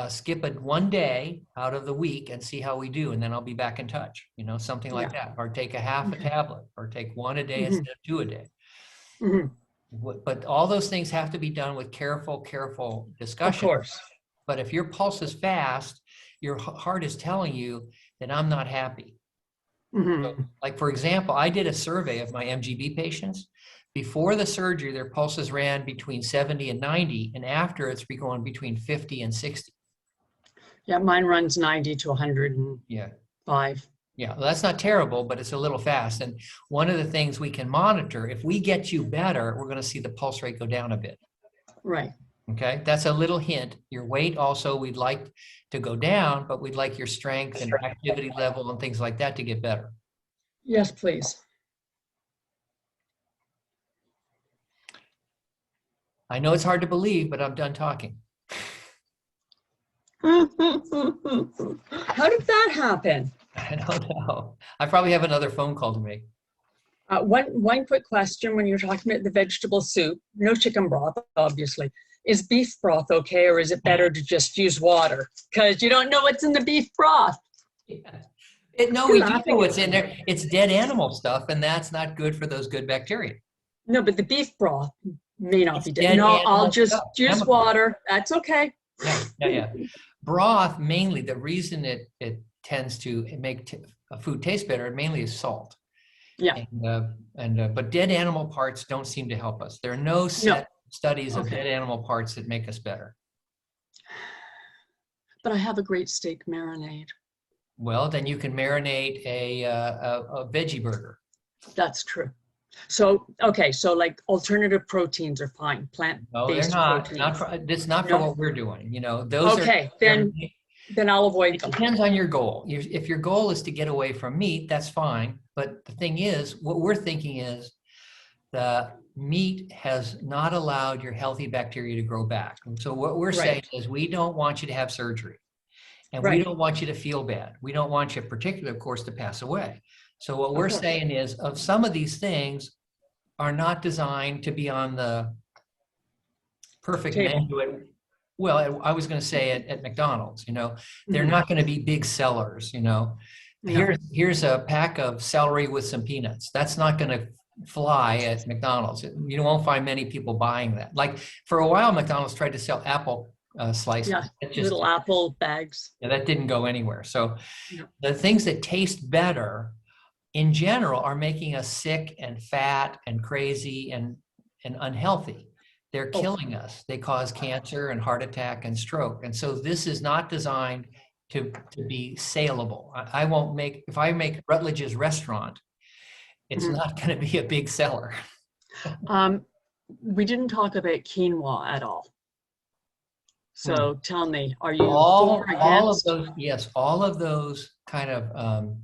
skip it one day out of the week and see how we do, and then I'll be back in touch, something like Yeah. that. Or take a half a Okay. tablet, or take one a day Mhm. instead of two a day. Mhm. But all those things have to be done with careful Of discussion. course. But if your pulse is fast, your heart is telling you that I'm not happy. So, Mhm. like, for example, I did a survey of my MGB patients. Before the surgery, their pulses ran between 70 and 90, and after, it's going between 50 and 60. Yeah, mine runs 90 to 105. Yeah. Yeah, well, that's not terrible, but it's a little fast. And one of the things we can monitor, if we get you better, we're going to see the pulse rate go down a bit. Right. Okay, that's a little hint. Your weight also, we'd like to go down, but we'd like your strength and activity level and things like that to get better. Yes, please. I know it's hard to believe, but I'm done talking. How did that happen? I don't know. I probably have another phone call to make. One quick question when you're talking about the vegetable soup, no chicken broth, obviously. Is beef broth okay, or is it better to just use water? Because you don't know what's in the beef broth. Yeah. No, You're we do know laughing what's at in me. there. It's dead animal stuff, and that's not good for those good bacteria. No, but the beef broth may not It's be dead. dead No, I'll animal just stuff, use chemical. water. That's okay. Yeah. Broth, mainly, the reason it tends to make a food taste better, mainly is salt. Yeah. But dead animal parts don't seem to help us. There are no No. set studies of Okay. dead animal parts that make us better. But I have a great steak marinade. Well, then you can marinate a veggie burger. That's true. So, okay, so like alternative proteins are fine, No, they're plant-based not. proteins. It's not for No? what we're doing. Those are. Okay, then I'll avoid It them. depends on your goal. If your goal is to get away from meat, that's fine. But the thing is, what we're thinking is the meat has not allowed your healthy bacteria to grow back. And so what we're saying Right. is, we don't want you to have surgery, and we Right. don't want you to feel bad. We don't want you, particularly, of course, to pass away. So what Of we're course. saying is, of some of these things are not designed to be on the perfect Table. menu well, I was going to say at McDonald's, you know, they're Mhm. not going to be big sellers, you know. No. Here's a pack of celery with some peanuts. That's not going to fly at McDonald's. You won't find many people buying that. Like for a while, McDonald's tried to sell apple Yeah. slices. It just, Little apple bags. yeah, that didn't go anywhere. So No. the things that taste better in general are making us sick and fat and crazy and unhealthy. They're Oh. killing us. They cause cancer and heart attack and stroke. And so this is not designed to be saleable. I won't make, if I make Rutledge's restaurant, it's Mhm. not going to be a big seller. We didn't talk about quinoa at all. So tell me, are you for or All of against? those, yes, all of those kind of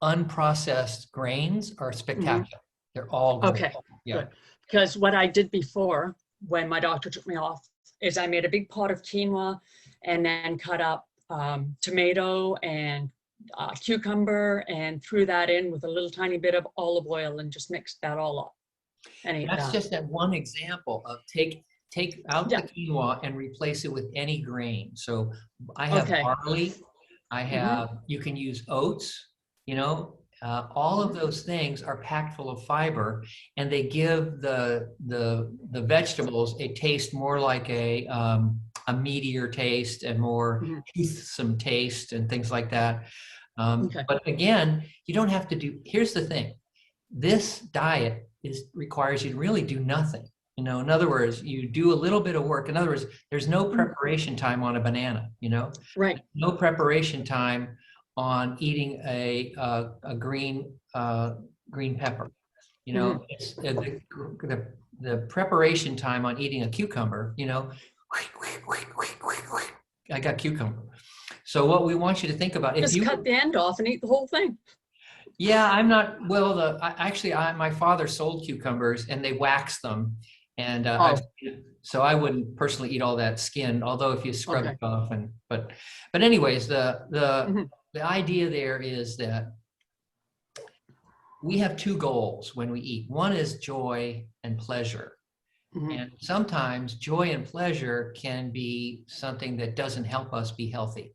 unprocessed grains are spectacular. They're all great. Okay, Yeah. good. Because what I did before when my doctor took me off is I made a big pot of quinoa and then cut up tomato and cucumber and threw that in with a little tiny bit of olive oil and just mixed that all up and ate That's that. just that one example of take out Yeah. the quinoa and replace it with any grain. So I have Okay. barley, I have, you can use oats, you know, all of those things are packed full of fiber, and they give the vegetables a taste more like a meatier taste and more Mhm. toothsome taste and things like that. Okay. But again, you don't have to do, here's the thing. This diet requires you to really do nothing. You know, in other words, you do a little bit of work. In other words, there's no preparation time on a banana, you know, Right. no preparation time on eating a green green pepper. You know, it's the preparation time on eating a cucumber, you know, I got cucumber. So what we want you to think about, if Just you, cut the end off and eat the whole thing. yeah, I'm not, well, my father sold cucumbers and they wax them. And Oh, so I wouldn't personally eat all that skin, although if you scrub okay. it off but anyways, Mhm. the idea there is that we have two goals when we eat. One is joy and pleasure. Mhm. And sometimes joy and pleasure can be something that doesn't help us be healthy.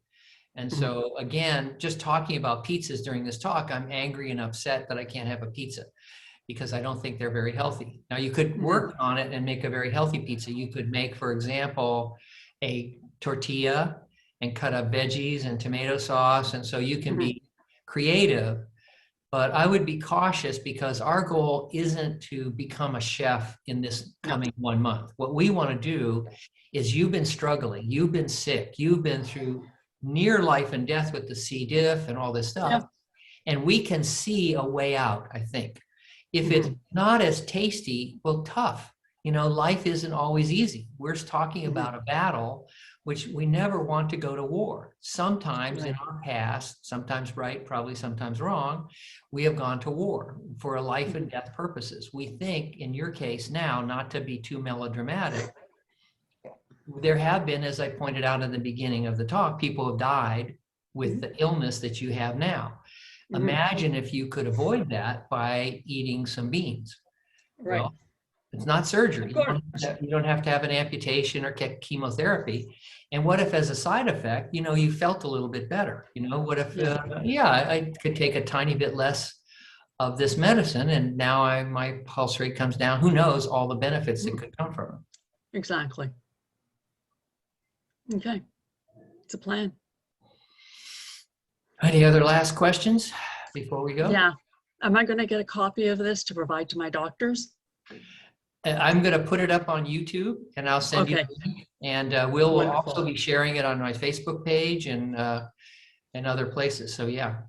And Mhm. so again, just talking about pizzas during this talk, I'm angry and upset that I can't have a pizza because I don't think they're very healthy. Now you could work on it and make a very healthy pizza. You could make, for example, a tortilla and cut up veggies and tomato sauce. And so you can Mhm. be creative, but I would be cautious because our goal isn't to become a chef in this No. coming 1 month. What we want to do is, you've been struggling, you've been sick, you've been through near life and death with the C. diff and all this stuff. Yeah. And we can see a way out, I think. If it's Mhm. not as tasty, well, tough. You know, life isn't always easy. We're talking Mhm. about a battle, which we never want to go to war. Sometimes in Right. our past, sometimes right, probably sometimes wrong, we have gone to war for a life and death purposes. We think, in your case now, not to be too melodramatic, there have been, as I pointed out in the beginning of the talk, people have died with Mhm. the illness that you have now. Mhm. Imagine if you could avoid that by eating some beans. Right. Well, it's not Of surgery. course. You don't have to have an amputation or get chemotherapy. And what if, as a side effect, you know, you felt a little bit better? You know, what if, Yeah. yeah, I could take a tiny bit less of this medicine and now my pulse rate comes down. Who knows all the benefits that Mhm. could come from Exactly. Okay. It's a plan. it. Any other last questions before we go? Yeah. Am I going to get a copy of this to provide to my doctors? I'm going to put it up on YouTube and I'll send you Okay. the link. And we'll Wonderful. also be sharing it on my Facebook page and other places. So yeah.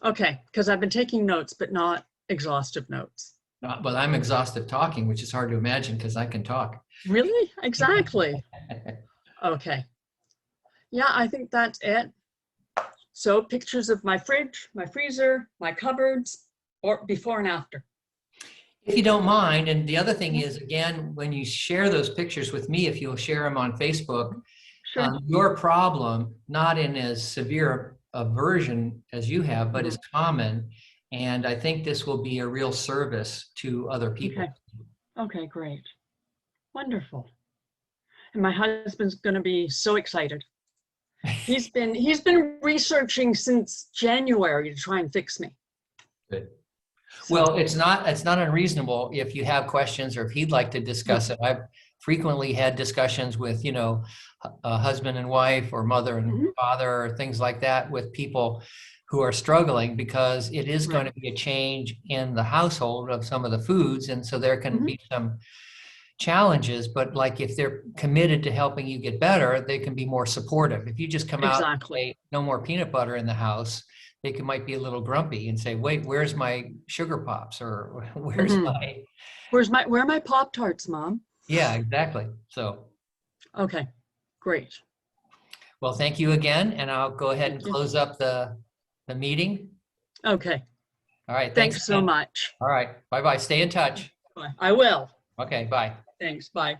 Okay. Because I've been taking notes, but not exhaustive notes. Well, I'm exhausted talking, which is hard to imagine because I can talk. Really? Exactly. Okay. Yeah, I think that's it. So pictures of my fridge, my freezer, my cupboards, or before and after. If you don't mind, and the other thing is, again, when you share those pictures with me, if you'll share them on Facebook, Sure. your problem, not in as severe a version as you have, but is common. And I think this will be a real service to other people. Okay. Okay, great. Wonderful. and my husband's going to be so excited. He's been researching since January to try and fix me. Good. So, Well, it's not unreasonable if you have questions or if he'd like to discuss it. I've frequently had discussions with, a husband and wife or mother and Mhm. father or things like that with people who are struggling, because it is going to be a change in the household of some of the foods. And so there can Mhm. be some challenges, but like if they're committed to helping you get better, they can be more supportive. If you just come out and Exactly. say, no more peanut butter in the house, might be a little grumpy and say, wait, where's my sugar pops, or where's Mhm. my, Where are my Pop-Tarts, Mom? yeah, exactly. So, Okay, great. well, thank you again. And I'll go ahead and Thank you. close up the meeting. Okay, All right. Thanks thanks so again. much. All right. Bye-bye. Stay in touch. Bye. I will. Okay. Bye. Thanks. Bye.